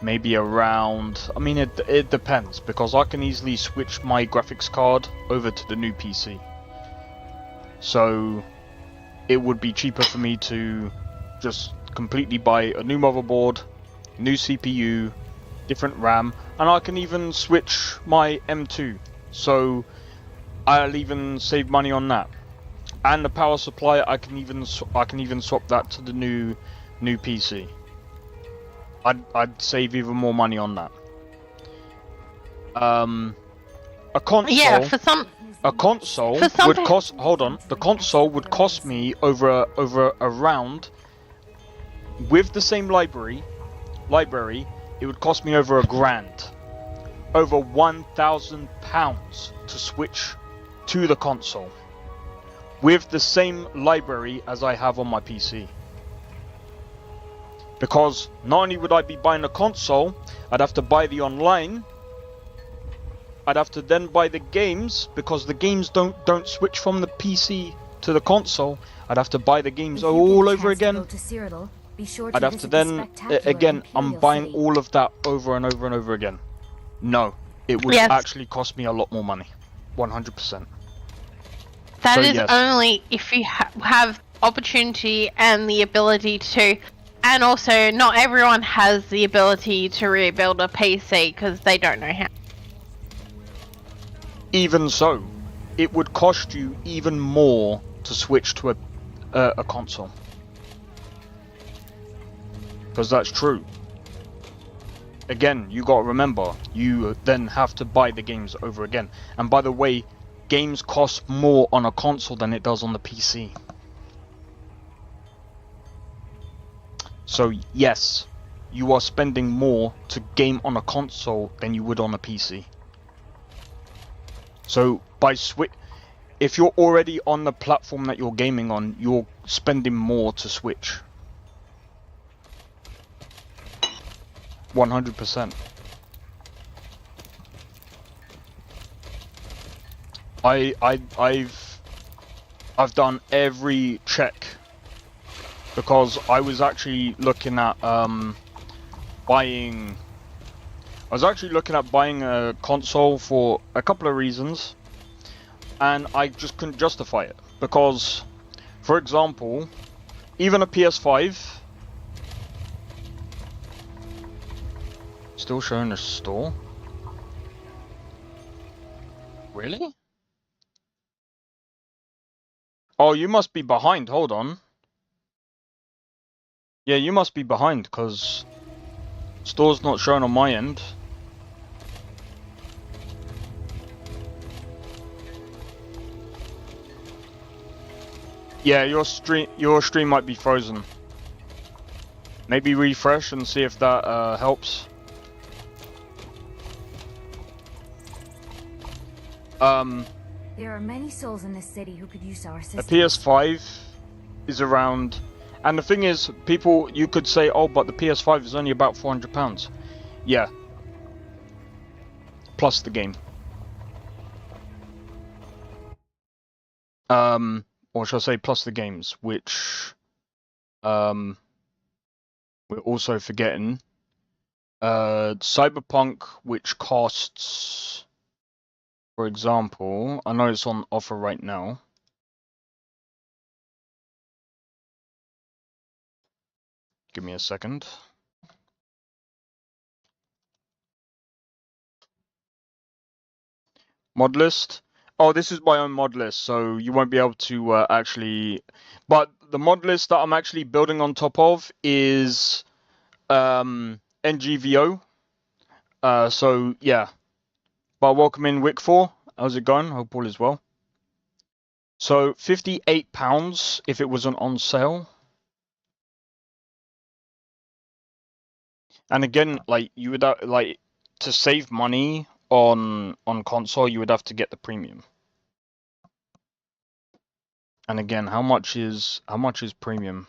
Maybe around, I mean it depends, because I can easily switch my graphics card over to the new PC. So it would be cheaper for me to just completely buy a new motherboard, new CPU, different RAM, and I can even switch my M2. So I'll even save money on that. And the power supply, I can even swap that to the new PC. I'd save even more money on that. A console. Yeah, for some. A console would cost. Hold on. The console would cost me over around. With the same library, it would cost me over £1,000, over £1,000 to switch to the console. With the same library as I have on my PC. Because not only would I be buying a console, I'd have to buy the online. I'd have to then buy the games, because the games don't switch from the PC to the console. I'd have to buy the games all over again. I'd have to then, again, I'm buying all of that over and over and over again. No, it would actually cost me a lot more money. 100%. That is only if you have opportunity and the ability to. And also, not everyone has the ability to rebuild a PC because they don't know how. Even so, it would cost you even more to switch to a console. Because that's true. Again, you gotta remember, you then have to buy the games over again. And by the way, games cost more on a console than it does on the PC. So yes, you are spending more to game on a console than you would on a PC. So if you're already on the platform that you're gaming on, you're spending more to switch. 100%. I've done every check. Because I was actually looking at buying a console for a couple of reasons, and I just couldn't justify it. Because, for example, even a PS5, still showing the store. Really? Oh, you must be behind. Hold on. Yeah, you must be behind, because store's not showing on my end. Yeah, your stream might be frozen. Maybe refresh and see if that helps. There are many souls in this city who could use our assistance. A PS5 is around. And the thing is, people, you could say, oh, but the PS5 is only about £400. Yeah. Plus the game. or should I say plus the games, which we're also forgetting. Cyberpunk, which costs, for example, I know it's on offer right now. Give me a second. Modlist. Oh, this is my own mod list, so you won't be able to actually... But the mod list that I'm actually building on top of is NGVO. So, yeah. But welcome in, Wick4. How's it going? Hope all is well. So, £58 if it wasn't on sale. And again, like, you would like to save money on console, you would have to get the premium. And again, how much is premium?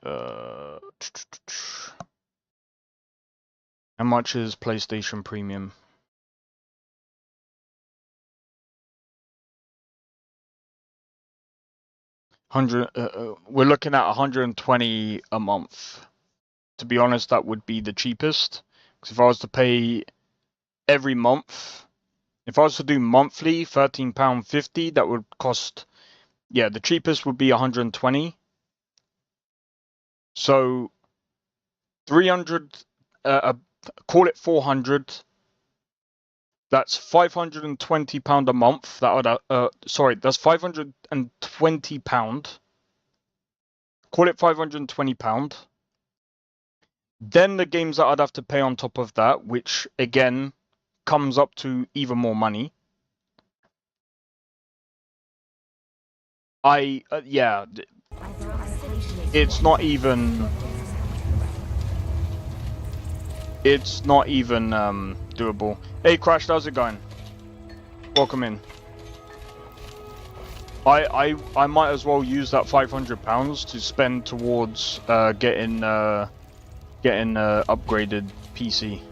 How much is PlayStation Premium? We're looking at 120 a month. To be honest, that would be the cheapest. Because if I was to pay every month, if I was to do monthly, £13.50, that would cost, yeah, the cheapest would be 120. So 300, call it 400. That's £520 a month. That would, sorry, that's £520. Call it £520. Then the games that I'd have to pay on top of that, which again comes up to even more money. Yeah, it's not even doable. Hey Crash, how's it going? Welcome in. I might as well use that £500 to spend towards getting upgraded PC.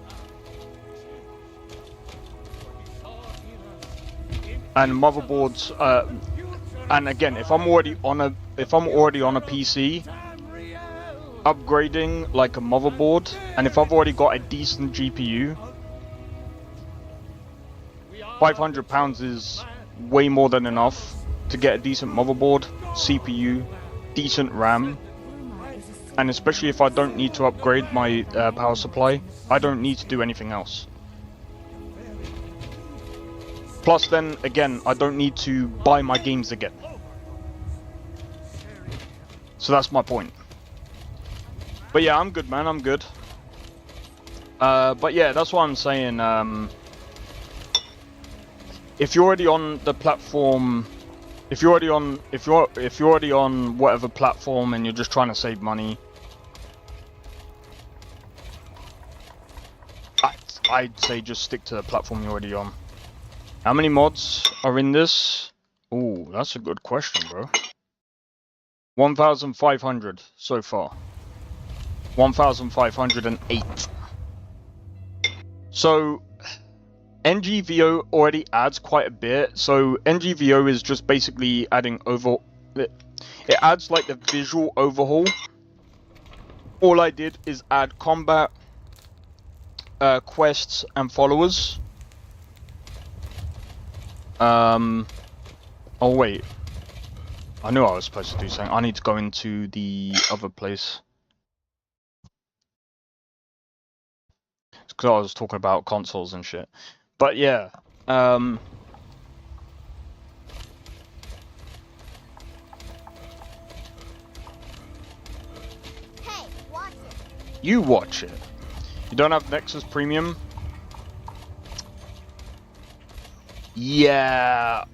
And motherboards, and again, if I'm already on a PC, upgrading like a motherboard, and if I've already got a decent GPU, £500 is way more than enough to get a decent motherboard, CPU, decent RAM, and especially if I don't need to upgrade my power supply, I don't need to do anything else. Plus then, again, I don't need to buy my games again. So that's my point. But yeah, I'm good, man, I'm good. But yeah, that's what I'm saying. If you're already on the platform, if you're already on whatever platform and you're just trying to save money, I'd say just stick to the platform you're already on. How many mods are in this? Ooh, that's a good question, bro. 1,500 so far. 1,508. So NGVO already adds quite a bit. So NGVO is just basically adding it adds like the visual overhaul. All I did is add combat, quests, and followers. Oh wait, I knew I was supposed to do something. I need to go into the other place. It's because I was talking about consoles and shit. But yeah, Hey, watch it. you watch it. You don't have Nexus Premium? Yeah,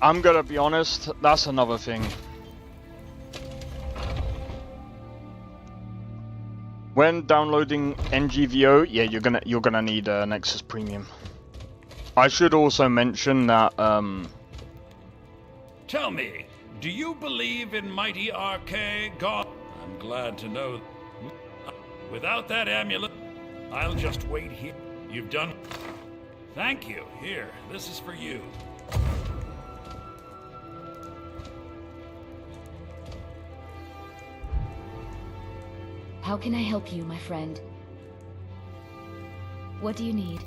I'm gonna be honest, that's another thing. When downloading NGVO, yeah, you're gonna need Nexus Premium. I should also mention that Tell me, do you believe in mighty RK God? I'm glad to know. Without that amulet, I'll just wait here. You've done... Thank you. Here, this is for you. How can I help you, my friend? What do you need?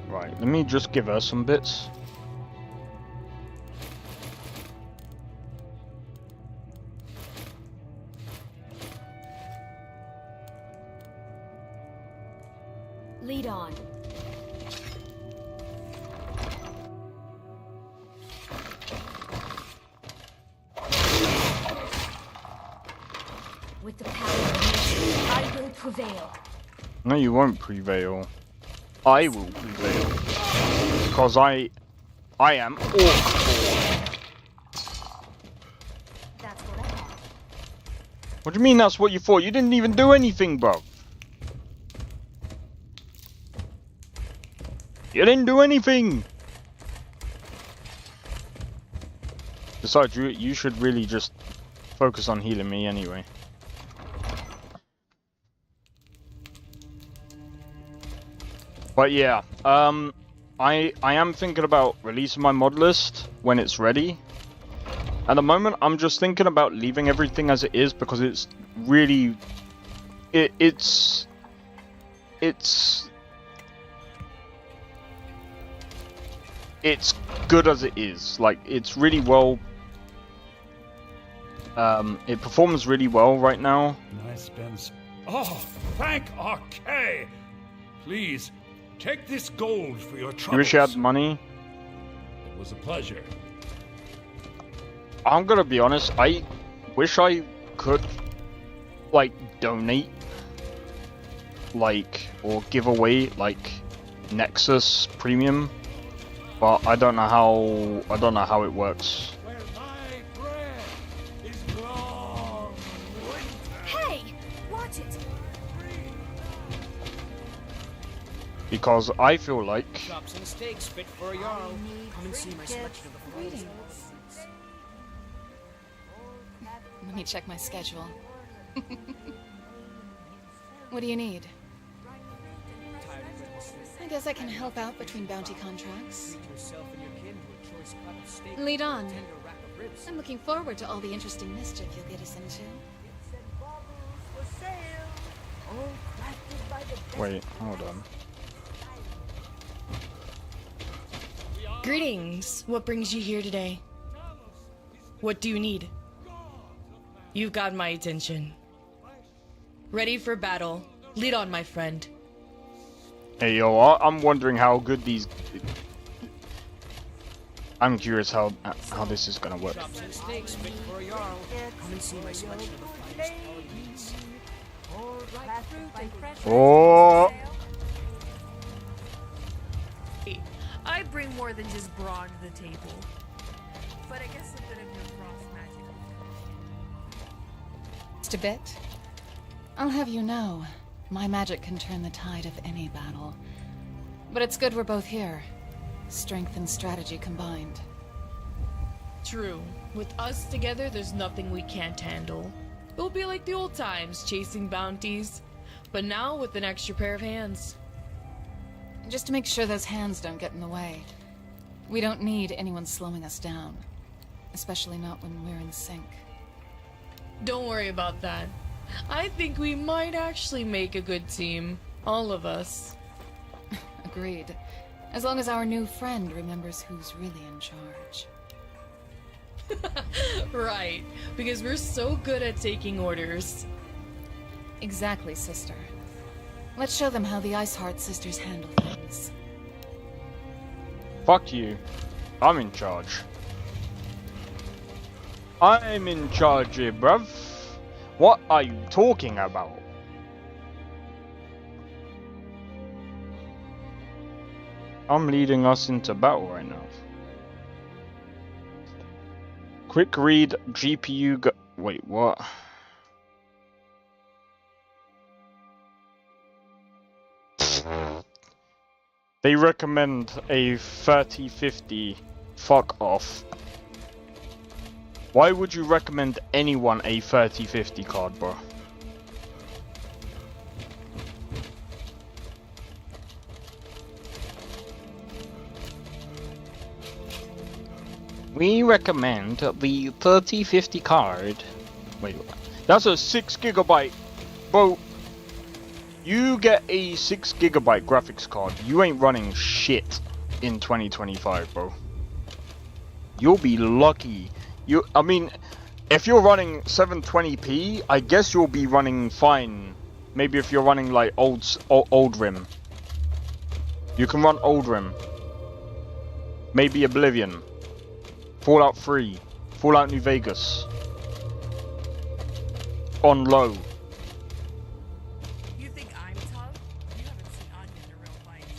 Right, let me just give her some bits. Lead on. With the power of nature, I will prevail. No, you won't prevail. I will prevail. Because I am Orc. That's what I thought. What do you mean that's what you thought? You didn't even do anything, bro. You didn't do anything! Besides, you should really just focus on healing me anyway. But yeah, I am thinking about releasing my mod list when it's ready. At the moment, I'm just thinking about leaving everything as it is because it's really... It's good as it is. Like, it's really well... it performs really well right now. Nice, Ben. Oh, thank RK! Please, take this gold for your troubles. You wish you had money? It was a pleasure. I'm gonna be honest, I wish I could, like, donate, like, or give away, like, Nexus Premium. But I don't know how it works. Hey, watch it. Because I feel like Chops and steaks fit for a Jarl. Come and see my selection of the Greetings. Let me check my schedule. What do you need? I guess I can help out between bounty contracts. Lead on. I'm looking forward to all the interesting mischief you'll get us into. Wait, hold on. Greetings. What brings you here today? What do you need? You've got my attention. Ready for battle. Lead on, my friend. Hey yo, I'm wondering how good these... I'm curious how this is gonna work. Chops and steaks fit for a Jarl. Come and see my selection of the finest meats. Oh! I bring more than just brawn to the table. But I guess a bit of your frost magic. Just a bit. I'll have you know, my magic can turn the tide of any battle. But it's good we're both here. Strength and strategy combined. True. With us together, there's nothing we can't handle. It'll be like the old times, chasing bounties. But now with an extra pair of hands. Just to make sure those hands don't get in the way. We don't need anyone slowing us down. Especially not when we're in sync. Don't worry about that. I think we might actually make a good team. All of us. Agreed. As long as our new friend remembers who's really in charge. Right, because we're so good at taking orders. Exactly, sister. Let's show them how the Iceheart sisters handle things. Fuck you. I'm in charge. I'm in charge here, bruv. What are you talking about? I'm leading us into battle right now. Quick read GPU wait, what? They recommend a 3050. Fuck off. Why would you recommend anyone a 3050 card, bro? We recommend the 3050 card. Wait, that's a 6 GB. Bro, you get a 6 GB graphics card, you ain't running shit in 2025, bro. You'll be lucky. I mean, if you're running 720p, I guess you'll be running fine. Maybe if you're running like old RIM. You can run old RIM. Maybe Oblivion. Fallout 3. Fallout New Vegas. On low. You think I'm tough? You haven't seen Anya in a real fight.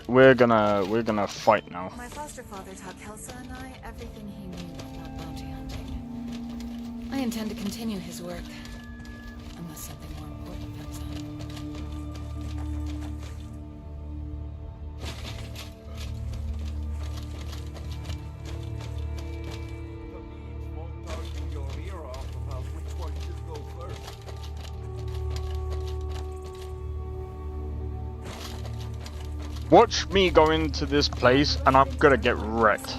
We're gonna fight now. My foster father taught Kelsa and I everything he knew about bounty hunting. I intend to continue his work, unless something more important comes up. Watch me go into this place and I'm gonna get wrecked.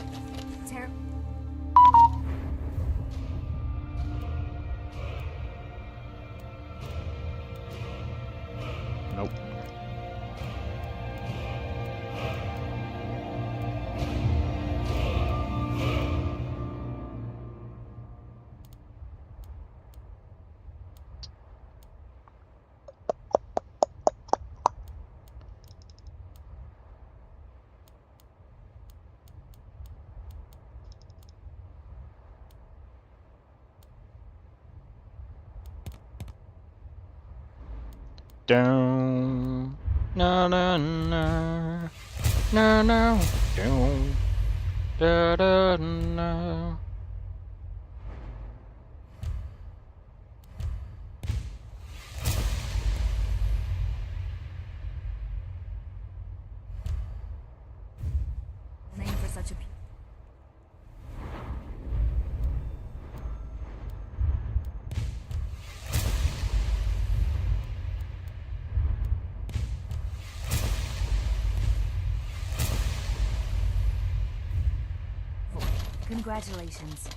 Nope. Down, na na na, na na, down, da da na. Name for such a Congratulations.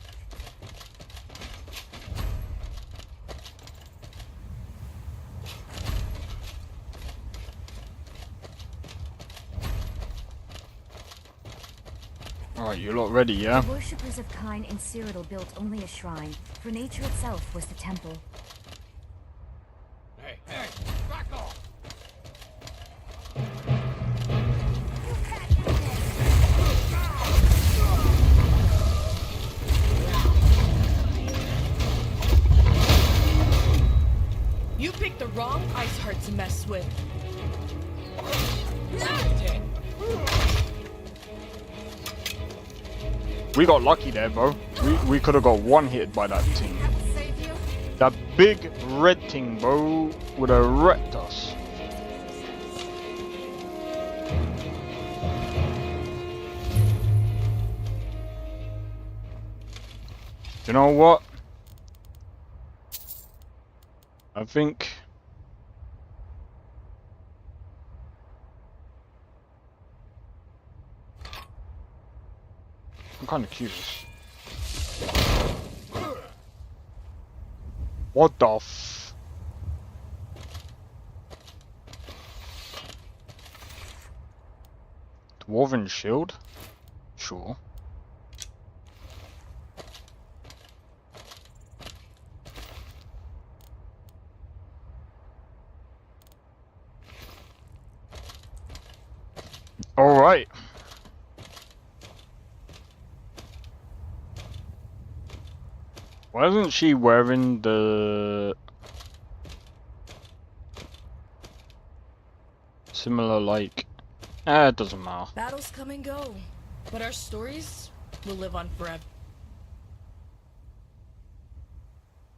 Alright, you're lot ready, yeah? The worshippers of Kine and Cyrodiil built only a shrine, for nature itself was the temple. Hey, hey, back off! You picked the wrong ice heart to mess with. We got lucky there, bro. We could have got one hit by that team. That big red thing, bro, would have wrecked us. You know what? I think I'm kind of curious. What the f? Dwarven shield? Sure. All right. Why isn't she wearing the similar like? It doesn't matter. Battles come and go, but our stories will live on forever.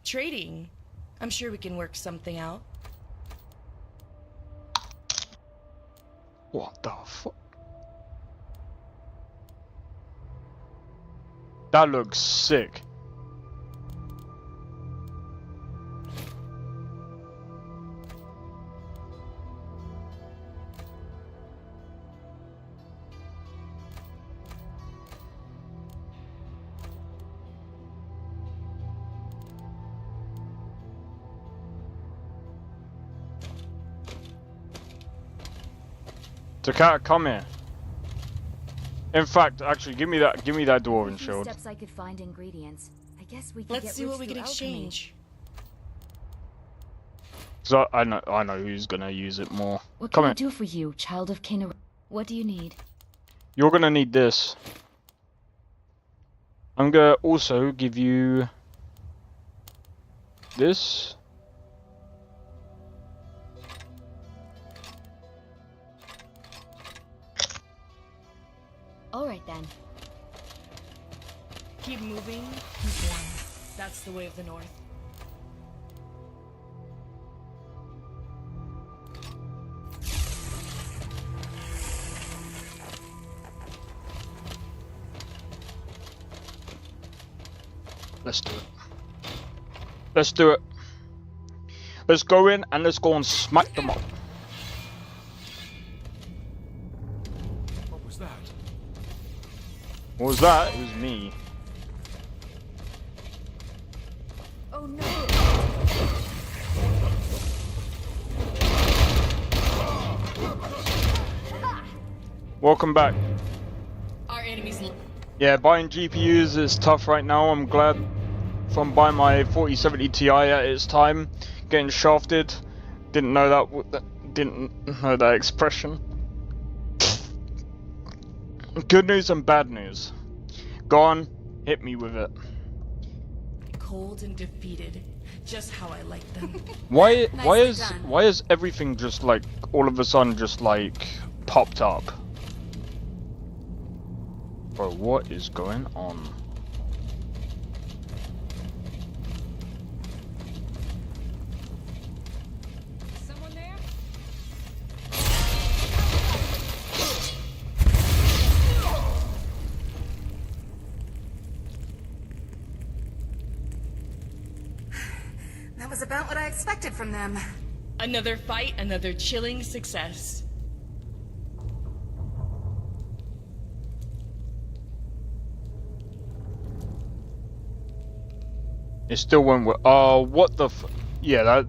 Trading. I'm sure we can work something out. What the fuck? That looks sick. Takata, come here. In fact, actually, give me that dwarven Few shield. steps I could find ingredients. I guess we could Let's get see rich what we through can alchemy. exchange. So I know who's gonna use it more. What Come can I here. do for you, child of King? What do you need? You're gonna need this. I'm gonna also give you this. All right then. Keep moving, keep warm. That's the way of the North. Let's do it. Let's do it. Let's go in and let's go and smack them up. What was that? What was that? It was me. Oh no! Welcome back. Our enemies. Yeah, buying GPUs is tough right now. I'm glad from buying my 4070 Ti at its time, getting shafted. Didn't know that expression. Good news and bad news. Go on, hit me with it. Cold and defeated. Just how I like them. Why Nicely done. is everything just like all of a sudden just like popped up? Bro, what is going on? Someone there? That was about what I expected from them. Another fight, another chilling success. It still went with. What the f. Yeah, that.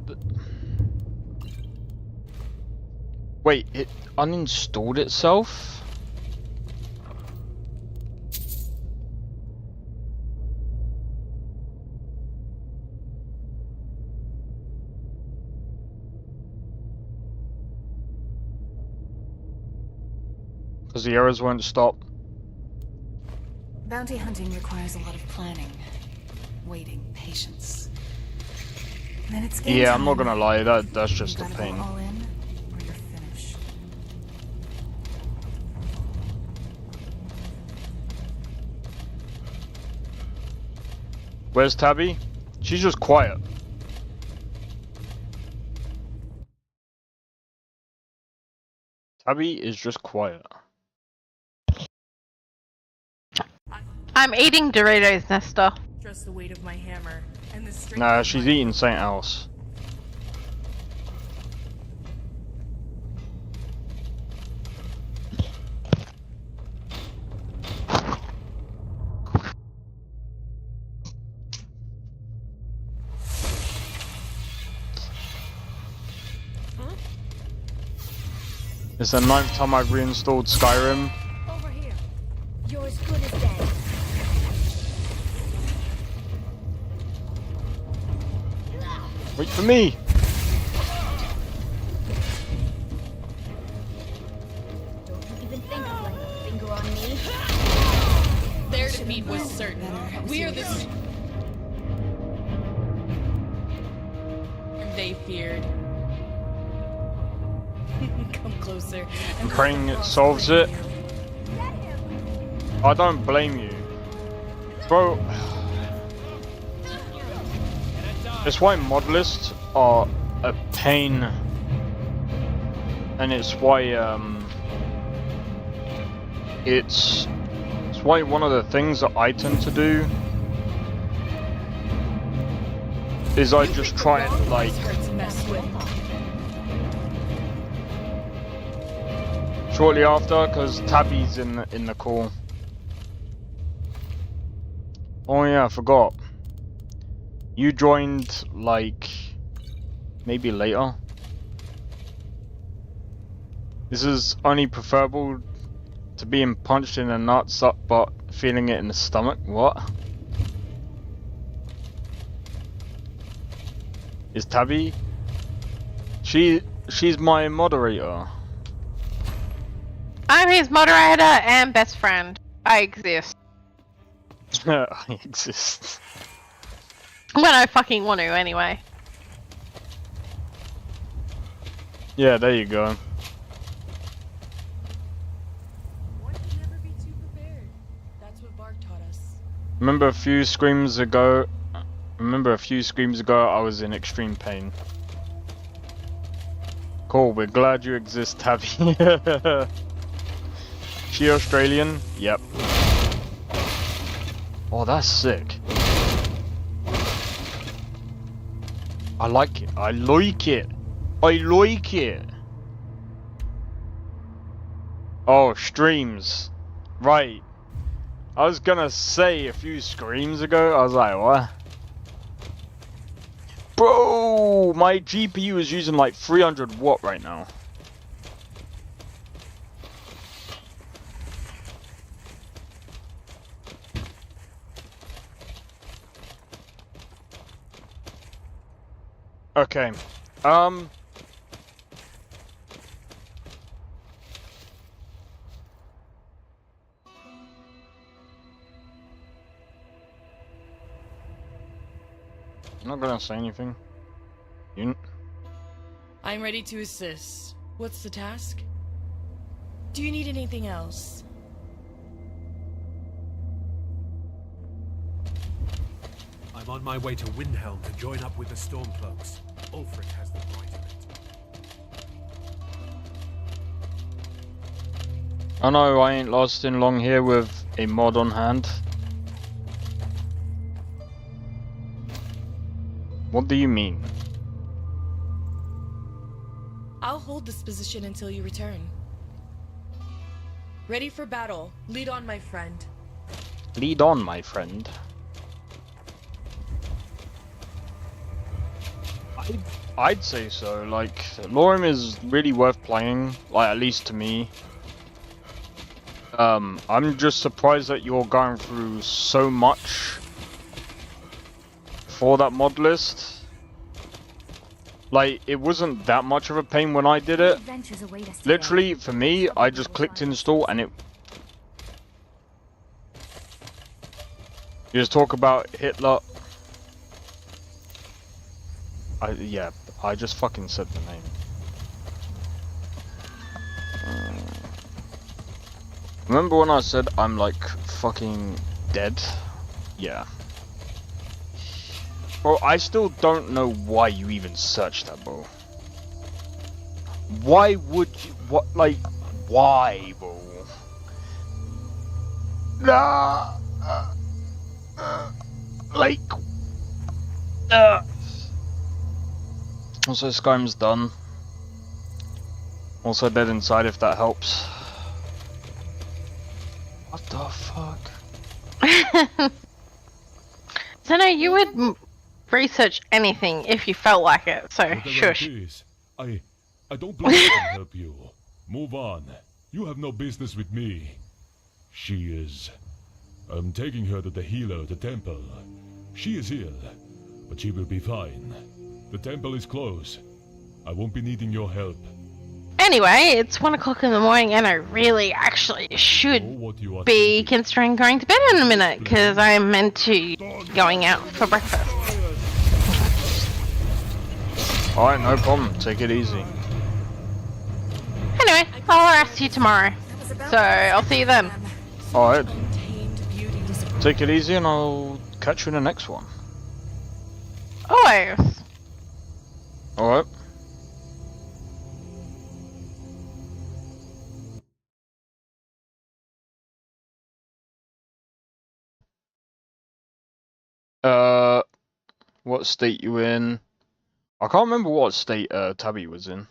Wait, it uninstalled itself? Because the errors won't stop. Bounty hunting requires a lot of planning, waiting, patience. And then it's game Yeah, I'm not time. gonna lie, that's just You a gotta pain. go all in, or you're finished. Where's Tabby? She's just quiet. Tabby is just quiet. I'm eating Doritos, Nesta. Trust the weight of my hammer and the strength. Nah, of she's my- eating something else. It's the 9th time I've reinstalled Skyrim. Over here. You're as good as dead. Wait for me! Don't you even think of laying a finger on me. Their defeat was certain. We are the. They feared. Come closer. I'm praying it solves it. I don't blame you. Bro. It's why Modlists are a pain. And it's why, it's why one of the things that I tend to do is I just try and like shortly after, because Tabby's in the call. Oh yeah, I forgot. You joined like maybe later. This is only preferable to being punched in the nuts up, but feeling it in the stomach. What? Is Tabby? She's my moderator. I'm his moderator and best friend. I exist. I exist. When I fucking want to, anyway. Yeah, there you go. One can never be too prepared. That's what Bark taught us. Remember a few screams ago, I was in extreme pain. Cool, we're glad you exist, Tabby. She Australian? Yep. Oh, that's sick. I like it. I like it. I like it. Oh, streams. Right. I was gonna say a few screams ago, I was like, what? Bro, my GPU is using like 300 watt right now. Okay. I'm not gonna say anything. I'm ready to assist. What's the task? Do you need anything else? I'm on my way to Windhelm to join up with the Stormcloaks. Ulfric has the right of it. I know I ain't lasting long here with a mod on hand. What do you mean? I'll hold this position until you return. Ready for battle. Lead on, my friend. Lead on, my friend. I'd say so. Like, Lorem is really worth playing. Like, at least to me. I'm just surprised that you're going through so much for that mod list. Like, it wasn't that much of a pain when I did it. Literally, for me, I just clicked install and it... You just talk about Hitler. Yeah, I just fucking said the name. Remember when I said I'm like fucking dead? Yeah. Bro, I still don't know why you even searched that, bro. Why would you? What? Like, why, bro? Nah. Like. Also, Skyrim's done. Also dead inside, if that helps. What the fuck? So no, you would research anything if you felt like it, so shush. I don't believe I can help you. Move on. You have no business with me. She is... I'm taking her to the healer at the temple. She is ill, but she will be fine. The temple is closed. I won't be needing your help. Anyway, it's 1 o'clock in the morning and I really actually should be considering going to bed in a minute because I'm meant to going out for breakfast. Alright, no problem. Take it easy. Anyway, I'll ask you tomorrow. So, I'll see you then. Alright. Take it easy and I'll catch you in the next one. Always. Alright. What state you in? I can't remember what state Tabby was in.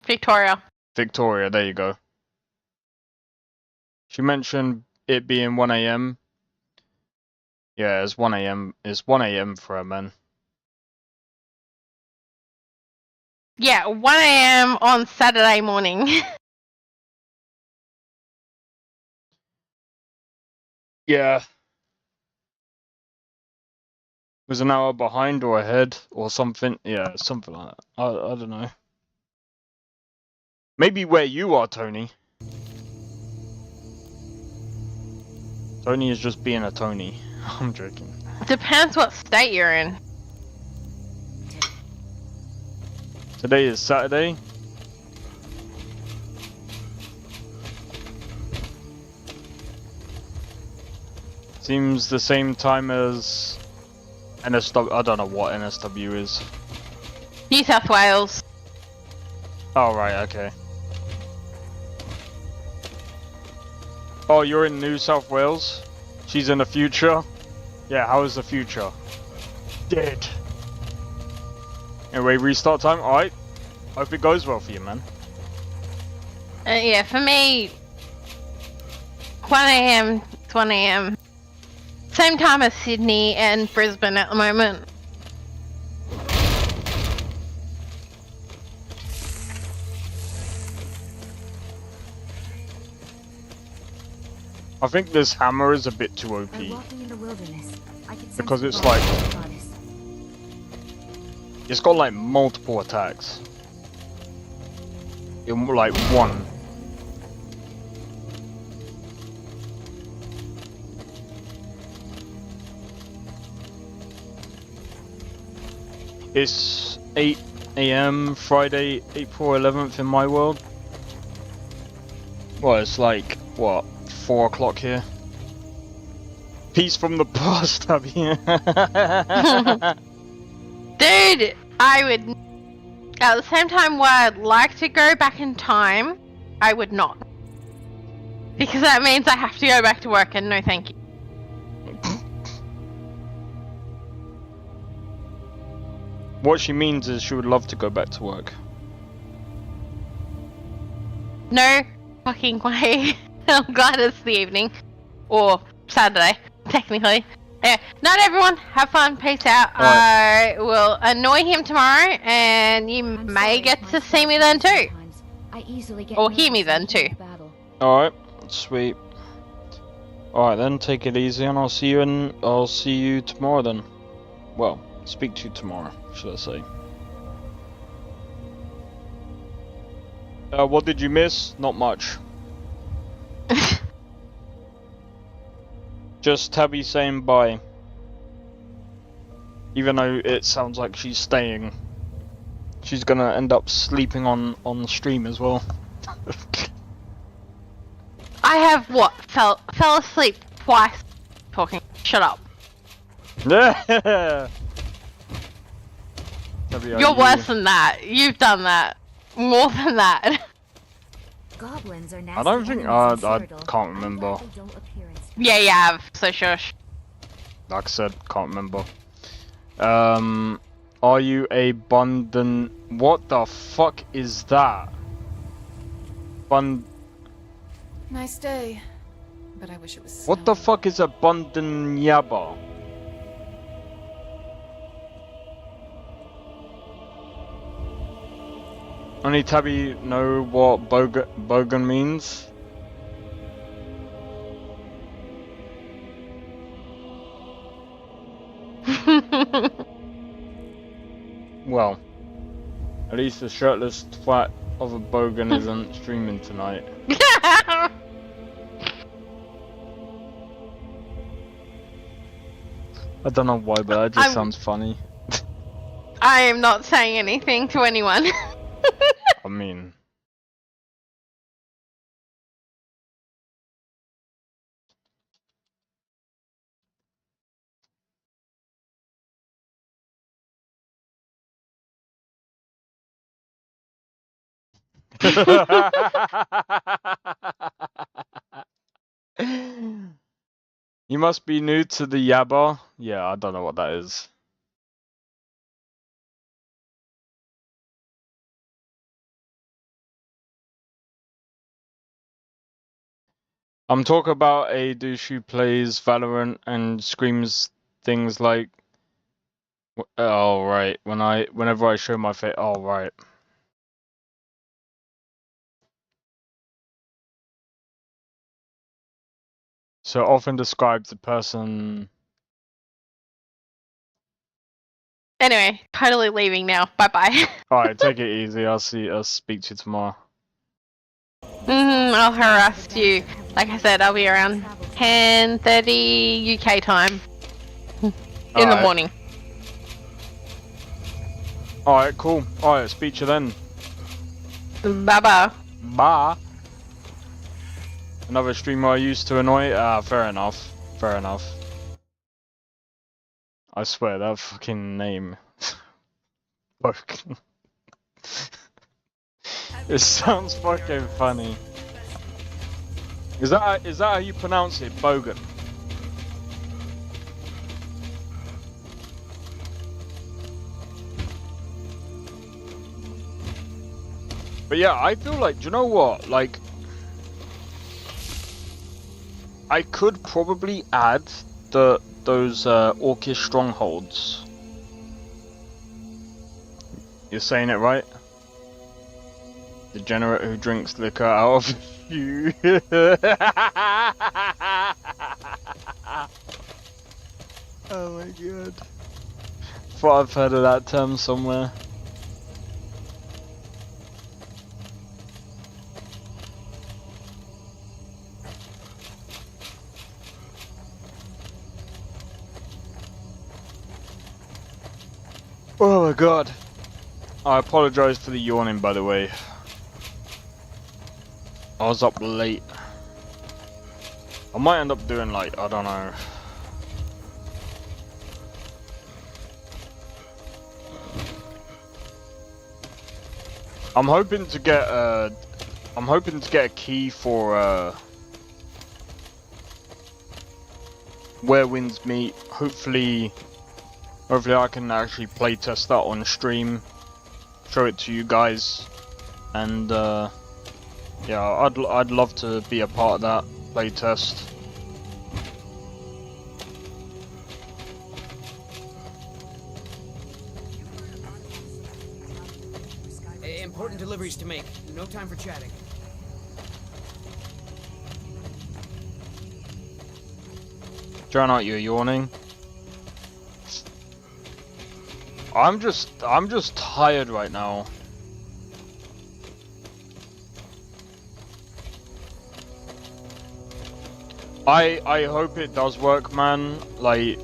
Victoria. Victoria, there you go. She mentioned it being 1 AM. Yeah, it's 1 AM. It's 1 AM for her, man. Yeah, 1 a.m. on Saturday morning. Yeah. Was an hour behind or ahead or something. Yeah, something like that. I don't know. Maybe where you are, Tony. Tony is just being a Tony. I'm joking. Depends what state you're in. Today is Saturday. Seems the same time as NSW. I don't know what NSW is. New South Wales. Oh, right, okay. Oh, you're in New South Wales? She's in the future? Yeah, how is the future? Dead. Anyway, restart time? Alright. Hope it goes well for you, man. Yeah, for me, 1 a.m. to 1 a.m. Same time as Sydney and Brisbane at the moment. I think this hammer is a bit too OP. Walking in the wilderness, I could sense Because the it's body like... of the goddess. It's got like multiple attacks. In like one. It's 8 a.m. Friday, April 11th in my world. Well, it's like, what, 4 o'clock here? Peace from the past, Abby. Dude, I would... At the same time where I'd like to go back in time, I would not. Because that means I have to go back to work and no thank you. What she means is she would love to go back to work. No fucking way. I'm glad it's the evening. Or Saturday, technically. Yeah, not everyone. Have fun. Peace out. I will annoy him tomorrow, and you may get to see me then too. I easily get Or hear me then too. Alright, sweet. Alright then, take it easy and I'll see you tomorrow then. Well, speak to you tomorrow, should I say. What did you miss? Not much. Just Tabby saying bye. Even though it sounds like she's staying. She's gonna end up sleeping on the stream as well. I have what? Fell asleep twice talking. Shut up. Yeah. You're worse than that. You've done that. More than that. Goblins are nasty. I don't think I can't remember. Yeah, you have. So shush. Like I said, can't remember. Are you abundant? What the fuck is that? Nice day, but I wish it was. What the fuck is abundant yaba? Only Tabby know what bogan means. Well, at least the shirtless twat of a bogan isn't streaming tonight. I don't know why, but that just sounds funny. I am not saying anything to anyone. I mean... You must be new to the Yaba. Yeah, I don't know what that is. I'm talking about a douche who plays Valorant and screams things like, "Oh right," whenever I show my face. Oh right. So often describes a person. Anyway, totally leaving now. Bye bye. Alright, take it easy. I'll speak to you tomorrow. I'll harass you. Like I said, I'll be around 10:30 UK time in the morning. Alright, cool. Alright, speak to you then. Bye bye. Bye. Another streamer I used to annoy? Fair enough. Fair enough. I swear, that fucking name. Bogan. It sounds fucking funny. Is that how you pronounce it? Bogan? But yeah, I feel like, do you know what? Like, I could probably add those orcish strongholds. You're saying it right? Degenerate who drinks liquor out of you. Oh my god. Thought I've heard of that term somewhere. Oh my god. I apologise for the yawning, by the way. I was up late. I might end up doing like, I don't know. I'm hoping to get a key for Where Winds Meet. Hopefully I can actually playtest that on stream, show it to you guys, and yeah, I'd love to be a part of that playtest. Important deliveries to make. No time for chatting. Drown out, you're yawning. I'm just tired right now. I hope it does work, man. Like,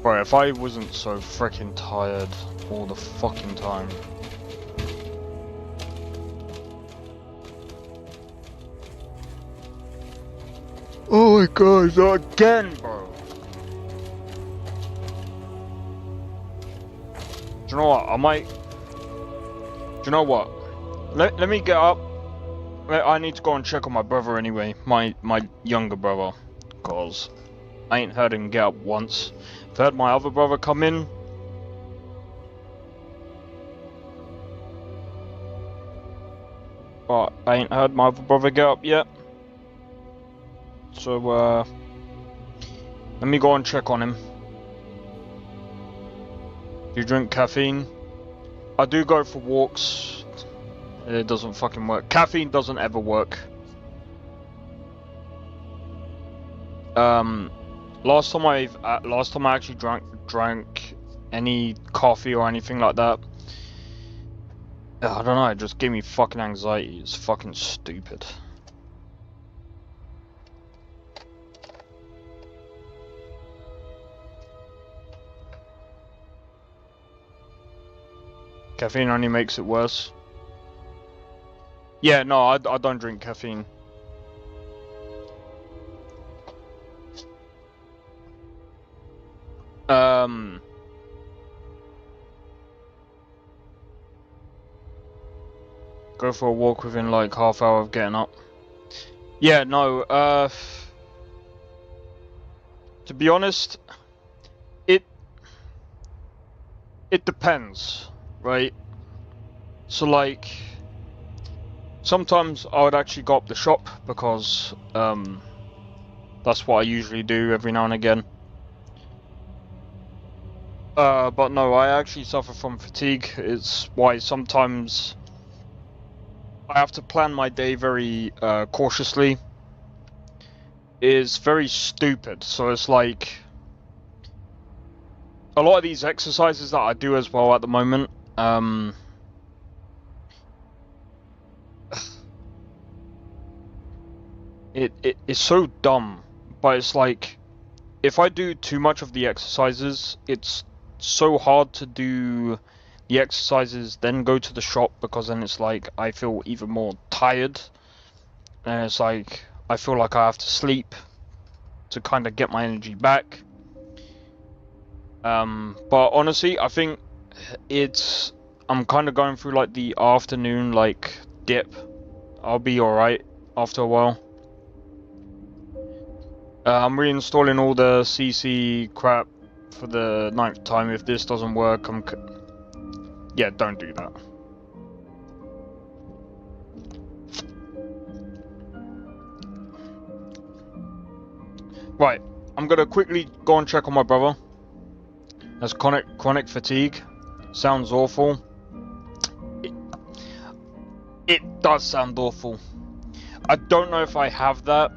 bro, if I wasn't so freaking tired all the fucking time. Oh my god, again, bro. Do you know what? I might. Do you know what? Let me get up. I need to go and check on my brother anyway. My younger brother. Cause I ain't heard him get up once. I've heard my other brother come in. But I ain't heard my other brother get up yet. So let me go and check on him. Do you drink caffeine? I do go for walks. It doesn't fucking work. Caffeine doesn't ever work. Last time I actually drank any coffee or anything like that, I don't know, it just gave me fucking anxiety. It's fucking stupid. Caffeine only makes it worse. Yeah, no, I don't drink caffeine. Go for a walk within like half hour of getting up. Yeah, no, to be honest, it depends, right? So like, sometimes I would actually go up the shop because that's what I usually do every now and again. But no, I actually suffer from fatigue. It's why sometimes I have to plan my day very cautiously. is very stupid. So it's like a lot of these exercises that I do as well at the moment, it's so dumb, but it's like if I do too much of the exercises, it's so hard to do the exercises then go to the shop, because then it's like I feel even more tired, and it's like I feel like I have to sleep to kind of get my energy back. But honestly, I think I'm kind of going through like the afternoon like dip. I'll be alright after a while. I'm reinstalling all the CC crap for the 9th time. If this doesn't work, yeah, don't do that. Right, I'm gonna quickly go and check on my brother. That's chronic fatigue. Sounds awful. It does sound awful. I don't know if I have that.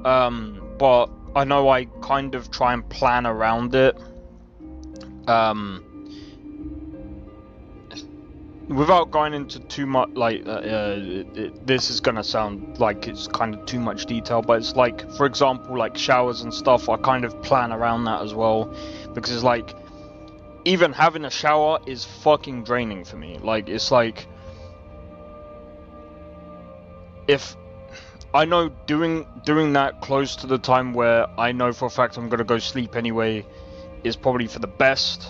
But I know I kind of try and plan around it. Without going into too much, like, this is gonna sound like it's kind of too much detail, but it's like, for example, like showers and stuff, I kind of plan around that as well, because it's like, even having a shower is fucking draining for me. Like, it's like, if I know doing that close to the time where I know for a fact I'm gonna go sleep anyway is probably for the best.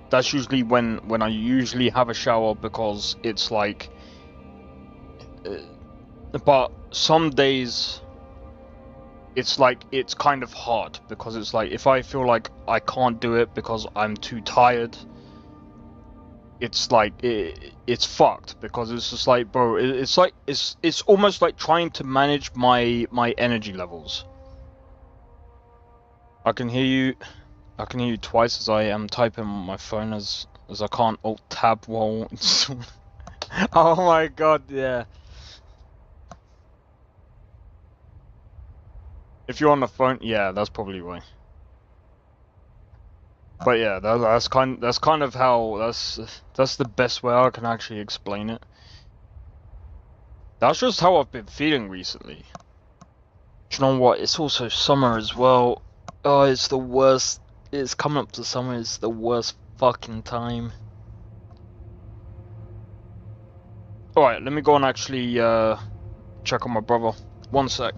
That's usually when I usually have a shower, because it's like, but some days it's like it's kind of hard, because it's like if I feel like I can't do it because I'm too tired, it's like it's fucked, because it's just like, bro, it's like it's almost like trying to manage my energy levels. I can hear you twice as I am typing on my phone, as I can't alt tab while oh my god, yeah. If you're on the phone, yeah, that's probably why. But yeah, that's kind of how that's the best way I can actually explain it. That's just how I've been feeling recently. Do you know what? It's also summer as well. Oh, it's the worst. It's coming up to summer. It's the worst fucking time. Alright, let me go and actually check on my brother. One sec.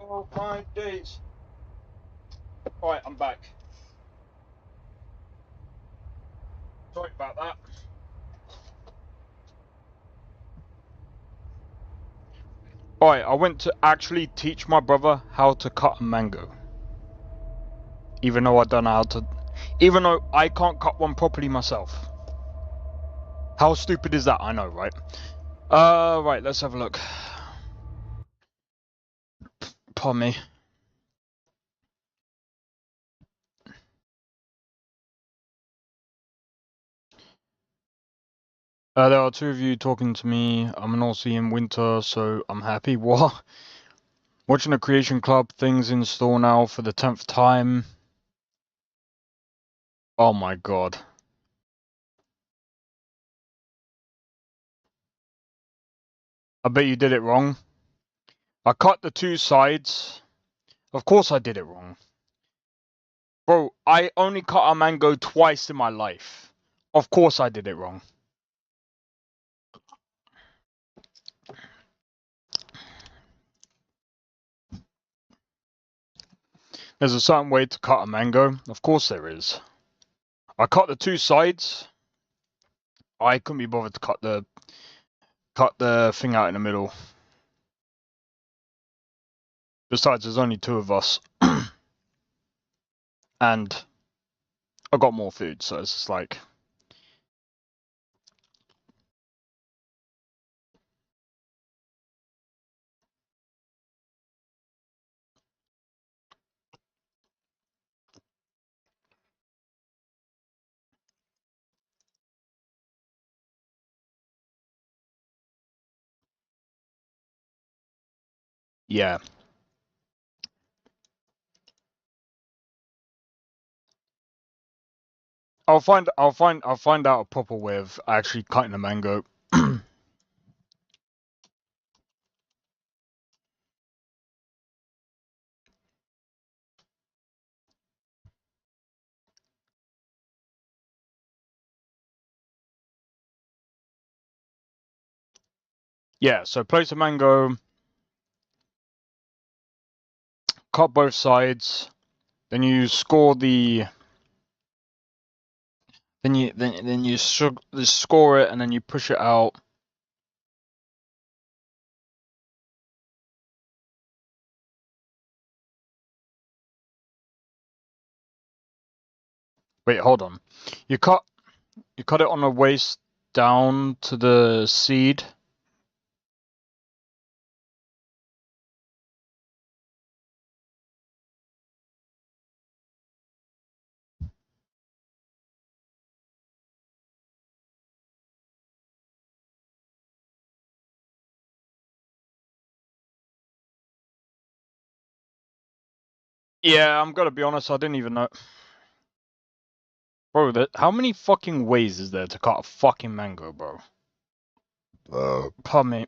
Oh my days. Alright, I'm back. Sorry about that. Alright, I went to actually teach my brother how to cut a mango. Even though I don't know how to... Even though I can't cut one properly myself. How stupid is that? I know, right? Right, let's have a look. Pardon me. There are two of you talking to me. I'm an Aussie in winter, so I'm happy. What? Watching the Creation Club things in store now for the 10th time. Oh my god. I bet you did it wrong. I cut the two sides. Of course I did it wrong. Bro, I only cut a mango twice in my life. Of course I did it wrong. There's a certain way to cut a mango. Of course there is. I cut the two sides. I couldn't be bothered to cut the thing out in the middle. Besides, there's only two of us. And I got more food, so it's just like... Yeah. I'll find out a proper way of actually cutting a mango. Yeah, so place a mango, cut both sides, then you score the then you score it and then you push it out. Wait, hold on. You cut it on the waist down to the seed. Yeah, I'm gonna be honest, I didn't even know. Bro, how many fucking ways is there to cut a fucking mango, bro? Pardon me.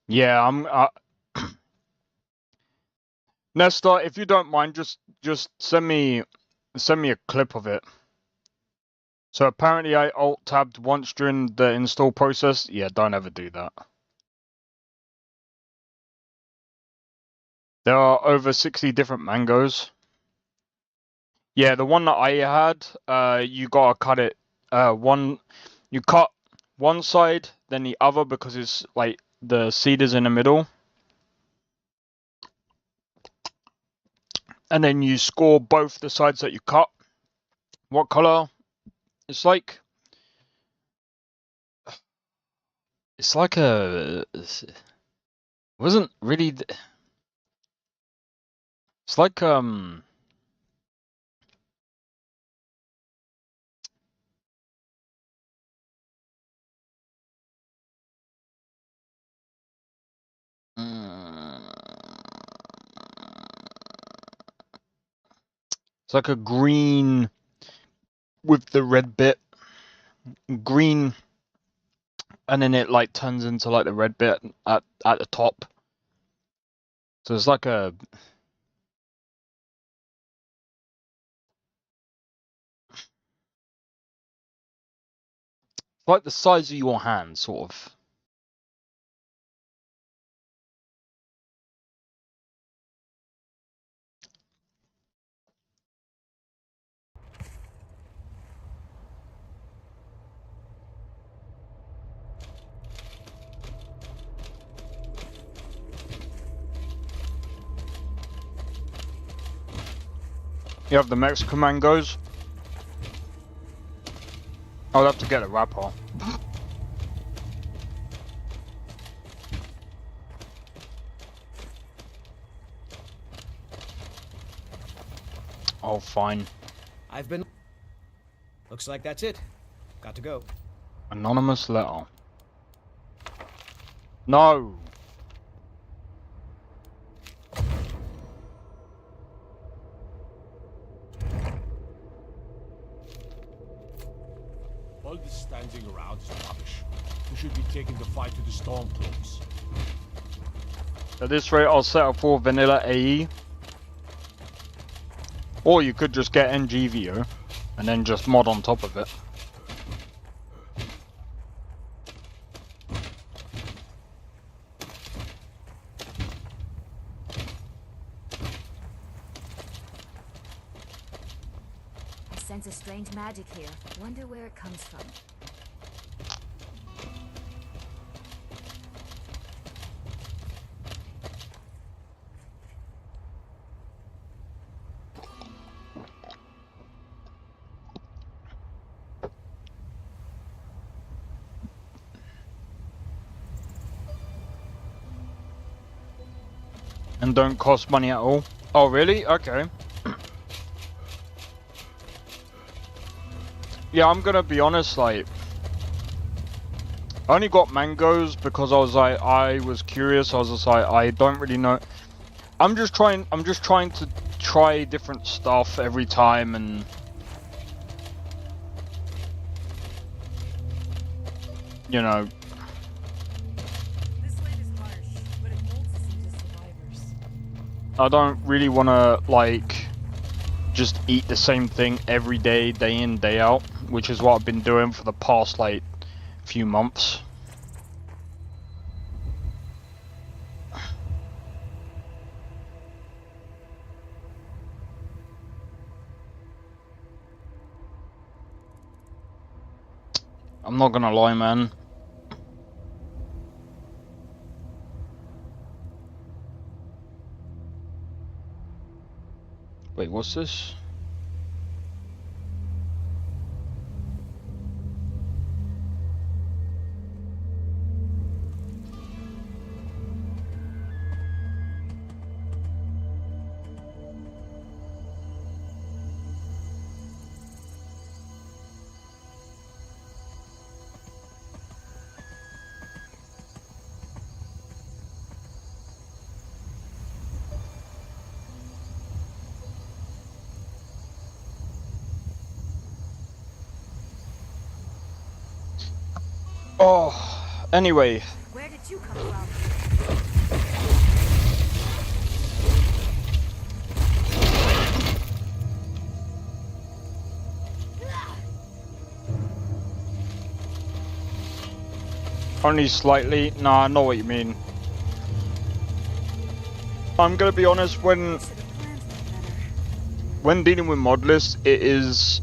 Yeah, Nesta, if you don't mind, just send me a clip of it. So apparently I alt-tabbed once during the install process. Yeah, don't ever do that. There are over 60 different mangoes. Yeah, the one that I had, you gotta cut it. You cut one side, then the other because it's like the seed is in the middle. And then you score both the sides that you cut. What color? It's like a Wasn't really. It's like it's like a green with the red bit, green, and then it like turns into like the red bit at the top. So it's like a like the size of your hand, sort of. You have the Mexican mangoes. I'll have to get a wrapper. Oh, fine. I've been... Looks like that's it. Got to go. Anonymous letter. No! All this standing around is rubbish. We should be taking the fight to the Stormcloaks. At this rate, I'll settle for vanilla AE. Or you could just get NGVO and then just mod on top of it. I sense a strange magic here. Wonder where it comes from. And don't cost money at all. Oh, really? Okay. Yeah, I'm gonna be honest, like, I only got mangoes because I was curious. I was just like, I don't really know. I'm just trying to try different stuff every time, and you know. I don't really want to, like, just eat the same thing every day, day in, day out, which is what I've been doing for the past, like, few months. I'm not gonna lie, man. Wait, what's this? Oh, anyway. Where did you come from? Only slightly. Nah, I know what you mean. I'm gonna be honest, when dealing with Modlist, it is...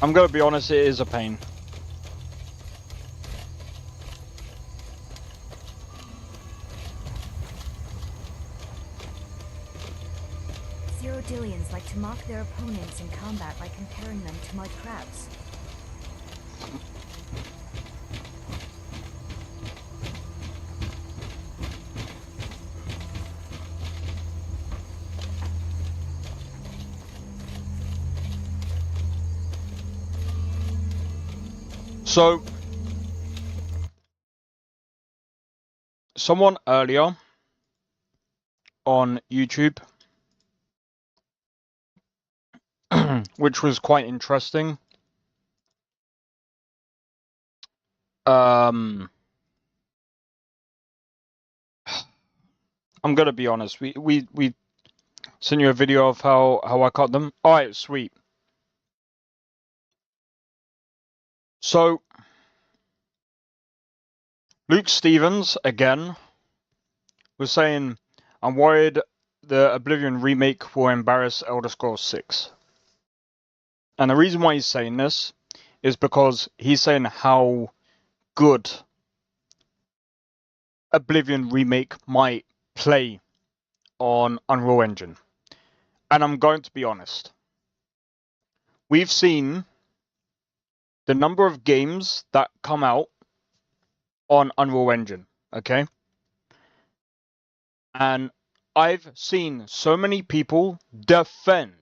I'm gonna be honest, it is a pain. Zero-Dillians like to mock their opponents in combat by comparing them to mud crabs. So, someone earlier on YouTube, which was quite interesting, I'm gonna be honest. We sent you a video of how I cut them. All right, sweet. So, Luke Stevens again was saying, "I'm worried the Oblivion remake will embarrass Elder Scrolls 6." And the reason why he's saying this is because he's saying how good Oblivion remake might play on Unreal Engine. And I'm going to be honest. We've seen the number of games that come out on Unreal Engine, okay? And I've seen so many people defend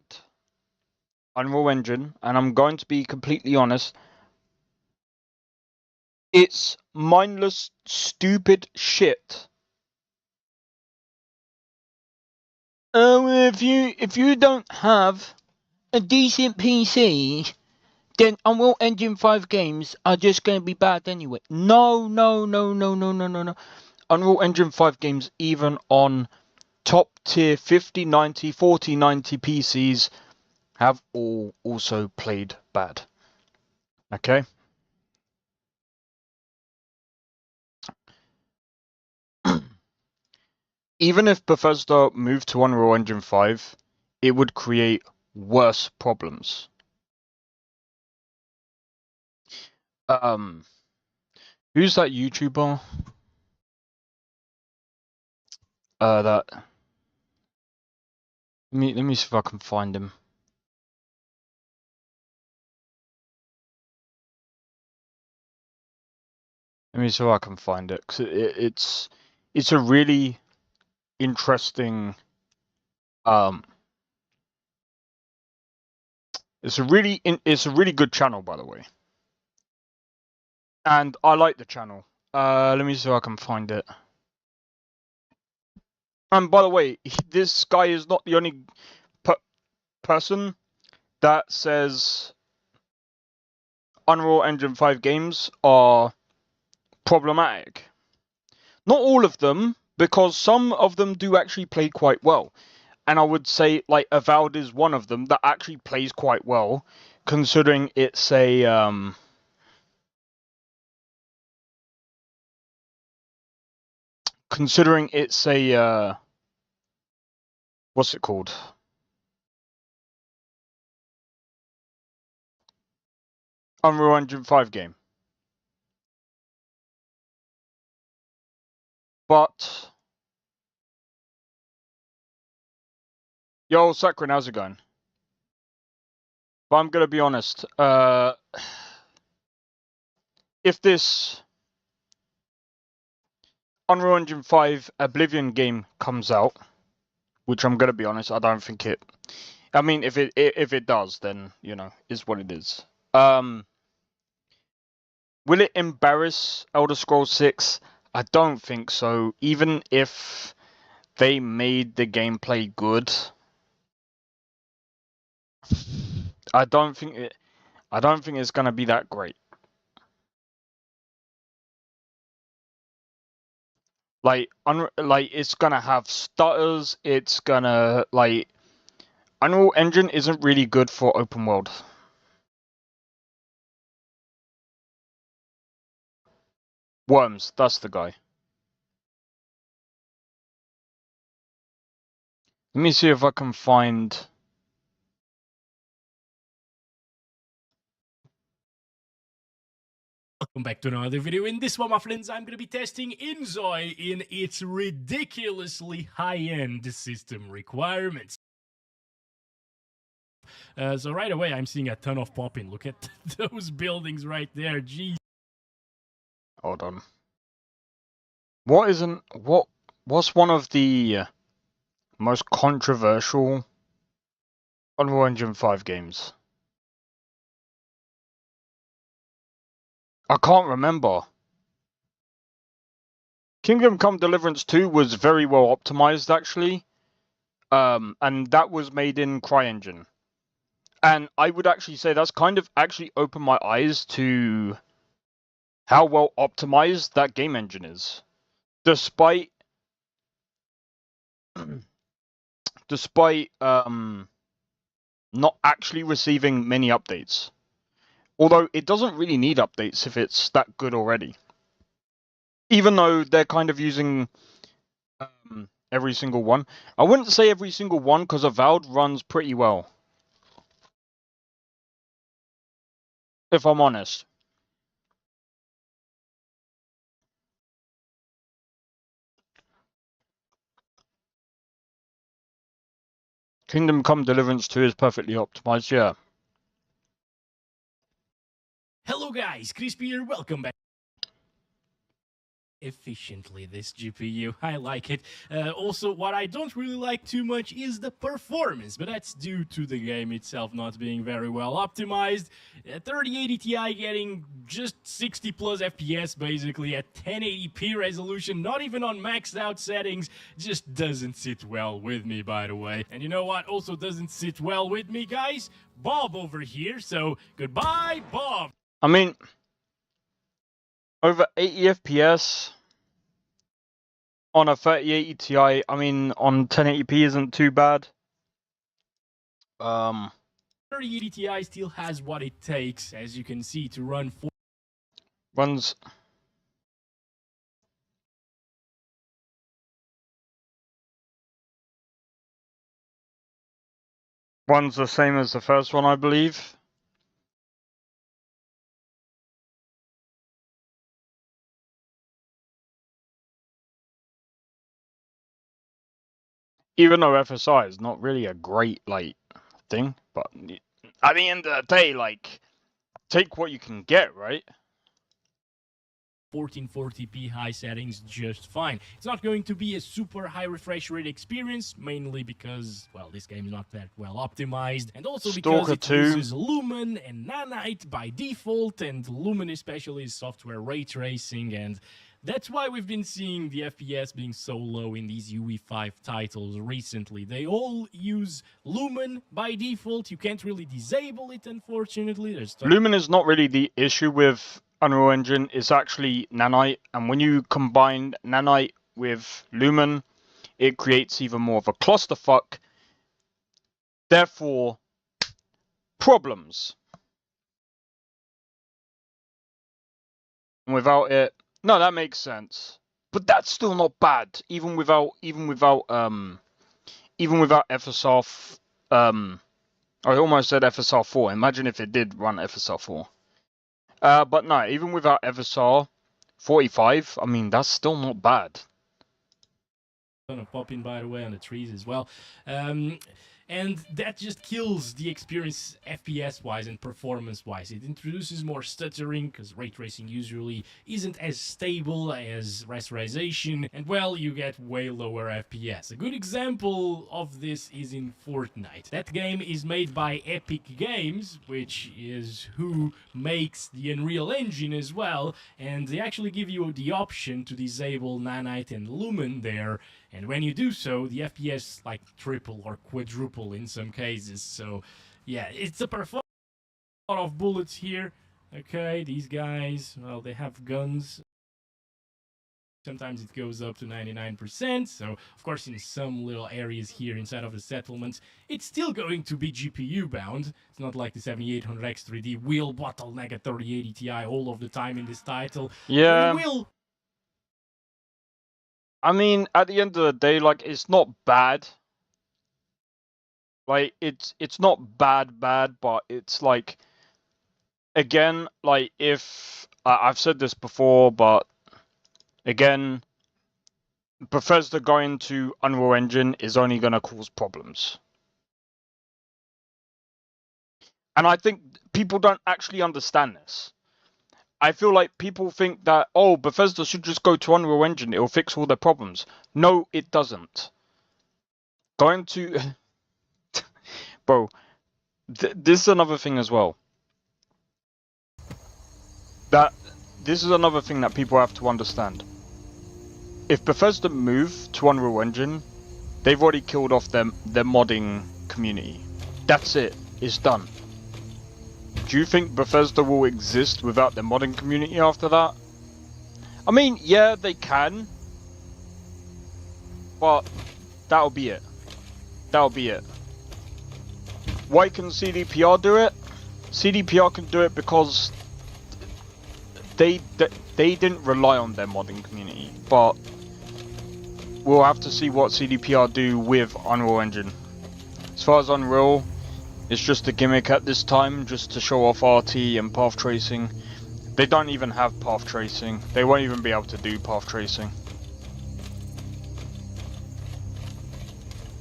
Unreal Engine, and I'm going to be completely honest. It's mindless, stupid shit. If you don't have a decent PC, then Unreal Engine 5 games are just going to be bad anyway. No. Unreal Engine 5 games, even on top tier 50, 90, 40, 90 PCs, have all also played bad. Okay? Even if Bethesda moved to Unreal Engine 5, it would create worse problems. Who's that YouTuber? Let me see if I can find him. Let me see if I can find it, 'cause it's a really interesting it's a really good channel, by the way, and I like the channel. Let me see if I can find it. And by the way, this guy is not the only person that says Unreal Engine 5 games are problematic. Not all of them, because some of them do actually play quite well. And I would say, like, Avowed is one of them that actually plays quite well, considering it's a, what's it called? Unreal Engine 5 game. But, yo, Sakrin, how's it going? But I'm gonna be honest, if this Unreal Engine 5 Oblivion game comes out, which I'm gonna be honest, I don't think it. I mean, if it does, then you know, is what it is. Will it embarrass Elder Scrolls 6? I don't think so. Even if they made the gameplay good, I don't think it's gonna be that great. Like it's gonna have stutters. It's gonna Unreal Engine isn't really good for open world. Worms, that's the guy. Let me see if I can find. Welcome back to another video. In this one, my friends, I'm going to be testing Inzoi in its ridiculously high-end system requirements. So right away, I'm seeing a ton of pop-in. Look at those buildings right there. Jeez. Hold on. What's one of the most controversial Unreal Engine 5 games? I can't remember. Kingdom Come Deliverance 2 was very well optimized, actually. And that was made in CryEngine. And I would actually say that's kind of actually opened my eyes to how well optimized that game engine is. Despite not actually receiving many updates. Although it doesn't really need updates if it's that good already. Even though they're kind of using every single one. I wouldn't say every single one because Avowed runs pretty well. If I'm honest. Kingdom Come Deliverance 2 is perfectly optimized, yeah. Hello guys, Crispy here, welcome back. Efficiently, this GPU, I like it. Also, what I don't really like too much is the performance, but that's due to the game itself not being very well optimized. 3080 Ti getting just 60 plus FPS basically at 1080p resolution, not even on maxed out settings, just doesn't sit well with me, by the way. And you know what also doesn't sit well with me, guys? Bob over here, so goodbye, Bob! I mean, over 80 FPS on a 3080 Ti, I mean, on 1080p isn't too bad. 3080 Ti still has what it takes, as you can see, to run runs the same as the first one, I believe. Even though FSI is not really a great, like, thing, but at the end of the day, like, take what you can get, right? 1440p high settings just fine. It's not going to be a super high refresh rate experience, mainly because, well, this game is not that well optimized, and also because it uses Lumen and Nanite by default, and Lumen especially is software ray tracing, and that's why we've been seeing the FPS being so low in these UE5 titles recently. They all use Lumen by default. You can't really disable it, unfortunately. Lumen is not really the issue with Unreal Engine. It's actually Nanite. And when you combine Nanite with Lumen, it creates even more of a clusterfuck. Therefore, problems. And without it... No, that makes sense. But that's still not bad, even without FSR. I almost said FSR 4. Imagine if it did run FSR 4. But no, even without FSR 45, I mean that's still not bad. Gonna pop in, by the way, on the trees as well. And that just kills the experience FPS-wise and performance-wise. It introduces more stuttering, because ray tracing usually isn't as stable as rasterization, and well, you get way lower FPS. A good example of this is in Fortnite. That game is made by Epic Games, which is who makes the Unreal Engine as well, and they actually give you the option to disable Nanite and Lumen there. And when you do so, the FPS like triple or quadruple in some cases. So, yeah, it's a performance. A lot of bullets here. Okay, these guys, well, they have guns. Sometimes it goes up to 99%. So, of course, in some little areas here inside of the settlements, it's still going to be GPU bound. It's not like the 7800X 3D will bottleneck a 3080 Ti all of the time in this title. Yeah. It will. I mean, at the end of the day, like, it's not bad. Like, it's not bad, but it's like, again, like, if I've said this before, but again, Bethesda going to Unreal Engine is only going to cause problems. And I think people don't actually understand this. I feel like people think that, oh, Bethesda should just go to Unreal Engine, it'll fix all their problems. No, it doesn't. Going to... Bro, this is another thing as well. That this is another thing that people have to understand. If Bethesda move to Unreal Engine, they've already killed off their modding community. That's it. It's done. Do you think Bethesda will exist without their modding community after that? I mean, yeah, they can. But that'll be it. That'll be it. Why can CDPR do it? CDPR can do it because they didn't rely on their modding community. But we'll have to see what CDPR do with Unreal Engine. As far as Unreal, it's just a gimmick at this time, just to show off RT and path tracing. They don't even have path tracing. They won't even be able to do path tracing.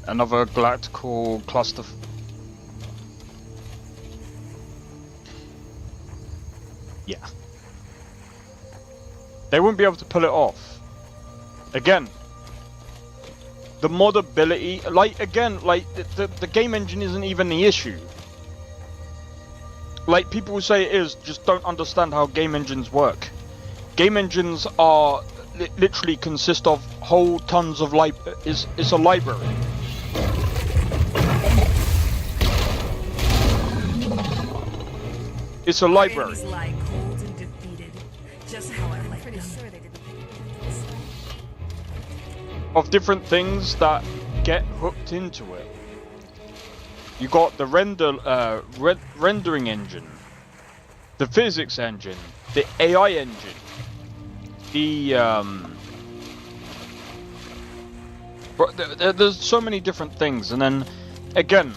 Another galactical cluster. Yeah. They wouldn't be able to pull it off. Again, the modability, the game engine isn't even the issue. Like, people will say it is, just don't understand how game engines work. Game engines are literally consist of whole tons of it's a library. It's a library. Lie cold and defeated, just how I like them. Of different things that get hooked into it. You got the rendering engine, the physics engine, the AI engine, there's so many different things. And then again,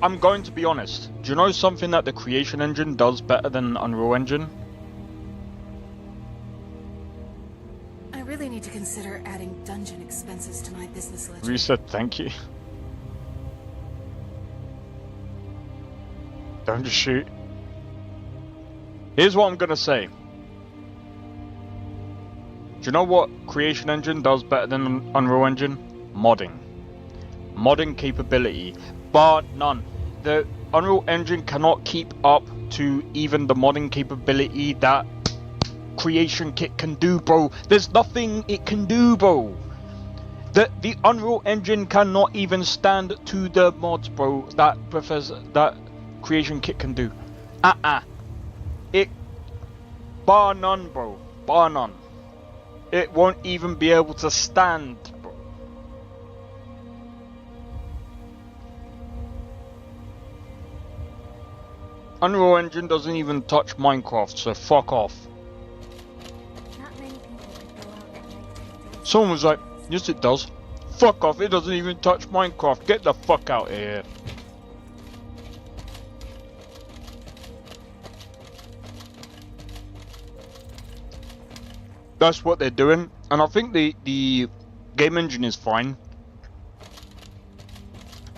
I'm going to be honest. Do you know something that the creation engine does better than Unreal Engine? I really need to consider adding dungeon expenses to my business ledger. Reset, thank you. Don't just shoot. Here's what I'm gonna say. Do you know what Creation Engine does better than Unreal Engine? Modding. Modding capability. Bar none. The Unreal Engine cannot keep up to even the modding capability that Creation Kit can do, bro. There's nothing it can do, bro. The Unreal Engine cannot even stand to the mods, bro, that Creation Kit can do. It, bar none, bro. Bar none. It won't even be able to stand, bro. Unreal Engine doesn't even touch Minecraft, so fuck off. Someone was like, yes it does. Fuck off, it doesn't even touch Minecraft. Get the fuck out of here. That's what they're doing, and I think the game engine is fine.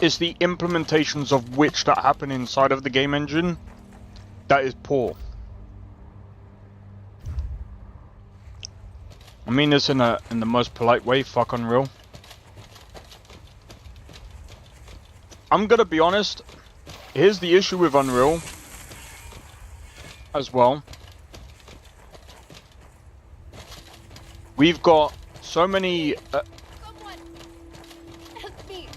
It's the implementations of which that happen inside of the game engine that is poor. I mean this in the most polite way. Fuck Unreal. I'm gonna be honest. Here's the issue with Unreal as well. We've got so many. Someone help me.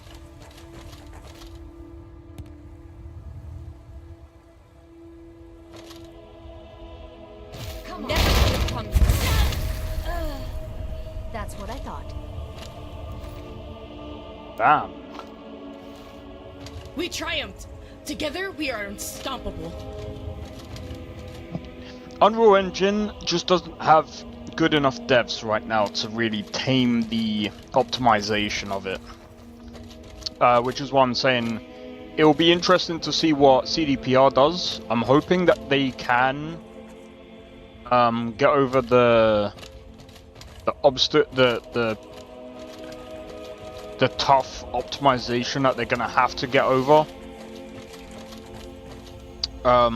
Come on. That's what I thought. Damn. We triumphed. Together, we are unstoppable. Unreal Engine just doesn't have good enough devs right now to really tame the optimization of it. Which is why I'm saying it will be interesting to see what CDPR does. I'm hoping that they can get over the tough optimization that they're gonna have to get over. A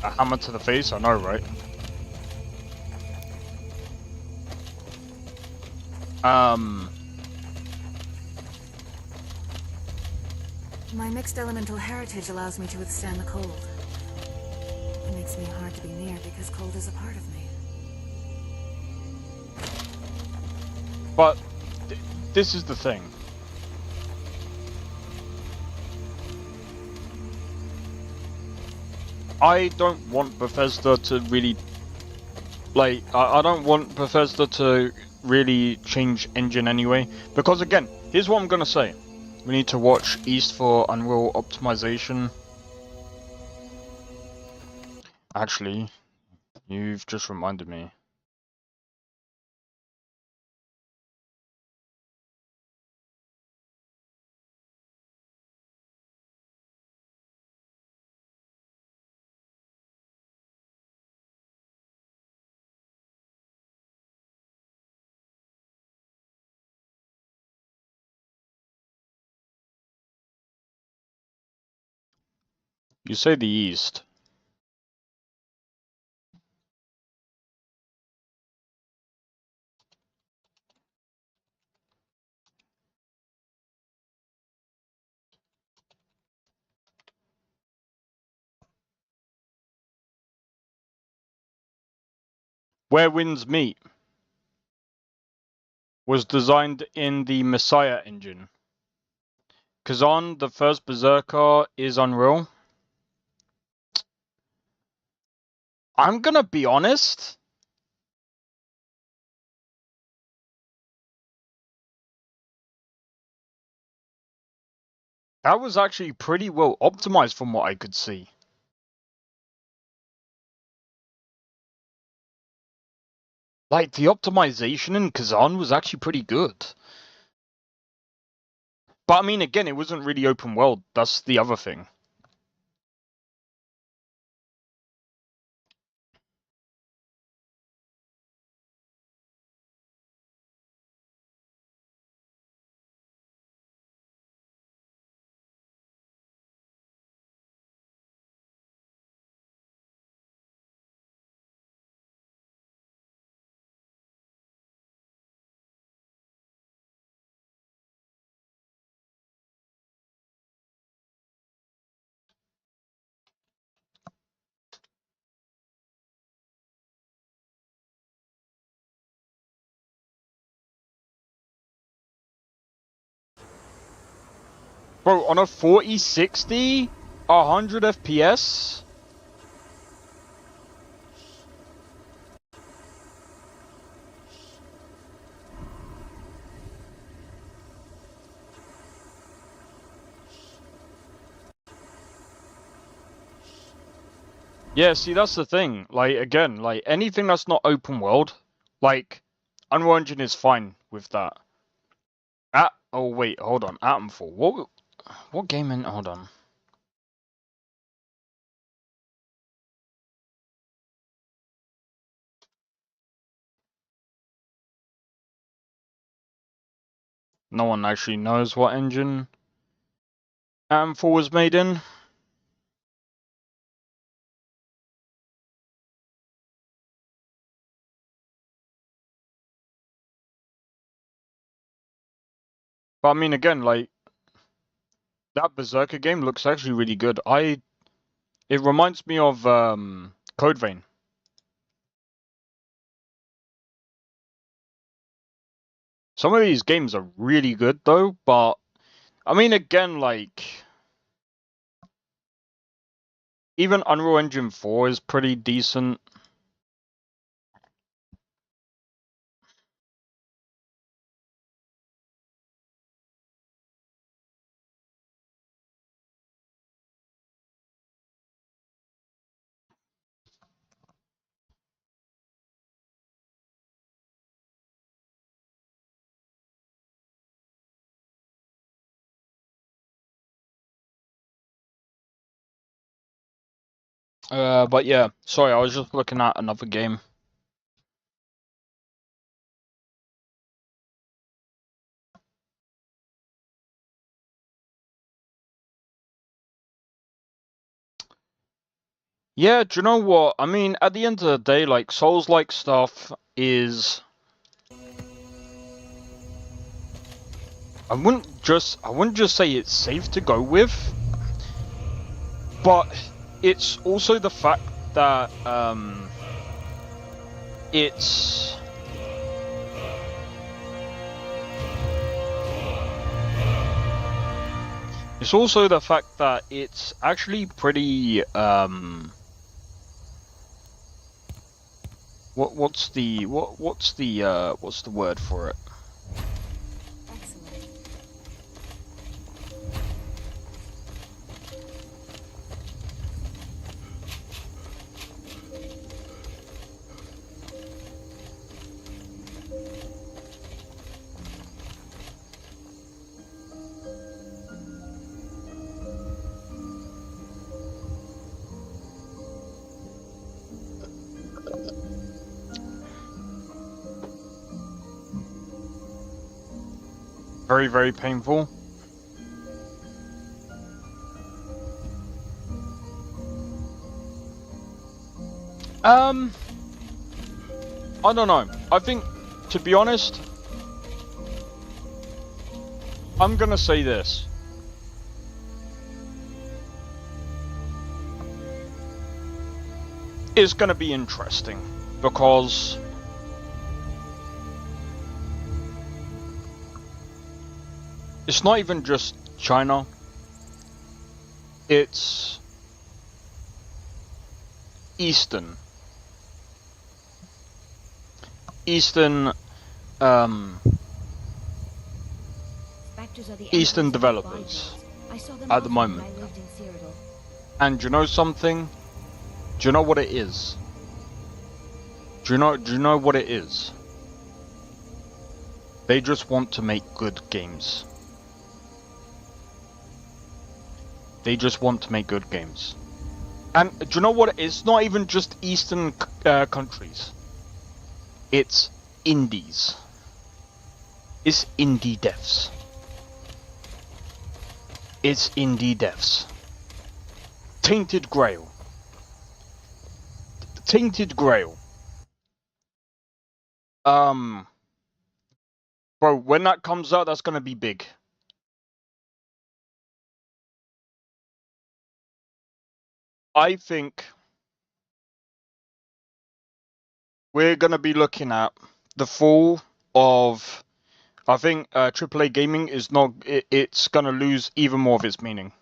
hammer to the face, I know, right? My mixed elemental heritage allows me to withstand the cold. It makes me hard to be near because cold is a part of me. But this is the thing. I don't want Bethesda to really, like, I don't want Bethesda to really change engine anyway. Because again, here's what I'm gonna say. We need to watch East for Unreal optimization. Actually, you've just reminded me. You say the East. Where Winds Meet was designed in the Messiah engine. Kazan, the first Berserker, is Unreal. I'm gonna be honest. That was actually pretty well optimized from what I could see. Like, the optimization in Kazan was actually pretty good. But I mean, again, it wasn't really open world. That's the other thing. Bro, on a 4060, 100 FPS? Yeah, see, that's the thing. Like, again, like, anything that's not open world, like, Unreal Engine is fine with that. Oh, wait, hold on. Atomfall. What game in... Hold on. No one actually knows what engine Atomfall was made in. But I mean, again, like, that Berserker game looks actually really good. It reminds me of Code Vein. Some of these games are really good though, but I mean, again, like, even Unreal Engine 4 is pretty decent. But yeah, sorry, I was just looking at another game. Yeah, do you know what? I mean, at the end of the day, like, Souls-like stuff is... I wouldn't just say it's safe to go with, but it's also the fact that it's also the fact that it's actually pretty what's the word for it? Very, very painful. I don't know. I think, to be honest, I'm gonna say this. It's gonna be interesting because it's not even just China. It's Eastern developers at the moment. And you know something? Do you know what it is? Do you know what it is? They just want to make good games. They just want to make good games. And do you know what? It's not even just Eastern countries. It's indies. It's indie devs. It's indie devs. Tainted Grail. Tainted Grail. Bro, when that comes out, that's gonna be big. I think we're gonna be looking at the fall of. I think AAA gaming is not. It's gonna lose even more of its meaning.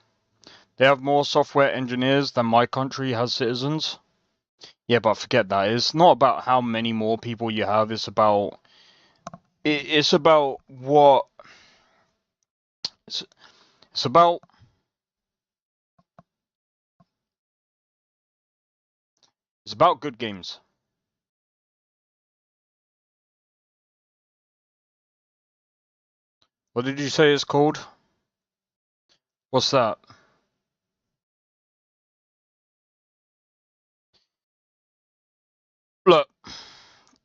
They have more software engineers than my country has citizens. Yeah, but forget that. It's not about how many more people you have. It's about. It's about what. It's about. It's about good games. What did you say it's called? What's that? Look,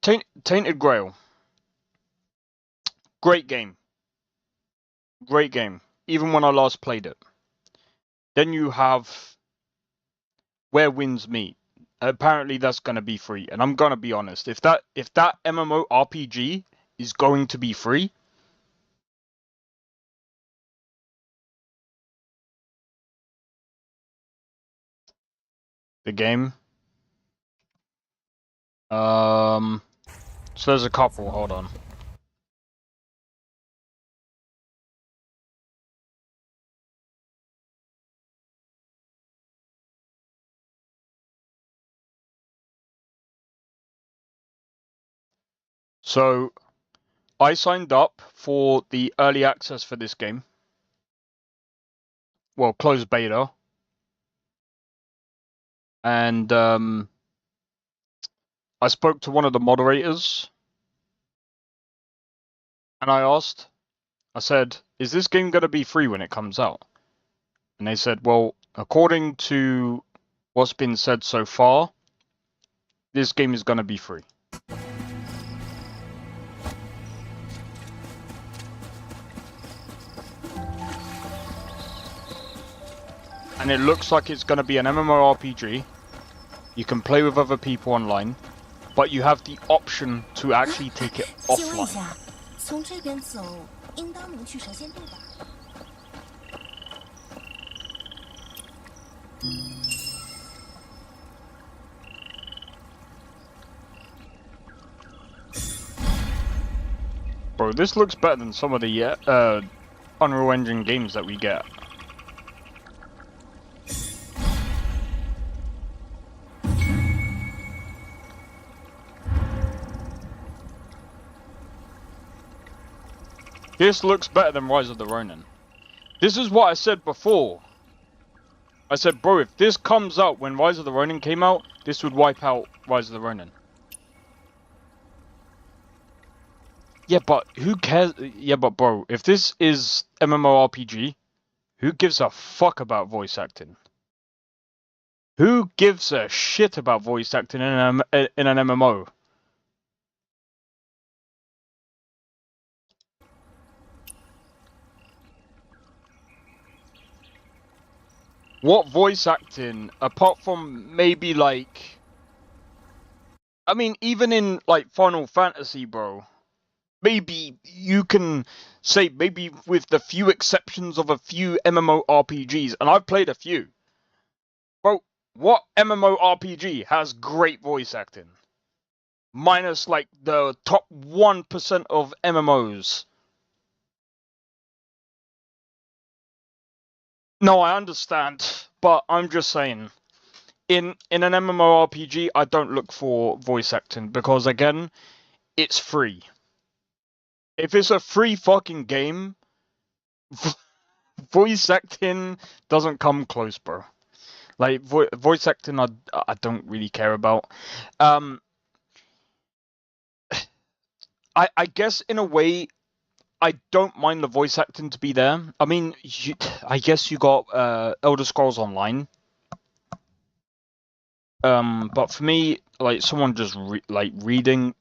Tainted Grail. Great game. Great game. Even when I last played it. Then you have Where Winds Meet. Apparently that's going to be free. And I'm going to be honest. If that MMORPG is going to be free, the game. So there's a couple. Hold on. So I signed up for the early access for this game. Well, closed beta. And I spoke to one of the moderators. And I said, is this game going to be free when it comes out? And they said, well, according to what's been said so far, this game is going to be free. And it looks like it's going to be an MMORPG. You can play with other people online, but you have the option to actually take it offline. bro. This looks better than some of the Unreal Engine games that we get. This looks better than Rise of the Ronin. This is what I said before. I said, bro, if this comes out when Rise of the Ronin came out, this would wipe out Rise of the Ronin. Yeah, but who cares? Yeah, but bro, if this is MMORPG, who gives a fuck about voice acting? Who gives a shit about voice acting in an MMO? What voice acting, apart from maybe like... I mean, even in like Final Fantasy, bro, maybe you can say, maybe with the few exceptions of a few MMORPGs, and I've played a few. Bro, what MMORPG has great voice acting? Minus like the top 1% of MMOs. No, I understand, but I'm just saying, in an MMORPG, I don't look for voice acting, because again, it's free. If it's a free fucking game, voice acting doesn't come close, bro. Like, voice acting, I don't really care about. I guess, in a way, I don't mind the voice acting to be there. I mean, I guess you got Elder Scrolls Online. But for me, like, someone just reading...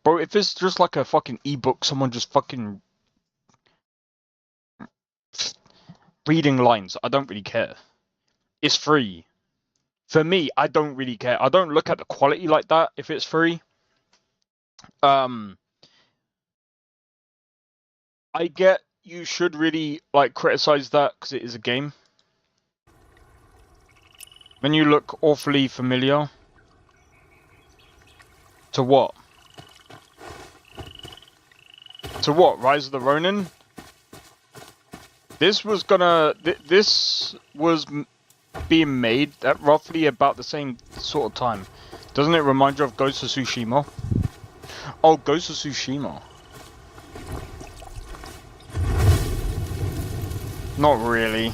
Bro, if it's just like a fucking ebook, someone just fucking... reading lines, I don't really care. It's free. For me, I don't really care. I don't look at the quality like that if it's free. I get you should really, like, criticize that because it is a game. When you look awfully familiar. To what? To what? Rise of the Ronin? This was gonna... This was being made at roughly about the same sort of time. Doesn't it remind you of Ghost of Tsushima? Oh, Ghost of Tsushima. Not really.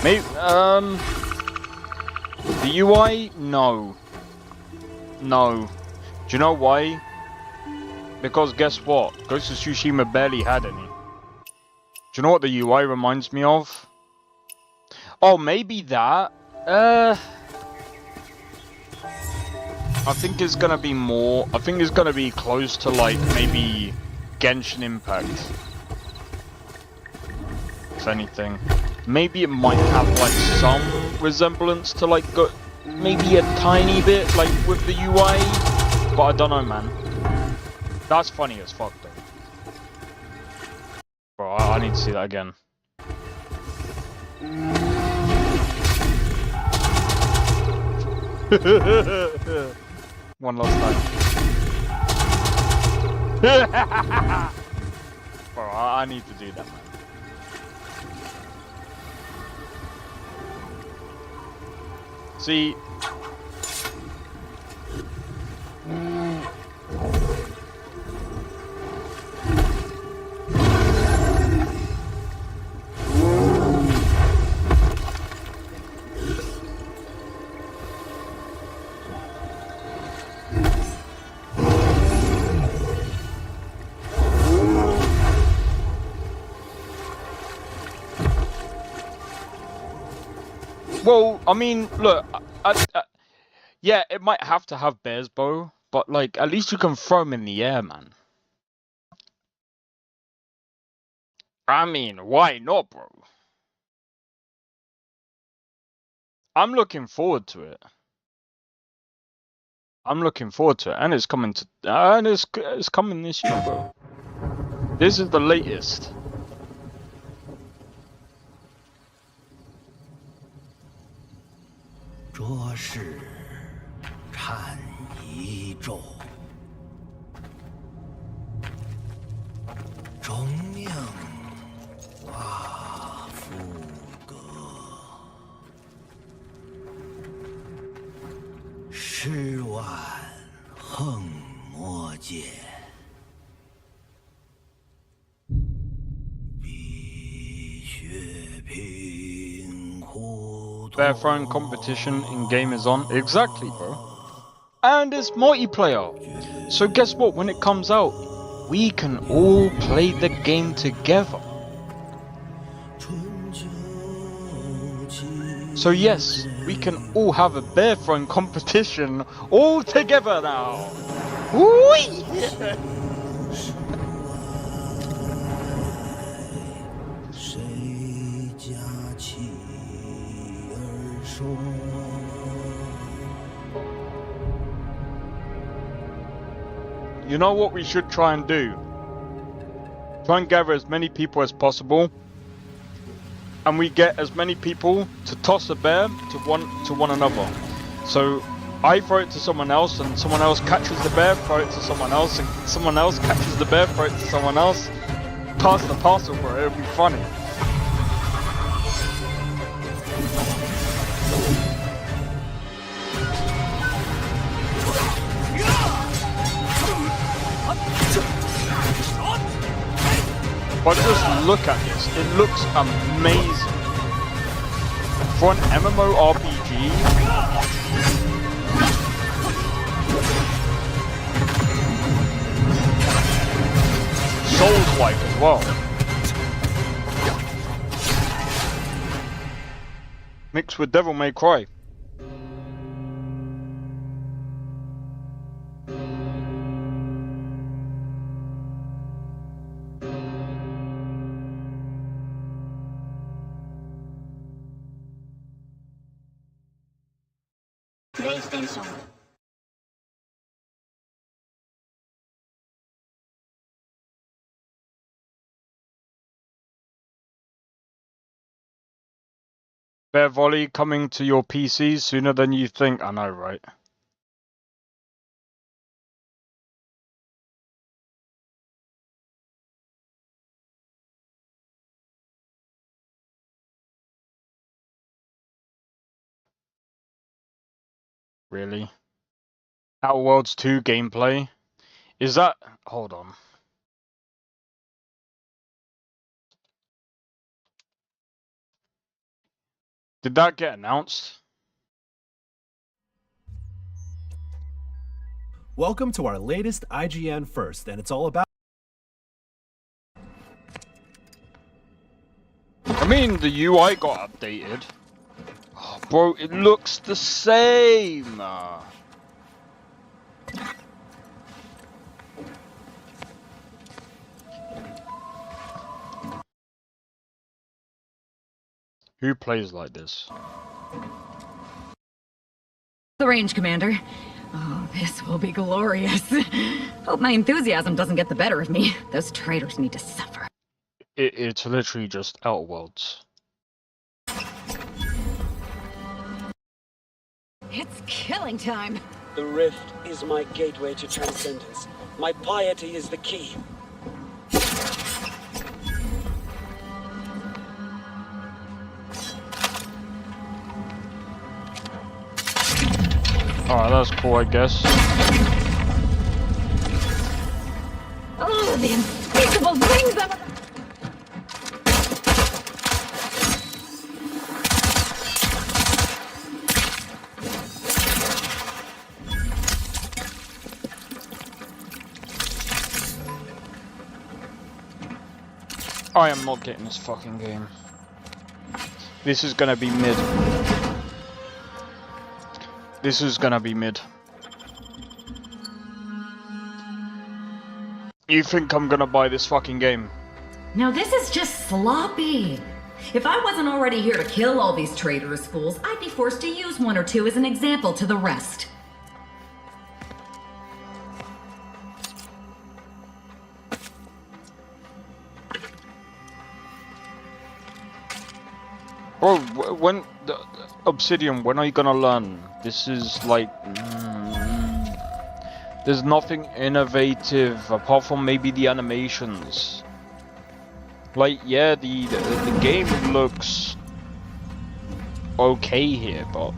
Maybe, the UI? No. No. Do you know why? Because guess what? Ghost of Tsushima barely had any. Do you know what the UI reminds me of? Oh, maybe that? I think it's gonna be more... I think it's gonna be close to, like, maybe Genshin Impact. If anything. Maybe it might have, like, some resemblance to, like, maybe a tiny bit, like, with the UI. But I don't know, man. That's funny as fuck, though. Bro, I need to see that again. One last time. Bro, I need to do that, man. See... Well, I mean, look, yeah, it might have to have Bear's Bow, but, like, at least you can throw him in the air, man. I mean, why not, bro? I'm looking forward to it. I'm looking forward to it, and it's coming to, and it's coming this year, bro. This is the latest. 吃碗横魔剑，碧血平湖。 Bear throwing competition in game is on. Exactly, bro. And it's multiplayer. So guess what? When it comes out, we can all play the game together. So yes, we can all have a bear throwing competition all together now. Whee! You know what we should try and do? Try and gather as many people as possible, and we get as many people to toss a bear to one another. So I throw it to someone else, and someone else catches the bear, throw it to someone else, and someone else catches the bear, throw it to someone else. Pass the parcel, bro. It'll be funny. But just look at this, it looks amazing. For an MMORPG, Souls-like as well. Mixed with Devil May Cry. PlayStation. Bear Volley coming to your PC sooner than you think. I know, right? Really? Outer Worlds 2 gameplay? Is that... Hold on. Did that get announced? Welcome to our latest IGN First, and it's all about... I mean, the UI got updated. Oh, bro, it looks the same! Who plays like this? The range, Commander. Oh, this will be glorious. Hope my enthusiasm doesn't get the better of me. Those traitors need to suffer. It's literally just Outer Worlds. It's killing time. The rift is my gateway to transcendence. My piety is the key. Alright, that's cool, I guess. Oh, the unspeakable things of... I am not getting this fucking game. This is gonna be mid. This is gonna be mid. You think I'm gonna buy this fucking game? Now this is just sloppy. If I wasn't already here to kill all these traitorous fools, I'd be forced to use one or two as an example to the rest. Bro, when... Obsidian, when are you gonna learn? This is like... there's nothing innovative apart from maybe the animations. Like, yeah, the game looks okay here, but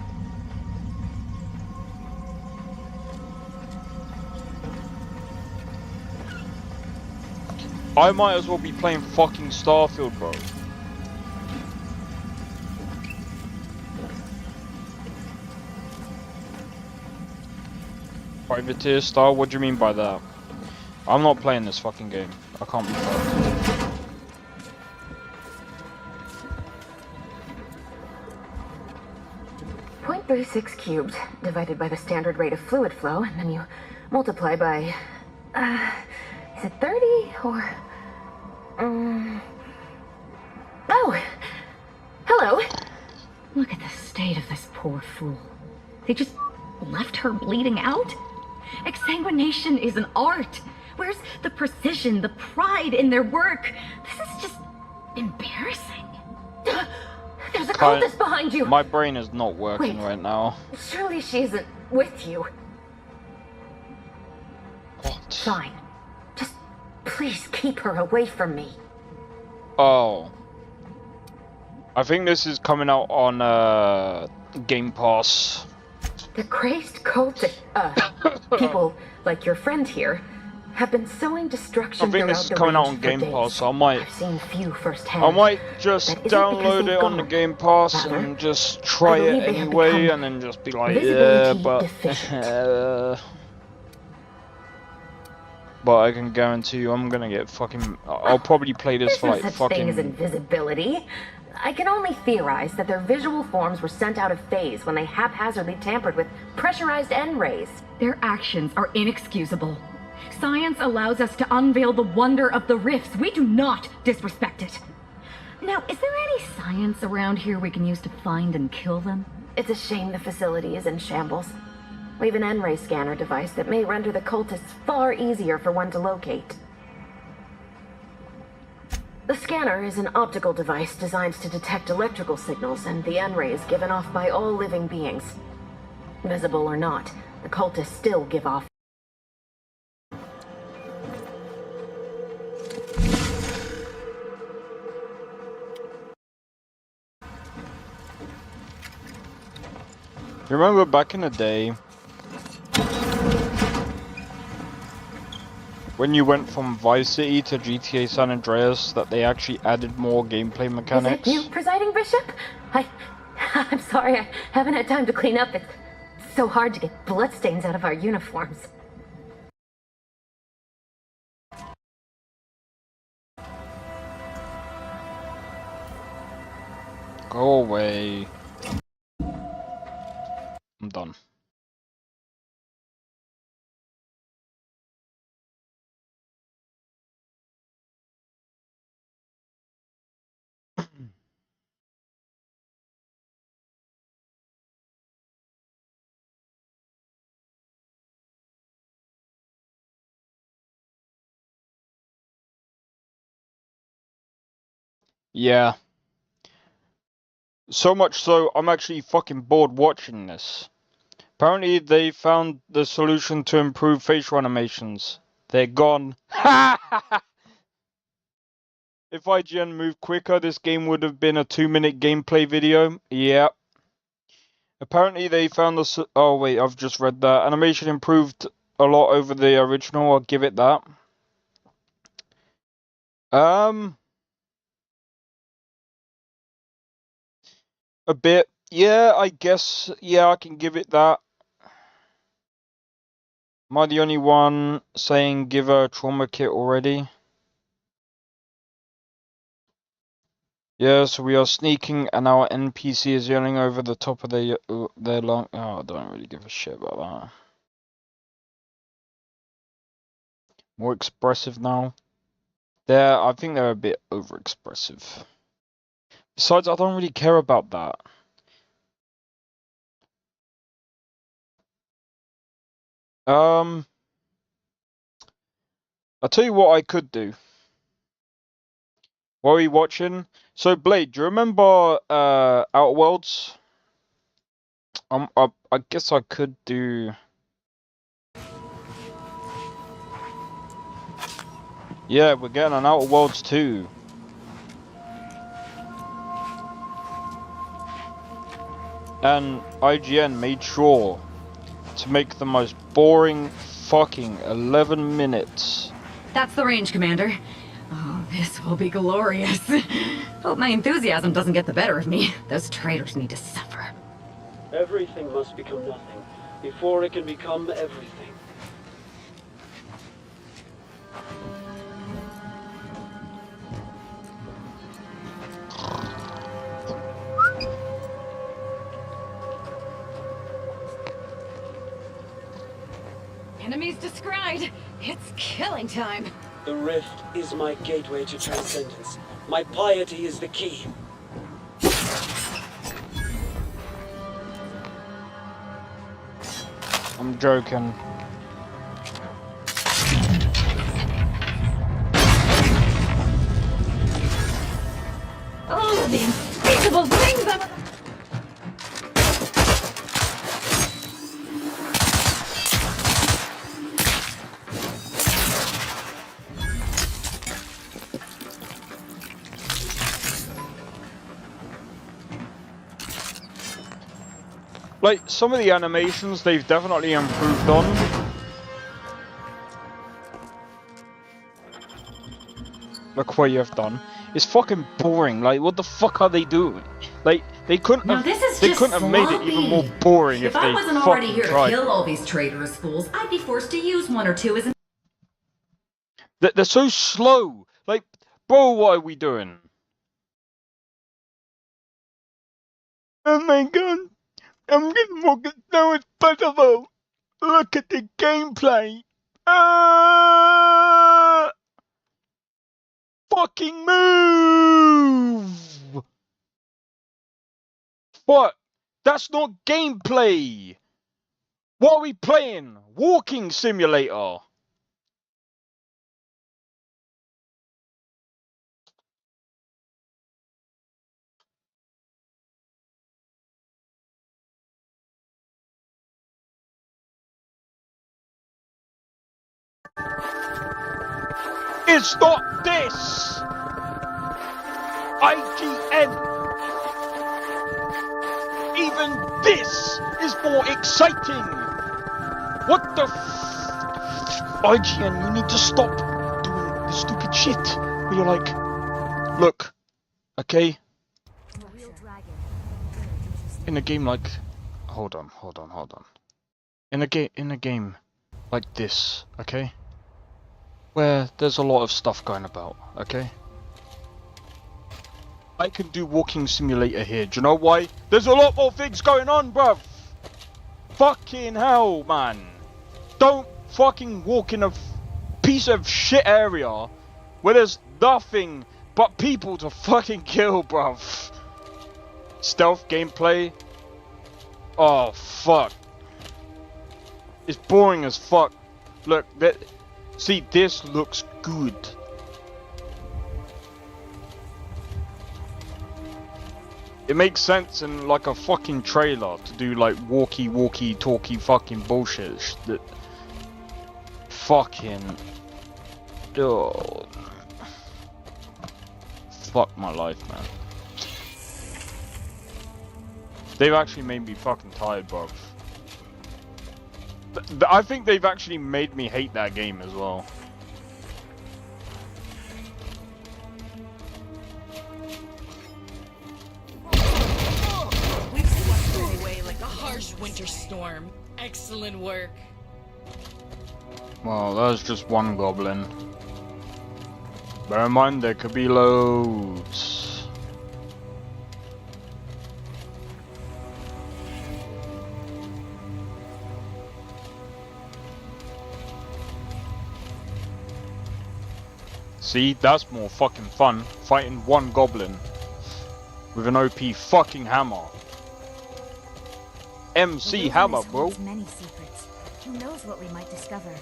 I might as well be playing fucking Starfield, bro. Privateer style? What do you mean by that? I'm not playing this fucking game. I can't be fucked. .36 cubed divided by the standard rate of fluid flow, and then you multiply by, is it 30 or, oh, hello. Look at the state of this poor fool. They just left her bleeding out? Exsanguination is an art. Where's the precision, the pride in their work? This is just embarrassing. There's a cultist behind you! My brain is not working right now. Surely she isn't with you. What? Fine. Just please keep her away from me. Oh. I think this is coming out on Game Pass. The crazed cultist, people like your friend here have been sowing destruction. I think this is coming out on Game Pass, so I might. I've seen few firsthand. I might just download it on the Game Pass and just try it anyway, and then just be like, yeah, but but I can guarantee you, I'm gonna get fucking. I'll probably play this for like such fucking. thing as invisibility. I can only theorize that their visual forms were sent out of phase when they haphazardly tampered with pressurized N-rays. Their actions are inexcusable. Science allows us to unveil the wonder of the rifts. We do not disrespect it. Now, is there any science around here we can use to find and kill them? It's a shame the facility is in shambles. We have an N-ray scanner device that may render the cultists far easier for one to locate. The scanner is an optical device designed to detect electrical signals and the N-rays given off by all living beings. Visible or not, the cultists still give off. You remember back in the day when you went from Vice City to GTA San Andreas, that they actually added more gameplay mechanics? Is it you, Presiding Bishop? I'm sorry, I haven't had time to clean up. It's so hard to get bloodstains out of our uniforms. Go away. I'm done. Yeah. So much so, I'm actually fucking bored watching this. Apparently, they found the solution to improve facial animations. They're gone. If IGN moved quicker, this game would have been a 2-minute gameplay video. Yeah. Apparently, they found the... Oh, wait, I've just read that. Animation improved a lot over the original. I'll give it that. A bit. Yeah, I guess. Yeah, I can give it that. Am I the only one saying give her a trauma kit already? Yeah, so we are sneaking and our NPC is yelling over the top of their lung. Oh, I don't really give a shit about that. More expressive now. I think they're a bit overexpressive. Besides, I don't really care about that. I'll tell you what I could do. What are you watching? So, Blade, do you remember Outer Worlds? I guess I could do... Yeah, we're getting an Outer Worlds 2. And IGN made sure to make the most boring fucking 11 minutes. That's the range, Commander. Oh, this will be glorious. Hope my enthusiasm doesn't get the better of me. Those traitors need to suffer. Everything must become nothing before it can become everything. Enemies descried. It's killing time. The rift is my gateway to transcendence. My piety is the key. I'm joking. Oh, the unspeakable things of... Like, some of the animations they've definitely improved on. Look what you've done. It's fucking boring. Like, what the fuck are they doing? Like, they couldn't have. They couldn't have made it even more boring if they I wasn't already fucking here to tried. kill all these traitorous fools, I'd be forced to use one or two as an... They're so slow. Like, bro, what are we doing? Oh my god. I'm getting more now it's possible. Look at the gameplay. Fucking move! What? That's not gameplay. What are we playing? Walking simulator. It's not this! IGN! Even this is more exciting! What the IGN, you need to stop doing this stupid shit. Where you're like, look, okay? In a game like... Hold on. In a game like this, okay? Where there's a lot of stuff going about, okay? I can do walking simulator here. Do you know why? There's a lot more things going on, bruv! Fucking hell, man! Don't fucking walk in a piece of shit area where there's nothing but people to fucking kill, bruv. Stealth gameplay? Oh, fuck. It's boring as fuck. Look, see, this looks good. It makes sense in like a fucking trailer to do like walkie talkie fucking bullshit that fucking fuck my life, man. They've actually made me fucking tired, bruv. I think they've actually made me hate that game as well. We swept her away like a harsh winter storm. Excellent work. Well, that was just one goblin. Bear in mind, there could be loads. See, that's more fucking fun, fighting one goblin with an OP fucking hammer. MC hammer, bro. Many secrets. Who knows what we might discover?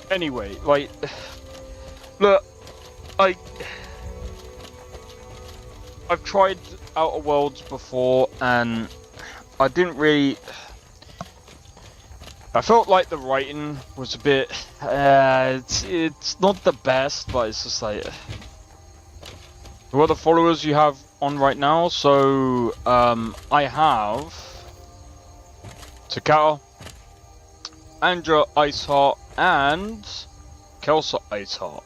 Anyway, like, look, I've tried Outer Worlds before, and I didn't really. I felt like the writing was a bit. It's not the best, but it's just like. Who are the followers you have on right now? So I have Takata, Andra Iceheart, and Kelsa Iceheart.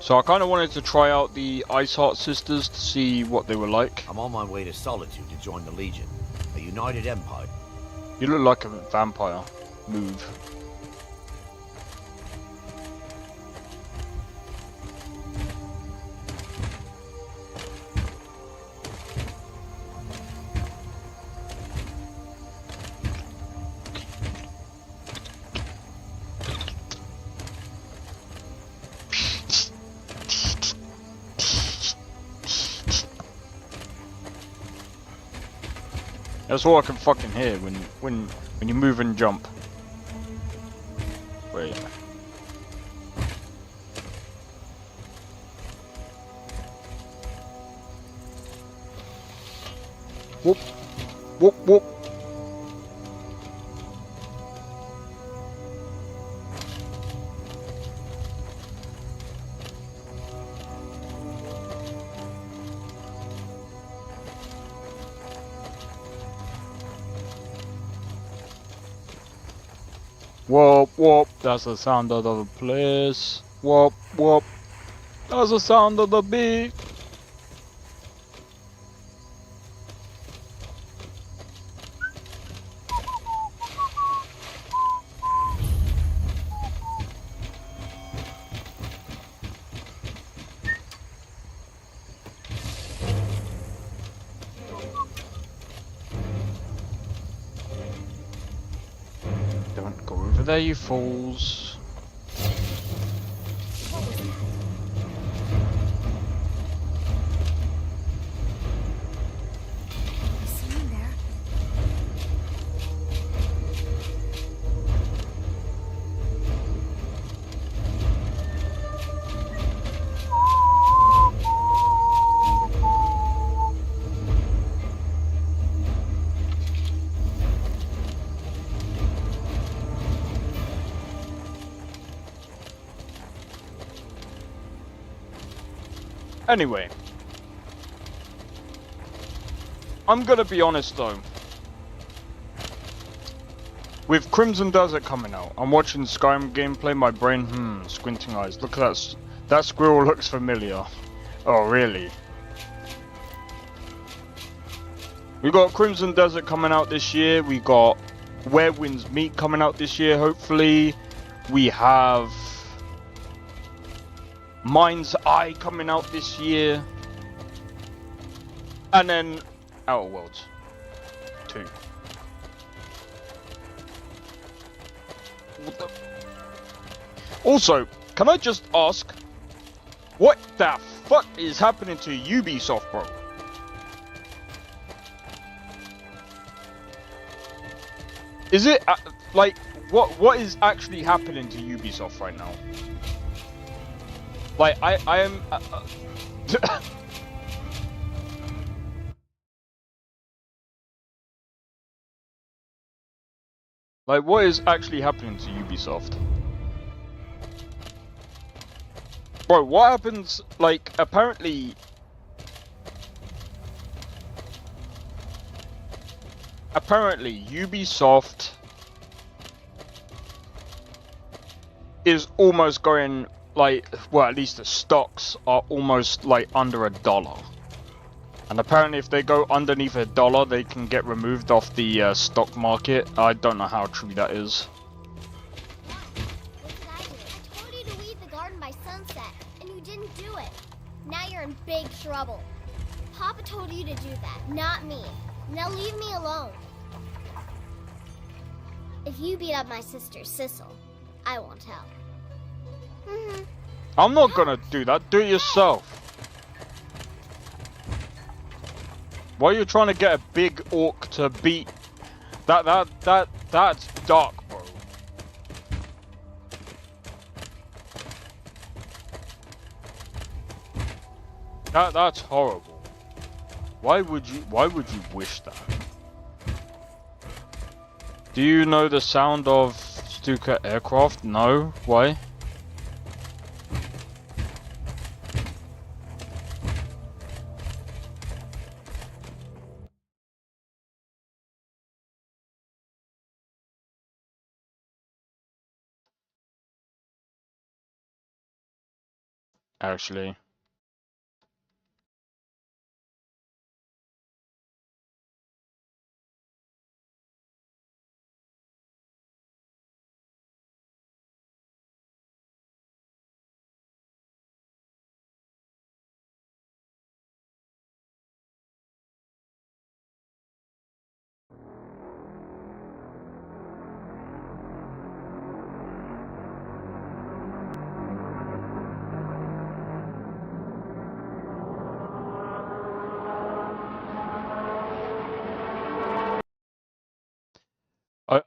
So I kind of wanted to try out the Ice Heart sisters to see what they were like. I'm on my way to Solitude to join the Legion, a united empire. You look like a vampire. Move. That's all I can fucking hear when you move and jump. Wait. Whoop. Whoop whoop. Whoop whoop, that's the sound of the place. Whoop whoop, that's the sound of the beat. Don't go over there, you fools. Anyway, I'm gonna be honest though. With Crimson Desert coming out, I'm watching Skyrim gameplay, my brain, squinting eyes. Look at that, that squirrel looks familiar. Oh, really? We got Crimson Desert coming out this year, we got Where Winds Meet coming out this year, hopefully. We have Mind's Eye coming out this year. And then Outer Worlds 2. What the? Also, can I just ask, what the fuck is happening to Ubisoft, bro? Is it like what is actually happening to Ubisoft right now? Like I am like what is actually happening to Ubisoft? Bro, what happens, like apparently Ubisoft is almost going like, well, at least the stocks are almost like under $1. And apparently if they go underneath $1, they can get removed off the stock market. I don't know how true that is. What did I do? I told you to weed the garden by sunset, and you didn't do it. Now you're in big trouble. Papa told you to do that, not me. Now leave me alone. If you beat up my sister, Sissel, I won't help. I'm not gonna do that. Do it yourself. Why are you trying to get a big orc to beat? That's dark, bro. That's horrible. Why would you wish that? Do you know the sound of Stuka aircraft? No. Why? actually.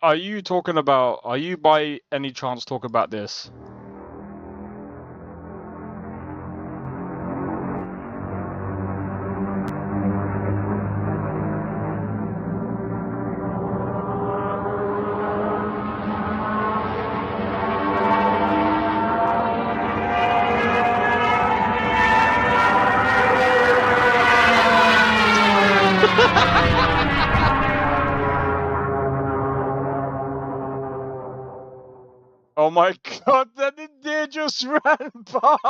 Are you talking about, are you by any chance talking about this? Oh my god, that deer just ran past!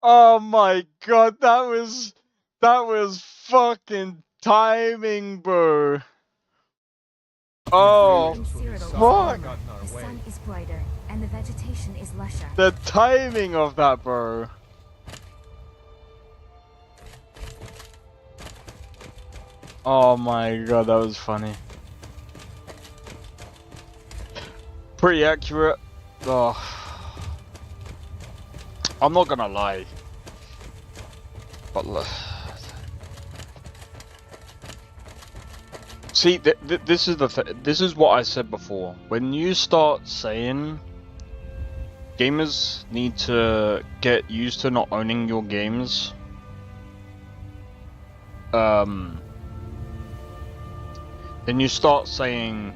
Oh my god, that was fucking timing, bro. Oh, fuck! The sun is brighter, and the vegetation is lusher. The timing of that, bro. Oh my god, that was funny. Pretty accurate. Oh. I'm not gonna lie. But see, this is this is what I said before. When you start saying gamers need to get used to not owning your games, then you start saying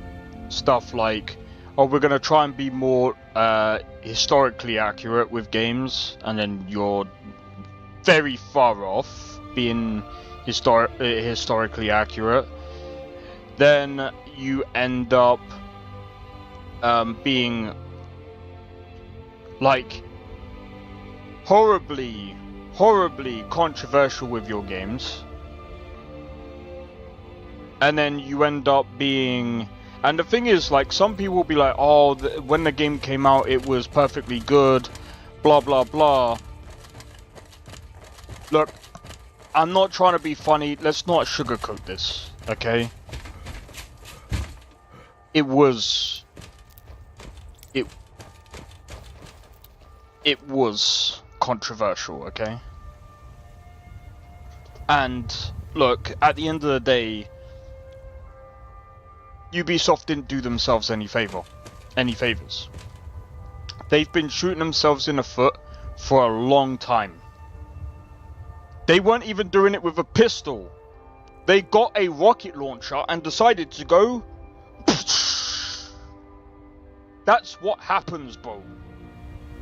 stuff like, oh, we're gonna try and be more historically accurate with games, and then you're very far off being historically accurate. Then you end up being like horribly controversial with your games. And then you end up being, and the thing is, like, some people will be like, oh, when the game came out it was perfectly good, blah blah blah. Look, I'm not trying to be funny, let's not sugarcoat this, okay? It was controversial, okay? And look, at the end of the day, Ubisoft didn't do themselves any favors. They've been shooting themselves in the foot for a long time. They weren't even doing it with a pistol. They got a rocket launcher and decided to go. That's what happens, bro.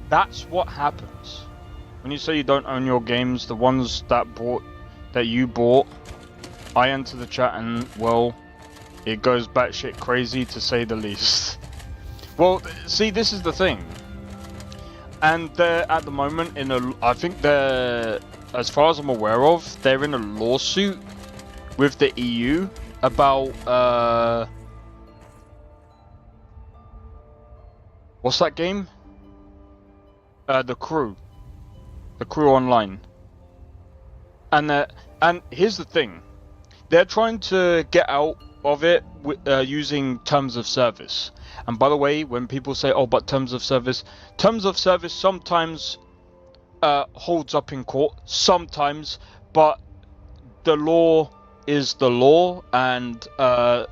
That's what happens. When you say you don't own your games, the ones that you bought, I enter the chat and, well, it goes batshit crazy to say the least. Well, see, this is the thing. And they're at the moment in a, I think they're, as far as I'm aware of, they're in a lawsuit with the EU about, what's that game? The Crew Online. And here's the thing. They're trying to get out of it using terms of service. And by the way, when people say, oh, but terms of service sometimes holds up in court, sometimes, but the law is the law and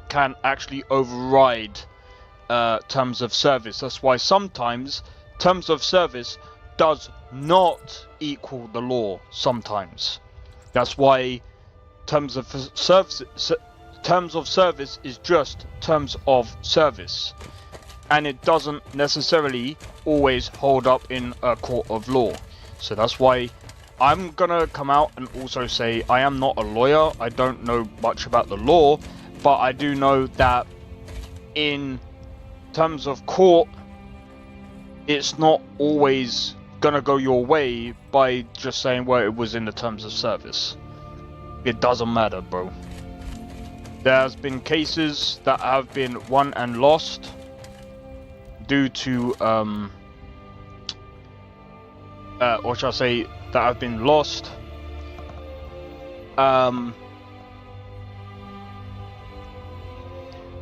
can actually override terms of service. That's why sometimes terms of service does not equal the law sometimes. That's why terms of service is just terms of service, and it doesn't necessarily always hold up in a court of law. So that's why I'm gonna come out and also say I am not a lawyer, I don't know much about the law, but I do know that in terms of court, it's not always gonna go your way by just saying, well, it was in the terms of service. It doesn't matter, bro. There's been cases that have been won and lost due to, or shall I say, that have been lost,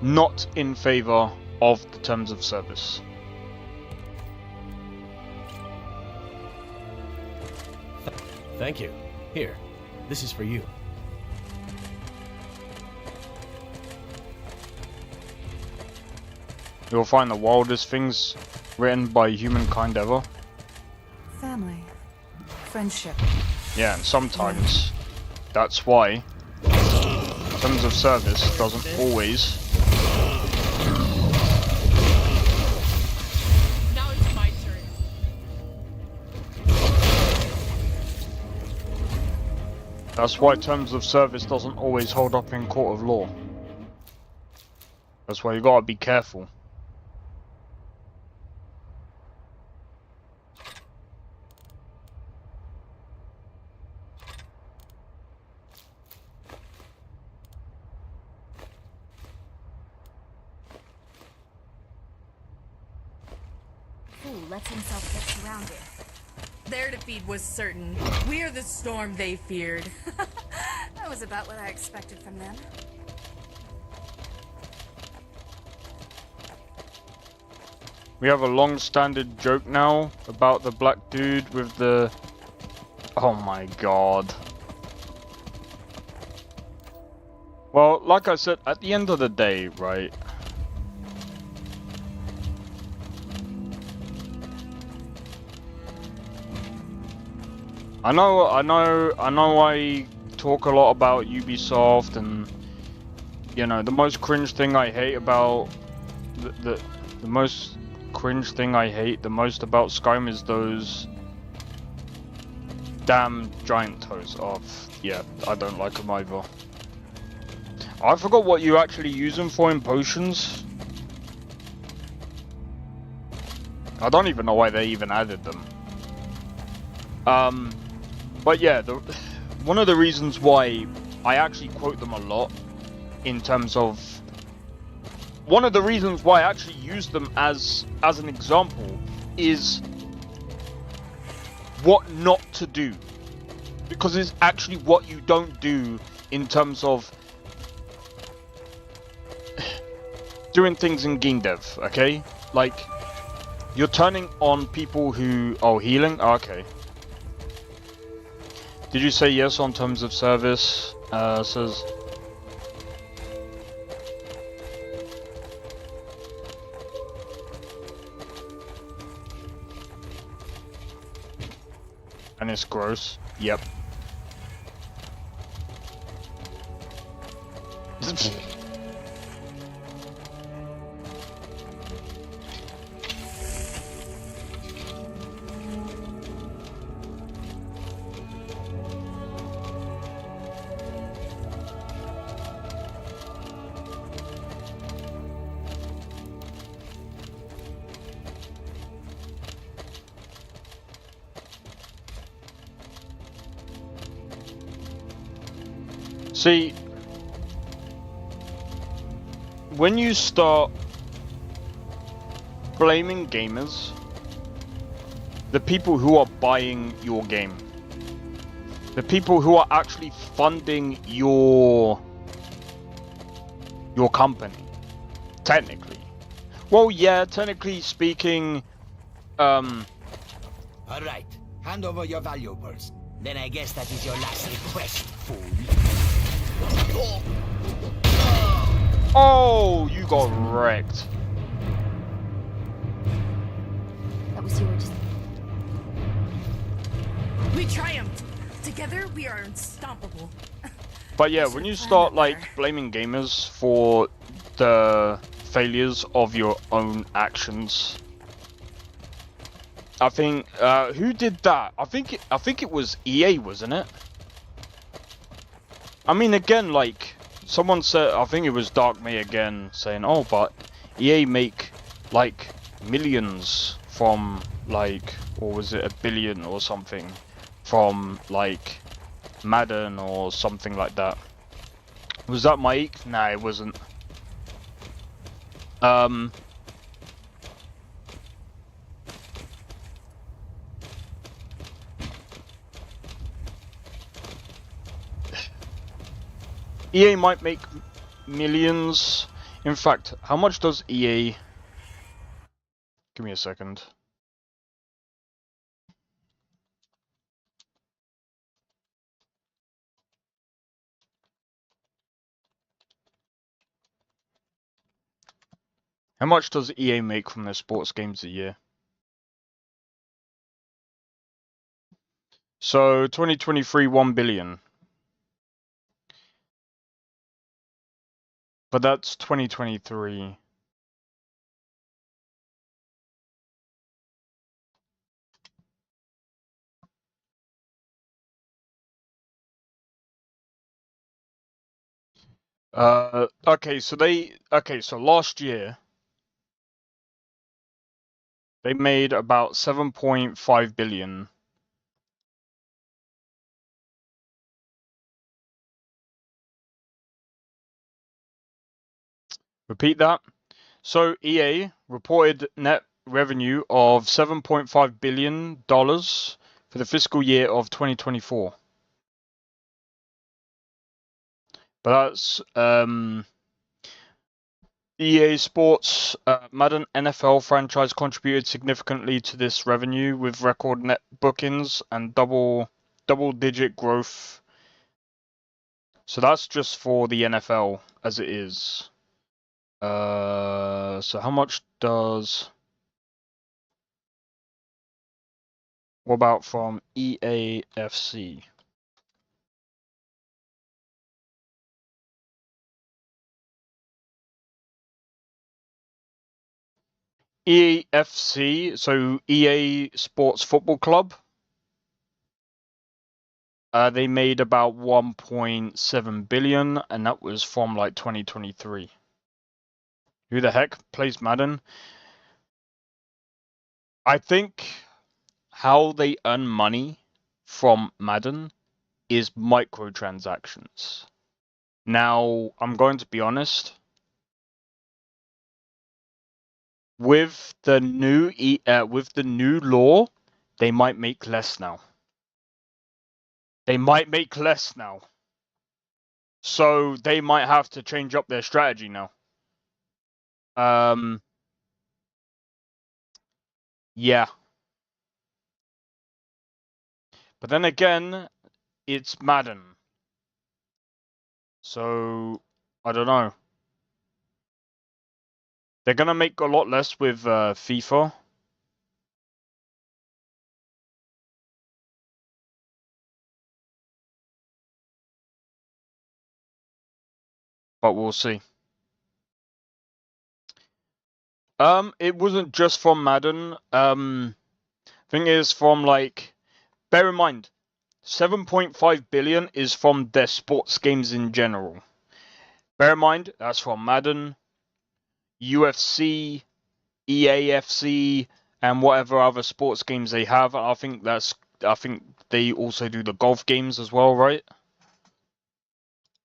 not in favor of the terms of service. Thank you. Here, this is for you. You'll find the wildest things written by humankind ever. Family. Friendship. Yeah, and sometimes that's why terms of service doesn't always. Now it's my turn. That's why terms of service doesn't always hold up in court of law. That's why you gotta be careful. Fool lets himself get surrounded. Their defeat was certain. We're the storm they feared. That was about what I expected from them. We have a long-standing joke now about the black dude with the... Oh my god. Well, like I said, at the end of the day, right? I know I talk a lot about Ubisoft, and you know, the most cringe thing I hate about the most cringe thing I hate the most about Skyrim is those damn giant toes. Oh, yeah, I don't like them either. I forgot what you actually use them for in potions. I don't even know why they even added them. But yeah, one of the reasons why I actually quote them a lot, in terms of one of the reasons why I actually use them as an example, is what not to do, because it's actually what you don't do in terms of doing things in game dev. Okay, like you're turning on people who healing. Oh, okay. Did you say yes on terms of service? Says. And it's gross. Yep. See, when you start blaming gamers, the people who are buying your game, the people who are actually funding your company, technically. Well, yeah, technically speaking, Alright, hand over your valuables. Then I guess that is your last request, fool. Oh, you got wrecked. That was yours. We triumphed. Together, we are unstoppable. But yeah, when you start like blaming gamers for the failures of your own actions, I think who did that? I think it was EA, wasn't it? I mean, again, like Someone said, I think it was Dark May again, saying, oh, but EA make like millions from like, or was it a billion or something, from like Madden or something like that. Was that Mike? Nah, it wasn't. EA might make millions. In fact, how much does EA... Give me a second. How much does EA make from their sports games a year? So 2023, 1 billion. But that's 2023. Okay, so last year they made about 7.5 billion. Repeat that. So EA reported net revenue of $7.5 billion for the fiscal year of 2024. But that's EA Sports Madden NFL franchise contributed significantly to this revenue with record net bookings and double-digit growth. So that's just for the NFL as it is. So how much does... What about from EAFC? EAFC, so EA Sports Football Club. They made about 1.7 billion, and that was from like 2023. Who the heck plays Madden? I think how they earn money from Madden is microtransactions. Now, I'm going to be honest. With the new law, they might make less now. They might make less now. So they might have to change up their strategy now. Yeah. But then again, it's Madden. So, I don't know. They're gonna make a lot less with FIFA. But we'll see. It wasn't just from Madden. Thing is from like, bear in mind, 7.5 billion is from their sports games in general. Bear in mind, that's from Madden, UFC, EAFC, and whatever other sports games they have. I think they also do the golf games as well, right?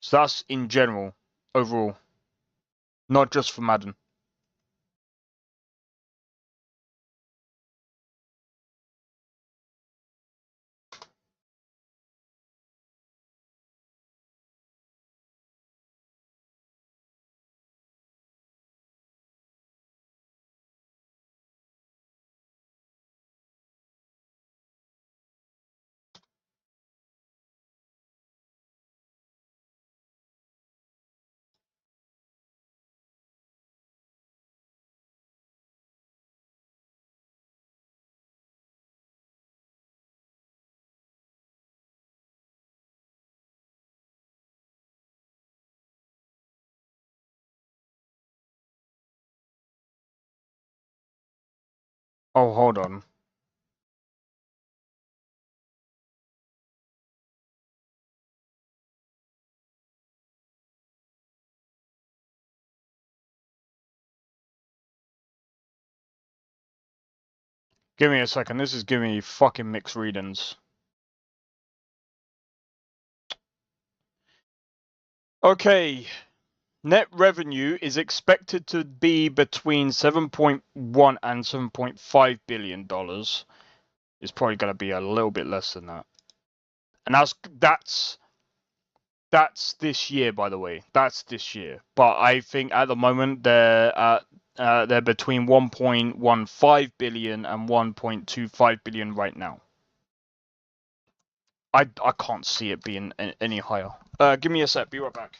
So that's in general, overall, not just for Madden. Oh, hold on. Give me a second. This is giving me fucking mixed readings. Okay. Net revenue is expected to be between 7.1 and $7.5 billion. It's probably going to be a little bit less than that. And that's this year, by the way. That's this year. But I think at the moment they're between 1.15 billion and 1.25 billion right now. I can't see it being any higher. Give me a sec. Be right back.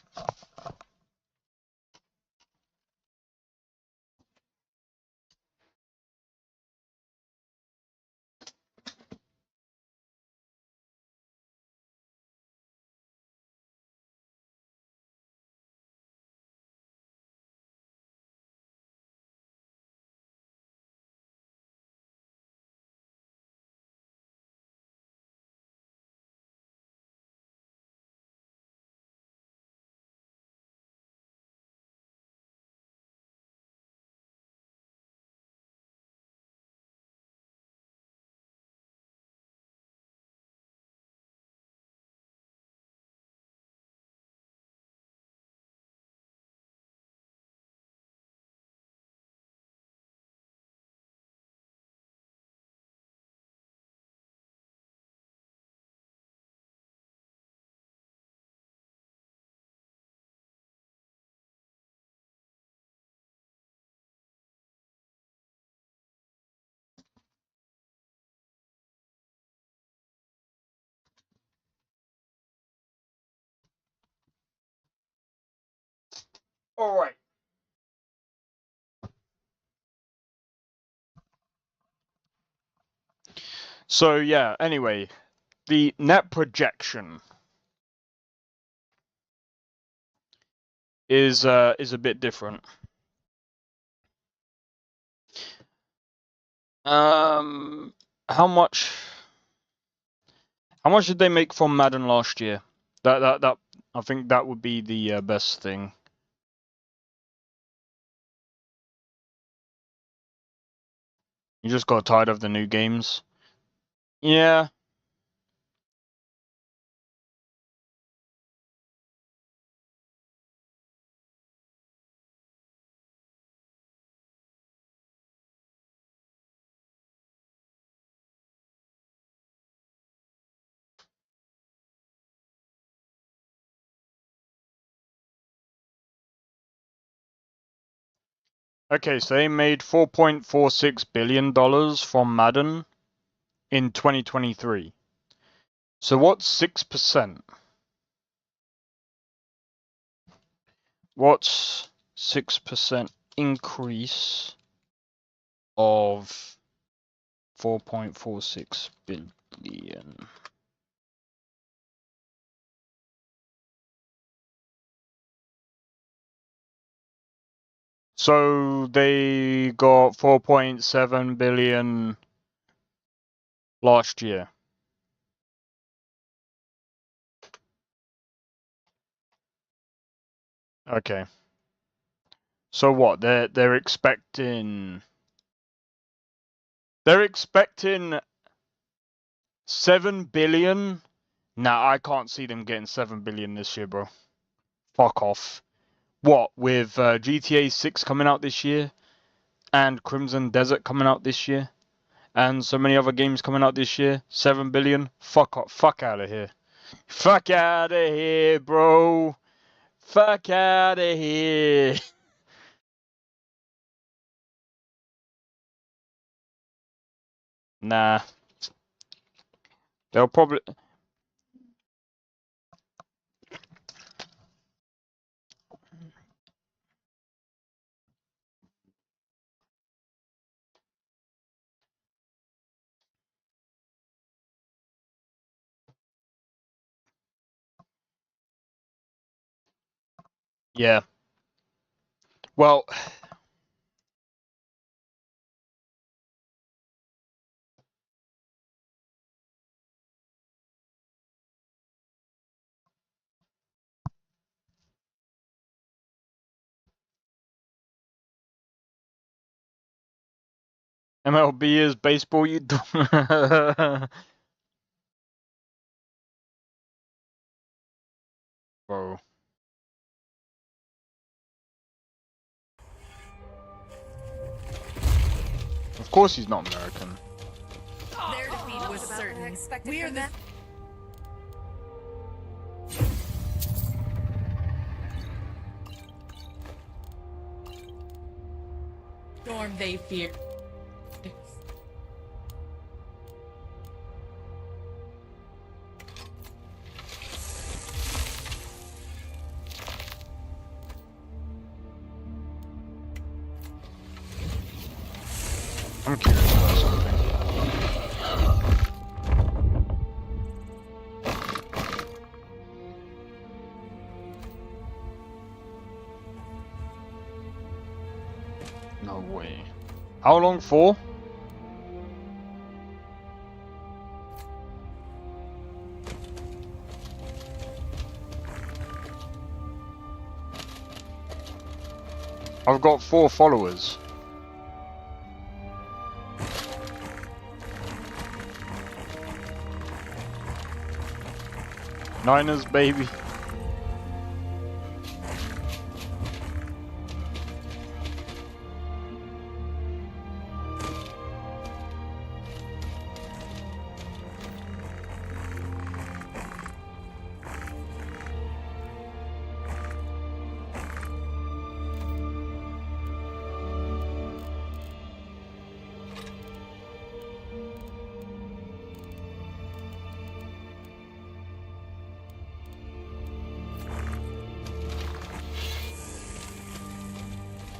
All right. So yeah. Anyway, the net projection is a bit different. How much did they make from Madden last year? That I think that would be the best thing. You just got tired of the new games. Yeah. Okay, so they made $4.46 billion from Madden in 2023. So what's 6%? What's 6% increase of 4.46 billion? So they got 4.7 billion last year. Okay. So what? They're expecting 7 billion. Nah, I can't see them getting 7 billion this year, bro. Fuck off. What, with GTA 6 coming out this year and Crimson Desert coming out this year and so many other games coming out this year? 7 billion? Fuck off. Fuck out of here. Fuck out of here, bro. Fuck out of here. Nah. They'll probably... Yeah. Well... MLB is baseball, you do. Bro. Of course he's not American. Their defeat was certain. We are the... storm they fear. I'm curious about something. No way. How long for? I've got 4 followers. Niners, baby.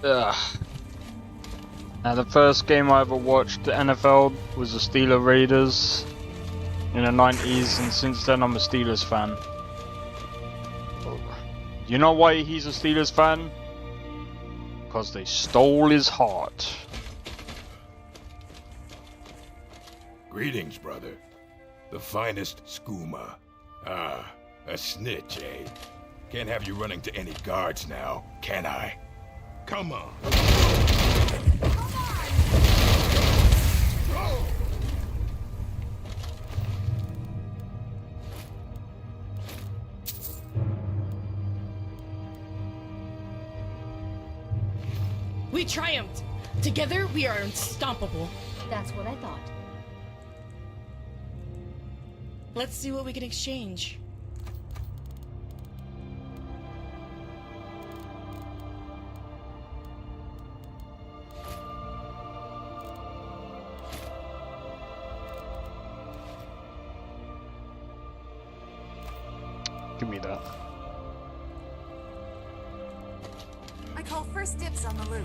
Ugh. Now the first game I ever watched the NFL was the Steelers Raiders in the 90s, and since then I'm a Steelers fan. You know why he's a Steelers fan? Because they stole his heart. Greetings, brother. The finest skooma. Ah, a snitch, eh? Can't have you running to any guards now, can I? Come on. We triumphed! Together, we are unstoppable. That's what I thought. Let's see what we can exchange. Give me that. I call first dibs on the loot.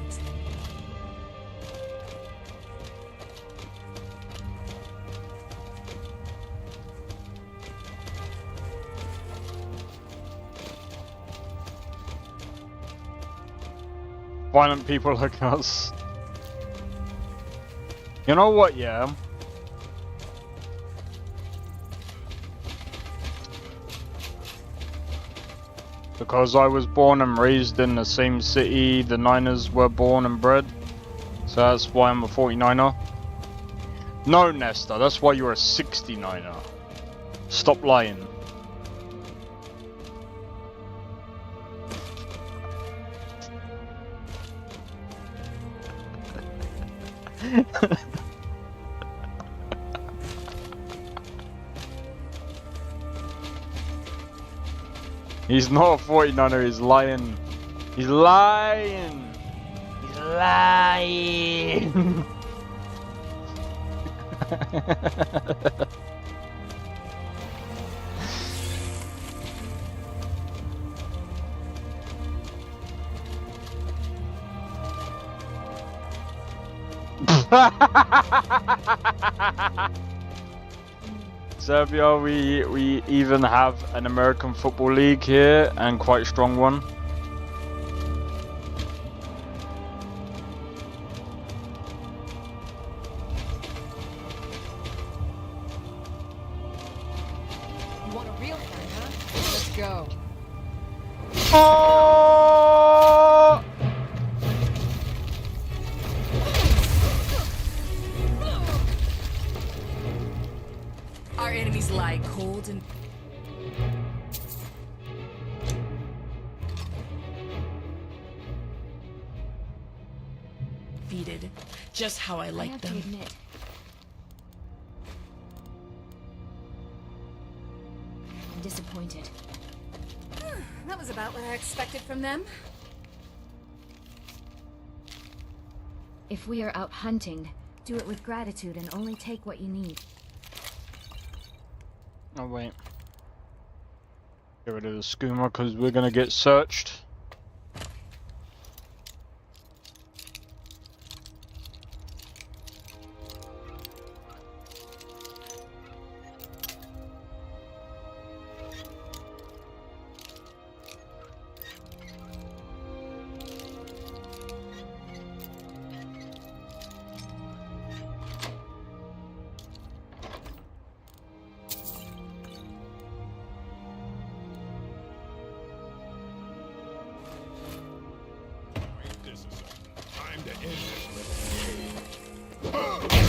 Violent people like us. You know what, yeah? Because I was born and raised in the same city the Niners were born and bred. So that's why I'm a 49er. No, Nesta, that's why you're a 69er. Stop lying. He's not a 49er, he's lying. He's lying. He's lying. Serbia, we even have an American football league here, and quite a strong one. You want a real friend, huh? Let's go. Oh! cold and... defeated, just how I like have them. to admit, I'm disappointed. That was about what I expected from them. If we are out hunting, do it with gratitude and only take what you need. Oh wait. Get rid of the skooma because we're gonna get searched. Time to end this little game.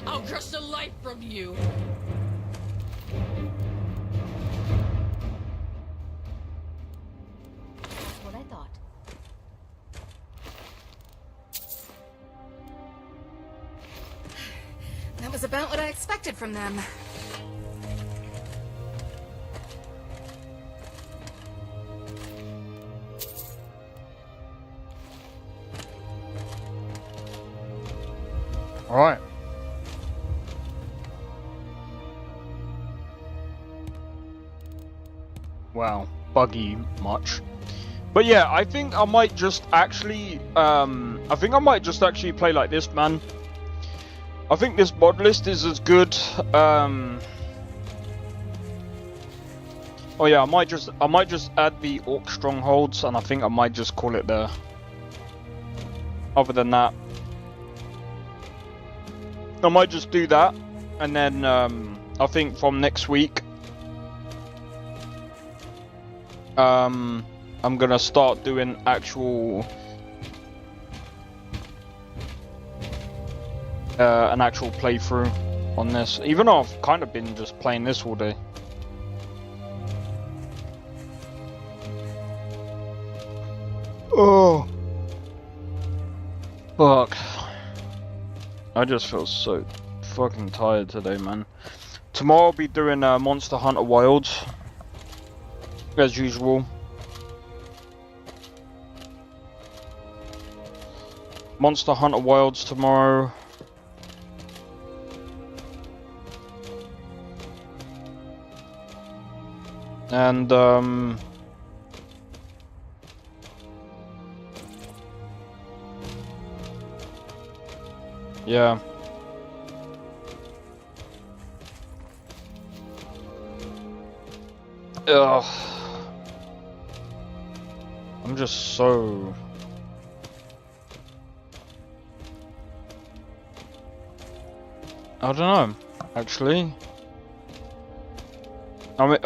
I'll crush the life from you. That's what I thought. That was about what I expected from them. Alright. Wow, buggy much. But yeah, I think I might just actually play like this, man. I think this Modlist is as good. Oh yeah, I might just add the Orc strongholds, and I think I might just call it there. Other than that, I might just do that, and then I think from next week, I'm gonna start doing actual an actual playthrough on this, even though I've kind of been just playing this all day. Oh, fuck. I just feel so fucking tired today, man. Tomorrow I'll be doing Monster Hunter Wilds, as usual. Monster Hunter Wilds tomorrow. And yeah. Ugh. I'm just so... I don't know, actually. I mean,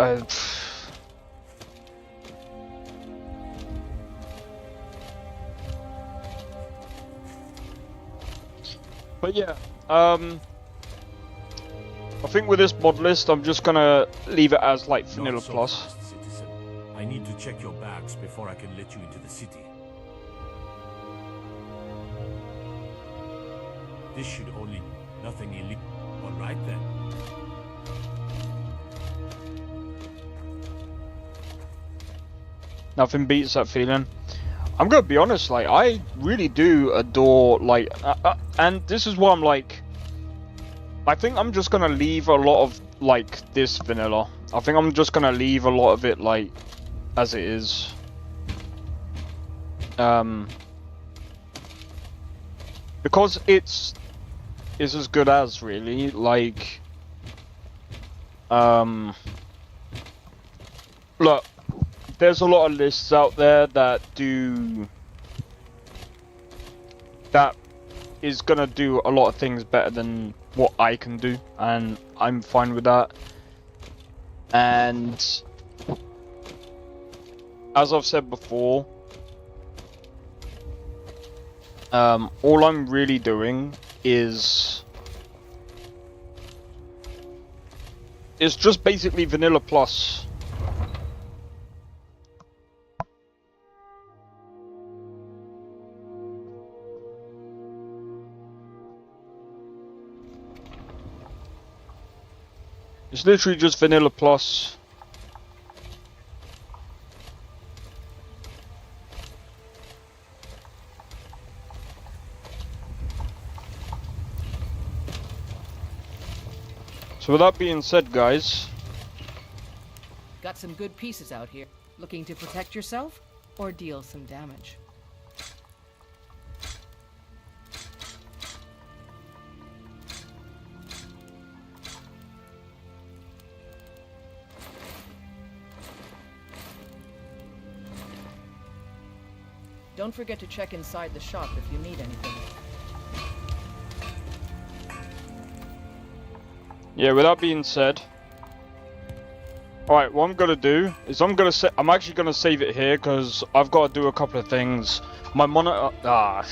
but yeah, I think with this mod list, I'm just gonna leave it as like vanilla Not so plus. fast, citizen. I need to check your bags before I can let you into the city. This should only nothing illegal. All right then. Nothing beats that feeling. I'm gonna be honest, like, I really do adore, like, and this is what I'm like, I think I'm just gonna leave a lot of, like, this vanilla. I think I'm just gonna leave a lot of it, like, as it is. Because it's as good as, really, like, look, there's a lot of lists out there that is gonna do a lot of things better than what I can do, and I'm fine with that. And as I've said before, all I'm really doing is just basically vanilla plus. It's literally just vanilla plus. So with that being said, guys, Got some good pieces out here. Looking to protect yourself or deal some damage? Don't forget to check inside the shop if you need anything. yeah, with that being said, alright, what I'm gonna do is I'm actually gonna save it here because I've got to do a couple of things. My monitor, I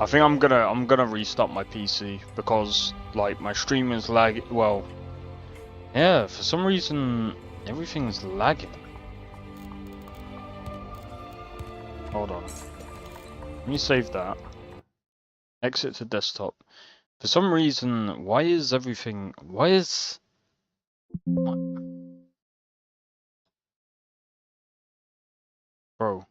think I'm gonna restart my PC because like my stream is lagging. Well, yeah, for some reason everything's lagging. Hold on, let me save that. Exit to desktop. For some reason, why is everything? Why is? Bro.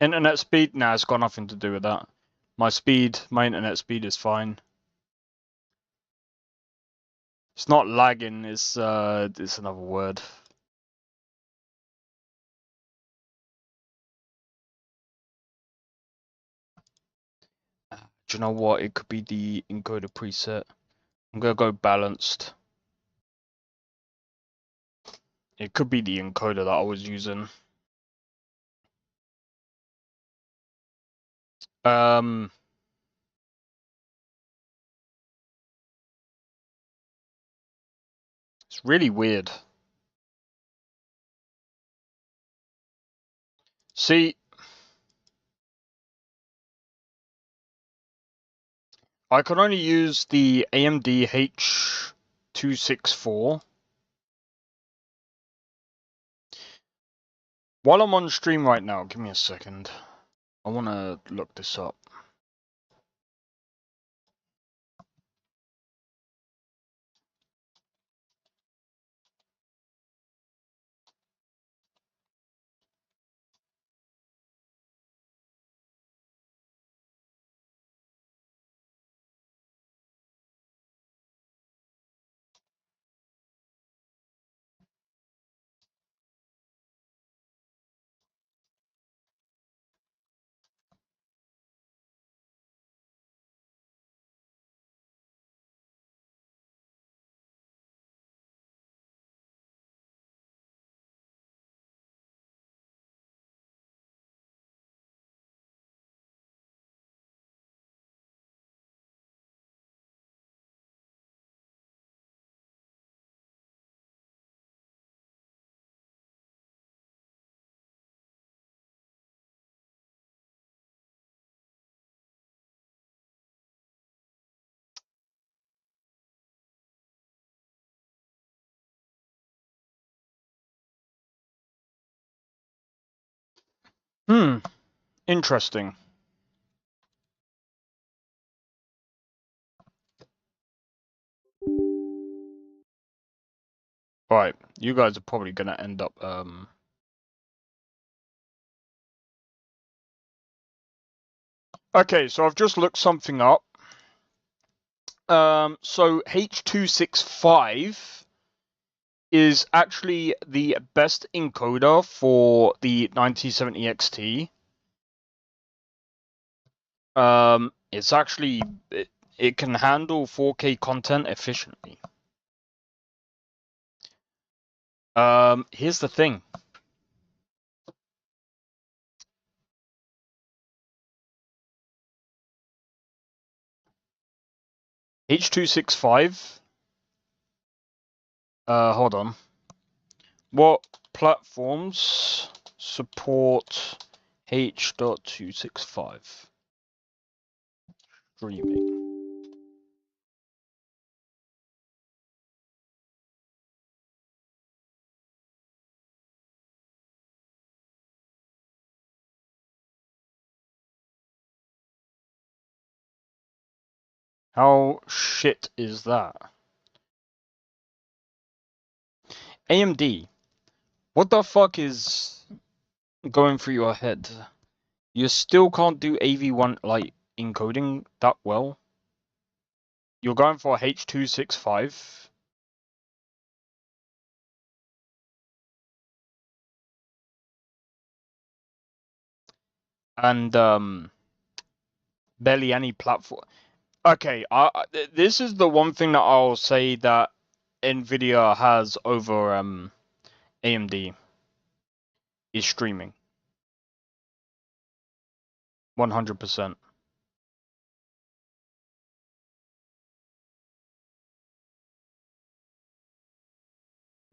Internet speed? Nah, it's got nothing to do with that. My internet speed is fine. It's not lagging, it's another word. Do you know what? It could be the encoder preset. I'm gonna go balanced. It could be the encoder that I was using. It's really weird. See, I can only use the AMD H264. While I'm on stream right now, give me a second. I want to look this up. Interesting. Alright, you guys are probably gonna end up Okay, so I've just looked something up. So H265 is actually the best encoder for the 9070 XT. It's actually it can handle 4K content efficiently. Here's the thing. H.265. Hold on. What platforms support H.265 streaming? How shit is that? AMD. What the fuck is going through your head? You still can't do AV1 like encoding that well? You're going for H.265? And barely any platform. Okay, this is the one thing that I'll say that NVIDIA has over AMD is streaming. 100%.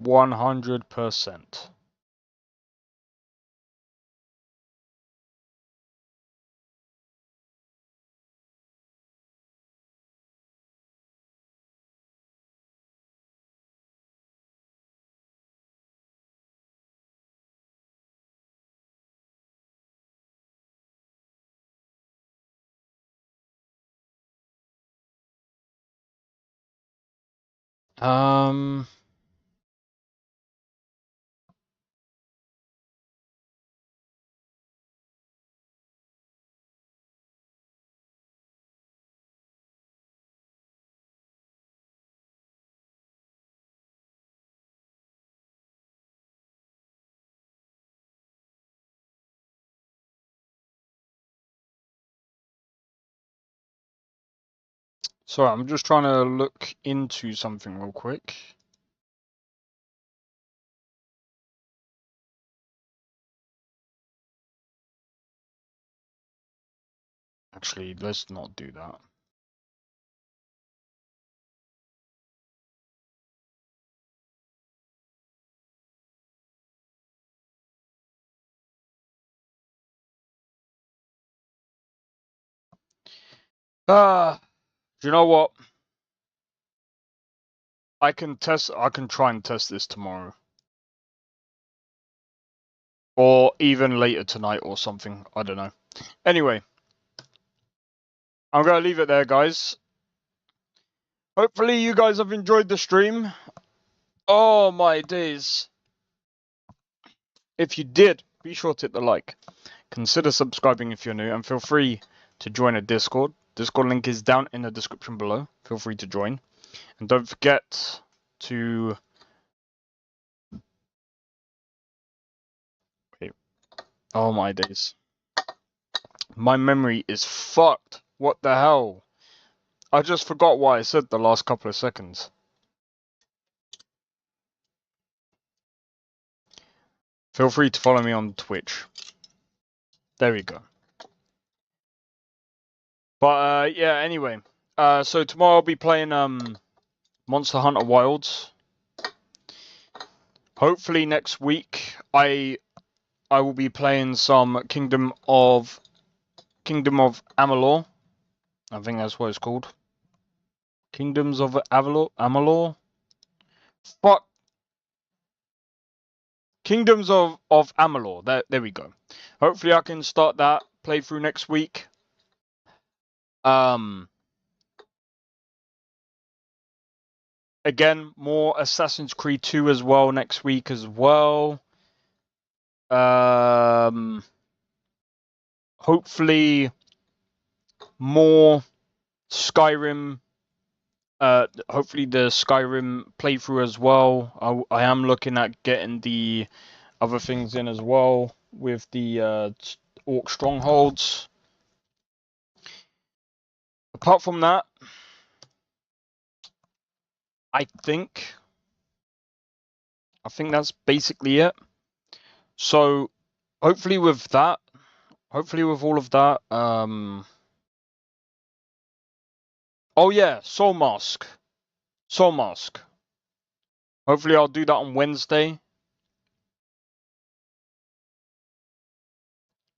100%. Sorry, I'm just trying to look into something real quick. Actually, let's not do that. Do you know what? I can try and test this tomorrow. Or even later tonight or something. I don't know. Anyway. I'm going to leave it there, guys. Hopefully you guys have enjoyed the stream. Oh my days. If you did, be sure to hit the like. Consider subscribing if you're new, and feel free to join a Discord. Discord link is down in the description below. Feel free to join. And don't forget to... Wait. Oh my days. My memory is fucked. What the hell? I just forgot what I said the last couple of seconds. Feel free to follow me on Twitch. There we go. But yeah, anyway. So tomorrow I'll be playing Monster Hunter Wilds. Hopefully next week I will be playing some Kingdom of Amalur. I think that's what it's called. Kingdoms of Amalur? Fuck. Kingdoms of Amalur. There we go. Hopefully I can start that playthrough next week. Again, more Assassin's Creed 2 as well next week as well. Hopefully more Skyrim. Hopefully the Skyrim playthrough as well. I am looking at getting the other things in as well with the Orc Strongholds. Apart from that, I think that's basically it. So hopefully with all of that, Oh yeah, Soul Mask. Soul Mask. Hopefully I'll do that on Wednesday.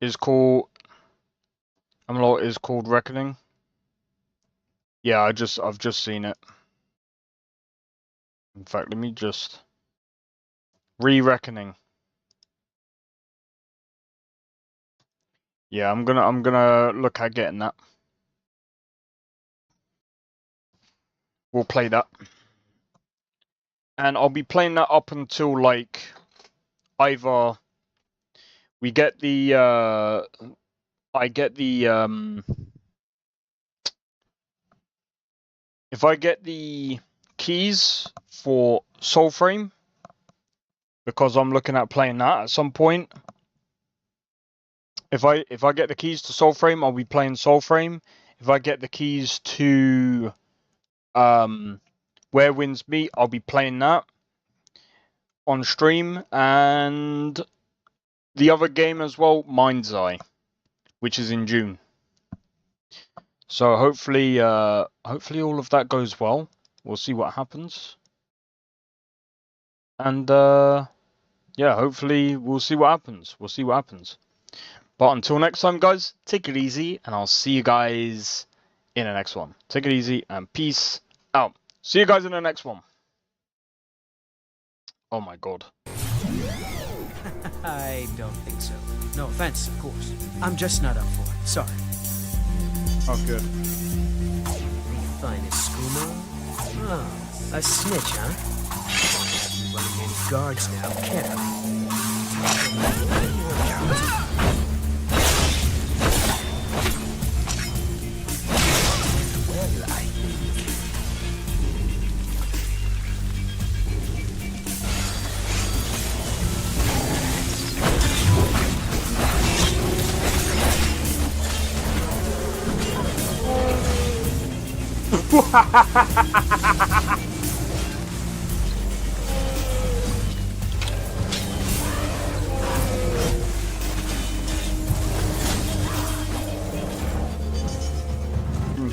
Is called is called Reckoning. Yeah, I've just seen it. In fact, let me just Reckoning. Yeah, I'm gonna look at getting that. We'll play that. And I'll be playing that up until like either we get the I get the if I get the keys for Soulframe, because I'm looking at playing that at some point. If I get the keys to Soulframe, I'll be playing Soulframe. If I get the keys to Where Winds Meet, I'll be playing that on stream. And the other game as well, Mind's Eye, which is in June. So hopefully hopefully all of that goes well. We'll see what happens. And yeah, hopefully we'll see what happens. We'll see what happens. But until next time, guys, take it easy, and I'll see you guys in the next one. Take it easy, and peace out. See you guys in the next one. Oh my god. I don't think so. No offense, of course. I'm just not up for it. Sorry. Oh, good. The finest skooma? Oh, a snitch, huh? Can't have you running any guards now, can I?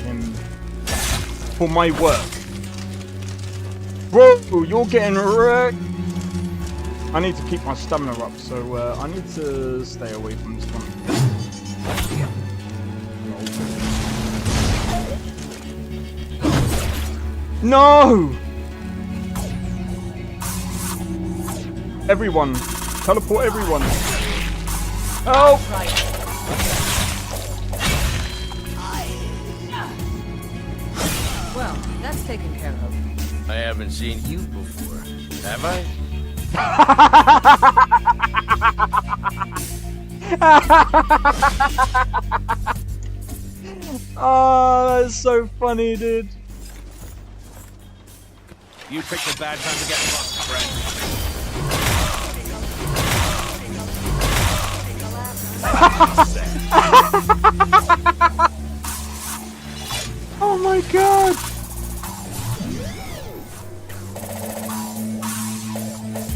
Him for my work. Whoa, you're getting wrecked. I need to keep my stamina up, so I need to stay away from this one. No! Everyone! Teleport everyone! Oh! Well, that's taken care of. I haven't seen you before, have I? Oh, that's so funny, dude. You picked a bad time to get lost, friend. Oh my god!